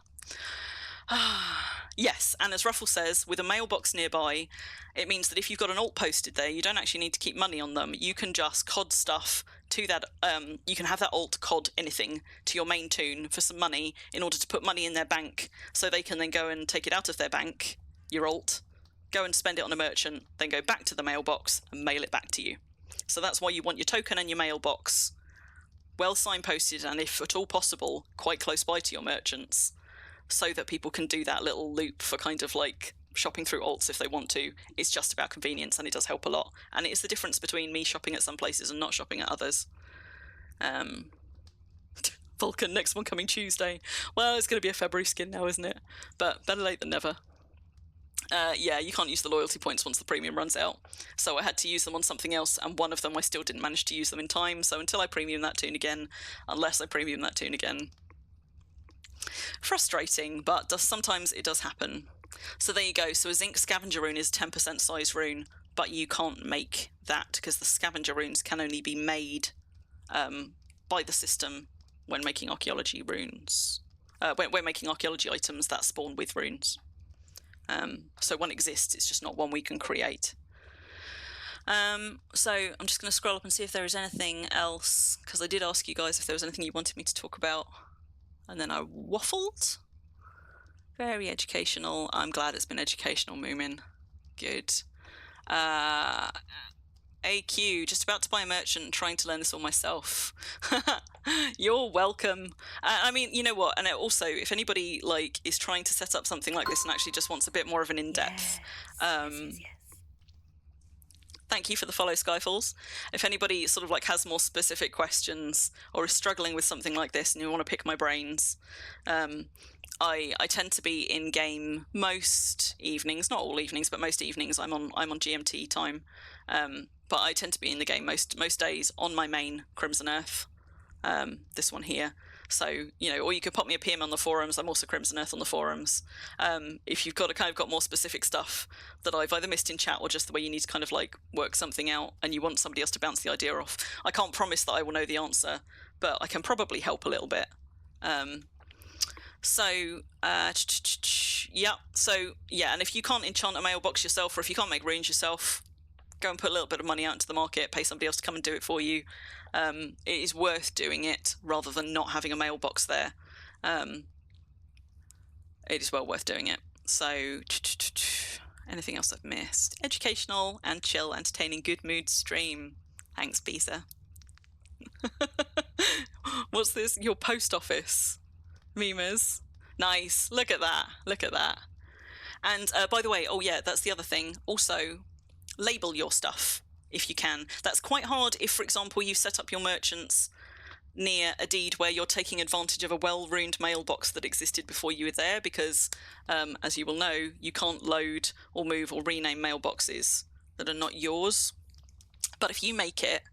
Yes, and as Ruffle says, with a mailbox nearby, it means that if you've got an alt posted there, you don't actually need to keep money on them. You can just cod stuff to that, you can have that alt cod anything to your main toon for some money in order to put money in their bank, so they can then go and take it out of their bank, your alt, go and spend it on a merchant, then go back to the mailbox and mail it back to you. So that's why you want your token and your mailbox well signposted, and if at all possible, quite close by to your merchants, so that people can do that little loop for kind of like shopping through alts if they want to. It's just about convenience, and it does help a lot. And it is the difference between me shopping at some places and not shopping at others. Vulcan, next one coming Tuesday. Well, it's going to be a February skin now, isn't it? But better late than never. Yeah, you can't use the loyalty points once the premium runs out. So I had to use them on something else, and one of them I still didn't manage to use them in time. So until I premium that toon again, unless I premium that toon again, frustrating, but sometimes it does happen. So there you go. So a zinc scavenger rune is 10% size rune, but you can't make that because the scavenger runes can only be made by the system when making archaeology runes. When making archaeology items that spawn with runes. So one exists, it's just not one we can create. So I'm just going to scroll up and see if there is anything else, because I did ask you guys if there was anything you wanted me to talk about, and then I waffled. Very educational. I'm glad it's been educational, Moomin. Good. AQ, just about to buy a merchant, trying to learn this all myself. You're welcome. I mean, you know what? And also, if anybody like is trying to set up something like this and actually just wants a bit more of an in-depth, yes. Thank you for the follow, Skyfalls. If anybody sort of like has more specific questions or is struggling with something like this and you want to pick my brains, I tend to be in game most evenings, not all evenings, but most evenings. I'm on GMT time, but I tend to be in the game most days on my main Crimson Earth. This one here. So, you know, or you could pop me a PM on the forums. I'm also Crimson Earth on the forums. If you've got more specific stuff that I've either missed in chat or just the way you need to kind of like work something out and you want somebody else to bounce the idea off, I can't promise that I will know the answer, but I can probably help a little bit. Yeah. So, yeah, and if you can't enchant a mailbox yourself, or if you can't make runes yourself, go and put a little bit of money out into the market, pay somebody else to come and do it for you. It is worth doing it rather than not having a mailbox there. It is well worth doing it. So, anything else I've missed? Educational and chill, entertaining, good mood stream. Thanks, Bisa. What's this? Your post office. Memers. Nice. Look at that. Look at that. And by the way, oh yeah, that's the other thing. Also, label your stuff if you can. That's quite hard if, for example, you set up your merchants near a deed where you're taking advantage of a well-runed mailbox that existed before you were there, because, as you will know, you can't load or move or rename mailboxes that are not yours. But if you make it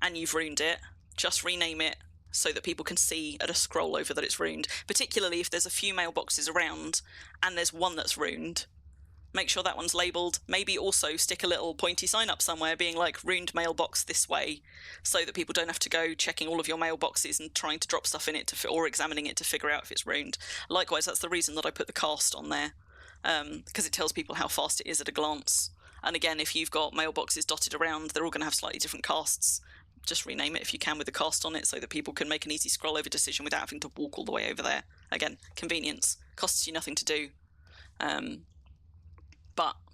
and you've ruined it, just rename it so that people can see at a scroll over that it's ruined, particularly if there's a few mailboxes around and there's one that's ruined. Make sure that one's labelled. Maybe also stick a little pointy sign up somewhere being like, ruined mailbox this way, so that people don't have to go checking all of your mailboxes and trying to drop stuff in it or examining it to figure out if it's ruined. Likewise, that's the reason that I put the cast on there, because it tells people how fast it is at a glance. And again, if you've got mailboxes dotted around, they're all going to have slightly different casts. Just rename it if you can with the cast on it, so that people can make an easy scroll over decision without having to walk all the way over there. Again, convenience. Costs you nothing to do.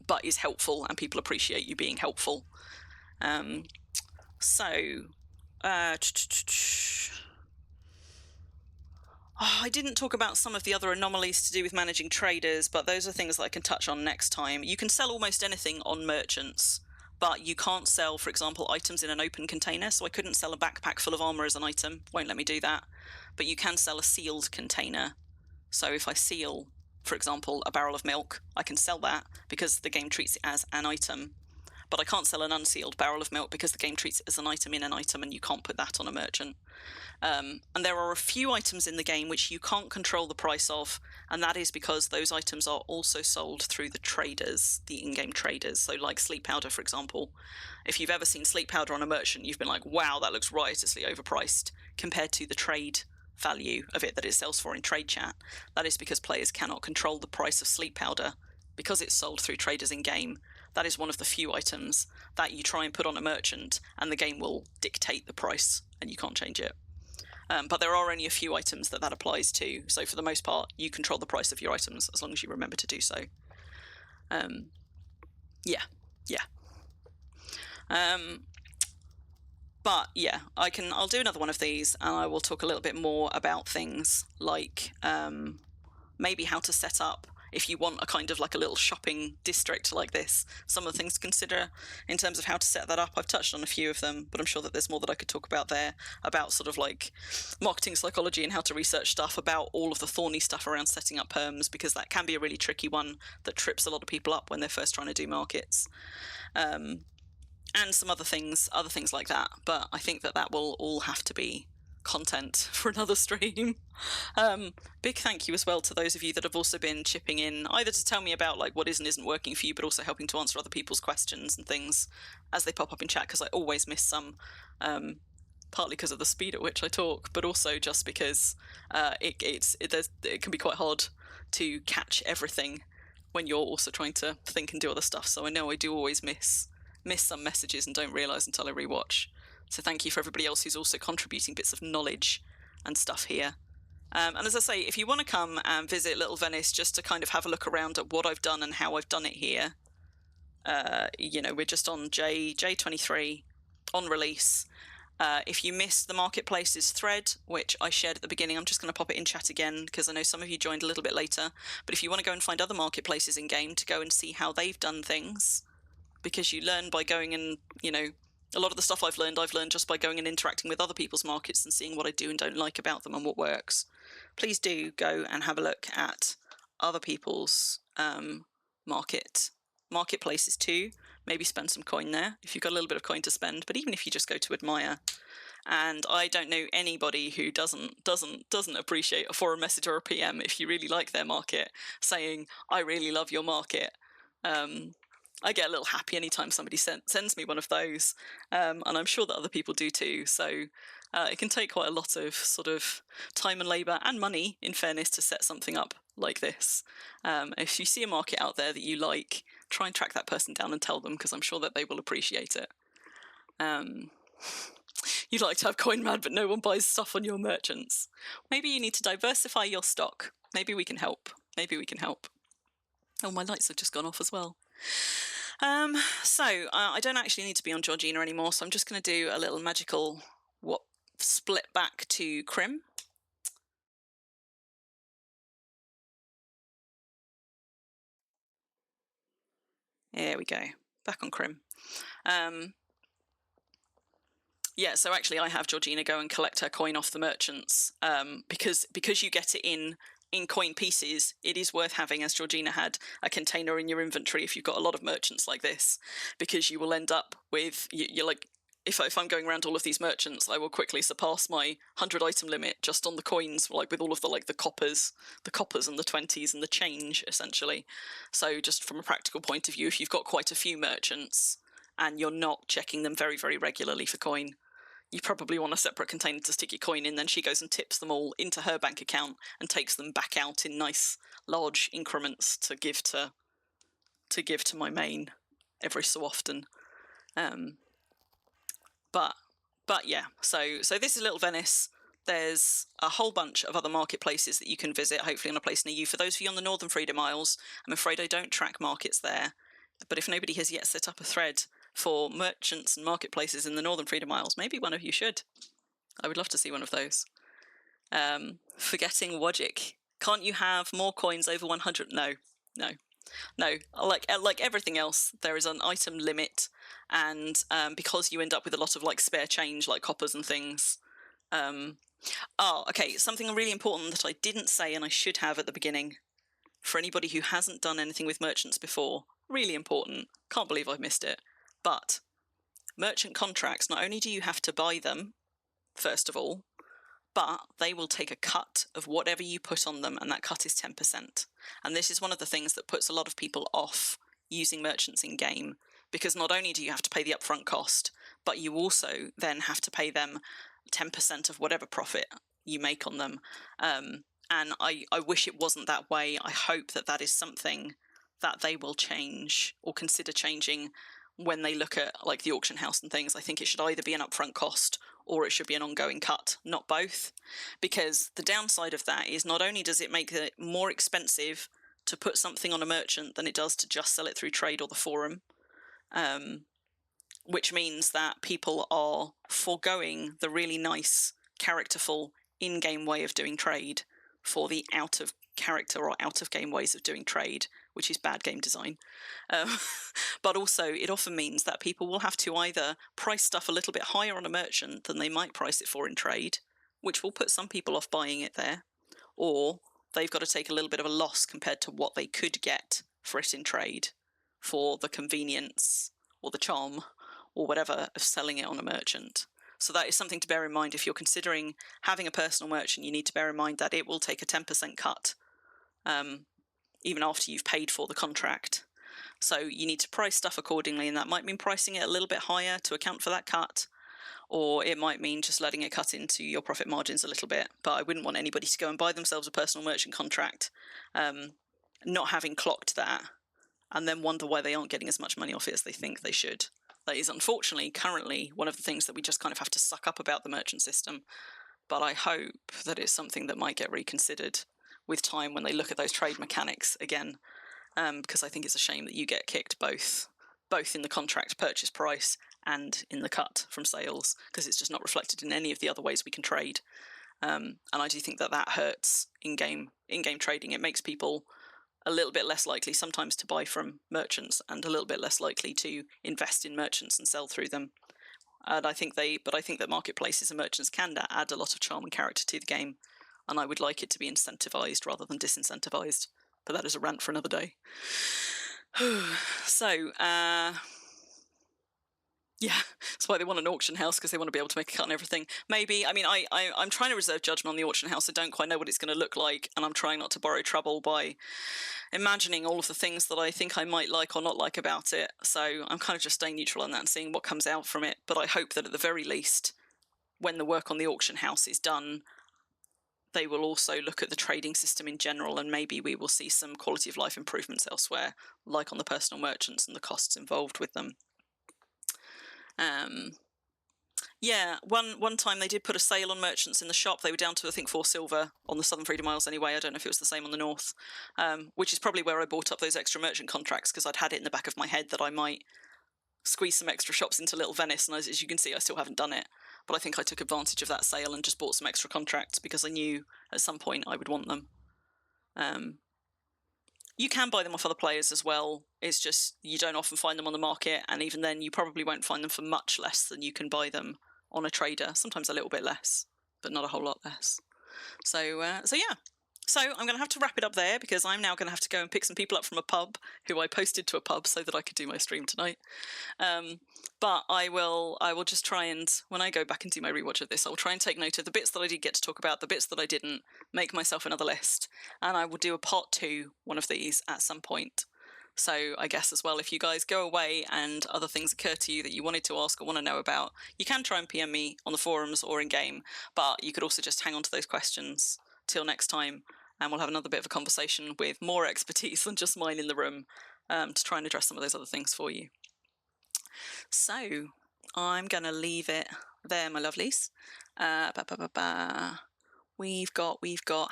but is helpful, and people appreciate you being helpful. I didn't talk about some of the other anomalies to do with managing traders, but those are things that I can touch on next time. You can sell almost anything on merchants, but you can't sell, for example, items in an open container. So I couldn't sell a backpack full of armor as an item, won't let me do that. But you can sell a sealed container. So if I seal, for example, a barrel of milk, I can sell that because the game treats it as an item. But I can't sell an unsealed barrel of milk because the game treats it as an item in an item, and you can't put that on a merchant. And there are a few items in the game which you can't control the price of, and that is because those items are also sold through the traders, the in-game traders. So like sleep powder, for example. If you've ever seen sleep powder on a merchant, you've been like, wow, that looks riotously overpriced compared to the trade value of it that it sells for in trade chat. That is because players cannot control the price of sleep powder because it's sold through traders in-game. That is one of the few items that you try and put on a merchant and the game will dictate the price and you can't change it. But there are only a few items that applies to. So for the most part, you control the price of your items as long as you remember to do so. But yeah, I'll do another one of these, and I will talk a little bit more about things like maybe how to set up if you want a kind of like a little shopping district like this. Some of the things to consider in terms of how to set that up. I've touched on a few of them, but I'm sure that there's more that I could talk about there, about sort of like marketing psychology and how to research stuff, about all of the thorny stuff around setting up perms, because that can be a really tricky one that trips a lot of people up when they're first trying to do markets. And some other things like that. But I think that will all have to be content for another stream. Big thank you as well to those of you that have also been chipping in, either to tell me about like what is and isn't working for you, but also helping to answer other people's questions and things as they pop up in chat, because I always miss some, partly because of the speed at which I talk, but also just because it can be quite hard to catch everything when you're also trying to think and do other stuff. So I know I do always miss some messages and don't realise until I rewatch. So thank you for everybody else who's also contributing bits of knowledge and stuff here. And as I say, if you want to come and visit Little Venice just to kind of have a look around at what I've done and how I've done it here, we're just on J23 on release. If you missed the marketplaces thread, which I shared at the beginning, I'm just going to pop it in chat again because I know some of you joined a little bit later. But if you want to go and find other marketplaces in game to go and see how they've done things, because you learn by going and, a lot of the stuff I've learned just by going and interacting with other people's markets and seeing what I do and don't like about them and what works. Please do go and have a look at other people's marketplaces too. Maybe spend some coin there if you've got a little bit of coin to spend, but even if you just go to admire. And I don't know anybody who doesn't appreciate a forum message or a PM if you really like their market saying, I really love your market. I get a little happy anytime somebody sends me one of those, and I'm sure that other people do too. So it can take quite a lot of sort of time and labour and money, in fairness, to set something up like this. If you see a market out there that you like, try and track that person down and tell them, because I'm sure that they will appreciate it. You'd like to have coin mad, but no one buys stuff on your merchants. Maybe you need to diversify your stock. Maybe we can help. Oh, my lights have just gone off as well. I don't actually need to be on Georgina anymore, so I'm just going to do a little magical split back to Crim. There we go, back on Crim. So actually I have Georgina go and collect her coin off the merchants, because you get it in coin pieces. It is worth having, as Georgina had, a container in your inventory if you've got a lot of merchants like this, because you will end up with, you're like, if I'm going around all of these merchants, I will quickly surpass my 100 item limit just on the coins, like with all of the coppers and the 20s and the change, essentially. So just from a practical point of view, if you've got quite a few merchants and you're not checking them very, very regularly for coin, you probably want a separate container to stick your coin in. Then she goes and tips them all into her bank account and takes them back out in nice large increments to give to my main every so often. But yeah, so this is Little Venice. There's a whole bunch of other marketplaces that you can visit, hopefully on a place near you. For those of you on the Northern Freedom Isles, I'm afraid I don't track markets there. But if nobody has yet set up a thread for merchants and marketplaces in the Northern Freedom Isles, maybe one of you should. I would love to see one of those. Forgetting Wojcik. Can't you have more coins over 100? No. Like everything else, there is an item limit, and because you end up with a lot of like spare change, like coppers and things. Okay, something really important that I didn't say and I should have at the beginning. For anybody who hasn't done anything with merchants before, really important. Can't believe I've missed it. But merchant contracts, not only do you have to buy them, first of all, but they will take a cut of whatever you put on them, and that cut is 10%. And this is one of the things that puts a lot of people off using merchants in game, because not only do you have to pay the upfront cost, but you also then have to pay them 10% of whatever profit you make on them. And I wish it wasn't that way. I hope that that is something that they will change or consider changing when they look at like the auction house and things. I think it should either be an upfront cost or it should be an ongoing cut, not both. Because the downside of that is not only does it make it more expensive to put something on a merchant than it does to just sell it through trade or the forum, which means that people are foregoing the really nice, characterful, in-game way of doing trade for the out-of-character or out-of-game ways of doing trade, which is bad game design. But also, it often means that people will have to either price stuff a little bit higher on a merchant than they might price it for in trade, which will put some people off buying it there, or they've got to take a little bit of a loss compared to what they could get for it in trade for the convenience or the charm or whatever of selling it on a merchant. So that is something to bear in mind. If you're considering having a personal merchant, you need to bear in mind that it will take a 10% cut even after you've paid for the contract. So you need to price stuff accordingly, and that might mean pricing it a little bit higher to account for that cut, or it might mean just letting it cut into your profit margins a little bit. But I wouldn't want anybody to go and buy themselves a personal merchant contract, not having clocked that, and then wonder why they aren't getting as much money off it as they think they should. That is unfortunately currently one of the things that we just kind of have to suck up about the merchant system. But I hope that it's something that might get reconsidered with time when they look at those trade mechanics again, because I think it's a shame that you get kicked both in the contract purchase price and in the cut from sales, because it's just not reflected in any of the other ways we can trade. And I do think that that hurts in-game trading. It makes people a little bit less likely sometimes to buy from merchants and a little bit less likely to invest in merchants and sell through them. And I think that marketplaces and merchants can add a lot of charm and character to the game, and I would like it to be incentivized rather than disincentivized. But that is a rant for another day. So, yeah, that's why they want an auction house, because they want to be able to make a cut on everything. Maybe, I mean, I'm trying to reserve judgment on the auction house. I don't quite know what it's going to look like, and I'm trying not to borrow trouble by imagining all of the things that I think I might like or not like about it. So I'm kind of just staying neutral on that and seeing what comes out from it. But I hope that at the very least, when the work on the auction house is done, they will also look at the trading system in general, and maybe we will see some quality of life improvements elsewhere, like on the personal merchants and the costs involved with them. Yeah, one time they did put a sale on merchants in the shop. They were down to, I think, 4 silver on the Southern Freedom Isles anyway. I don't know if it was the same on the North, which is probably where I bought up those extra merchant contracts, because I'd had it in the back of my head that I might squeeze some extra shops into Little Venice, and as you can see, I still haven't done it. But I think I took advantage of that sale and just bought some extra contracts because I knew at some point I would want them. You can buy them off other players as well. It's just you don't often find them on the market, and even then you probably won't find them for much less than you can buy them on a trader. Sometimes a little bit less, but not a whole lot less. So yeah. So I'm going to have to wrap it up there, because I'm now going to have to go and pick some people up from a pub who I posted to a pub so that I could do my stream tonight. But I will just try and, when I go back and do my rewatch of this, I'll try and take note of the bits that I did get to talk about, the bits that I didn't, make myself another list, and I will do a part 2 one of these at some point. So I guess as well, if you guys go away and other things occur to you that you wanted to ask or want to know about, you can try and PM me on the forums or in game, but you could also just hang on to those questions till next time, and we'll have another bit of a conversation with more expertise than just mine in the room, to try and address some of those other things for you. So I'm going to leave it there, my lovelies. We've got,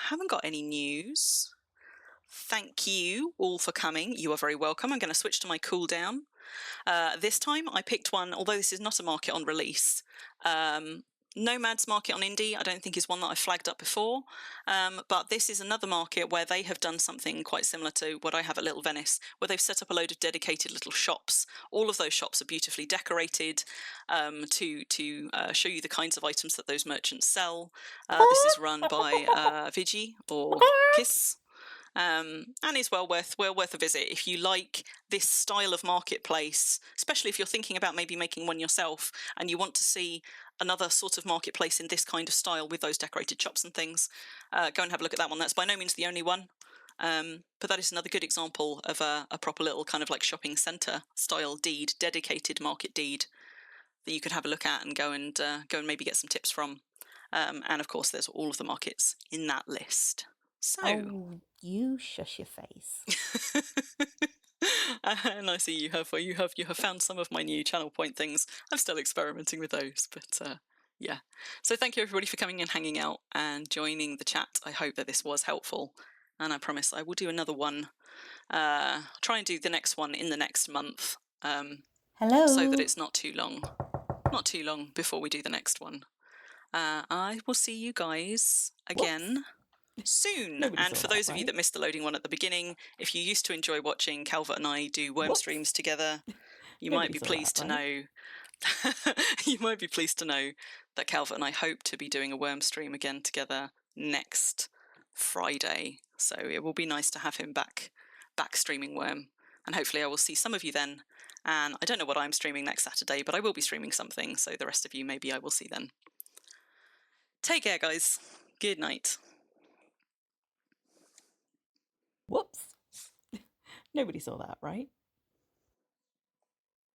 haven't got any news thank you all for coming. You are very welcome. I'm going to switch to my cooldown. This time I picked one, although this is not a market on release. Nomad's market on Indie, I don't think is one that I've flagged up before, but this is another market where they have done something quite similar to what I have at Little Venice, where they've set up a load of dedicated little shops. All of those shops are beautifully decorated to show you the kinds of items that those merchants sell. This is run by Vigi or Kiss. And is well worth a visit if you like this style of marketplace, especially if you're thinking about maybe making one yourself and you want to see another sort of marketplace in this kind of style with those decorated shops and things. Go and have a look at that one. That's by no means the only one, but that is another good example of a proper little kind of like shopping centre style deed, dedicated market deed that you could have a look at and go and maybe get some tips from. And of course, there's all of the markets in that list. So. Oh, you shush your face. And I see you have found some of my new channel point things. I'm still experimenting with those, but yeah. So thank you everybody for coming and hanging out and joining the chat. I hope that this was helpful, and I promise I will do another one. Try and do the next one in the next month. Hello. So that it's not too long before we do the next one. I will see you guys again. Soon. And for those of you that missed the loading one at the beginning, if you used to enjoy watching Calvert and I do Wurm streams together, you might be pleased to know that Calvert and I hope to be doing a Wurm stream again together next Friday. So it will be nice to have him back streaming Wurm, and hopefully I will see some of you then. And I don't know what I'm streaming next Saturday, but I will be streaming something, so the rest of you maybe I will see then. Take care, guys. Good night. Whoops. Nobody saw that, right?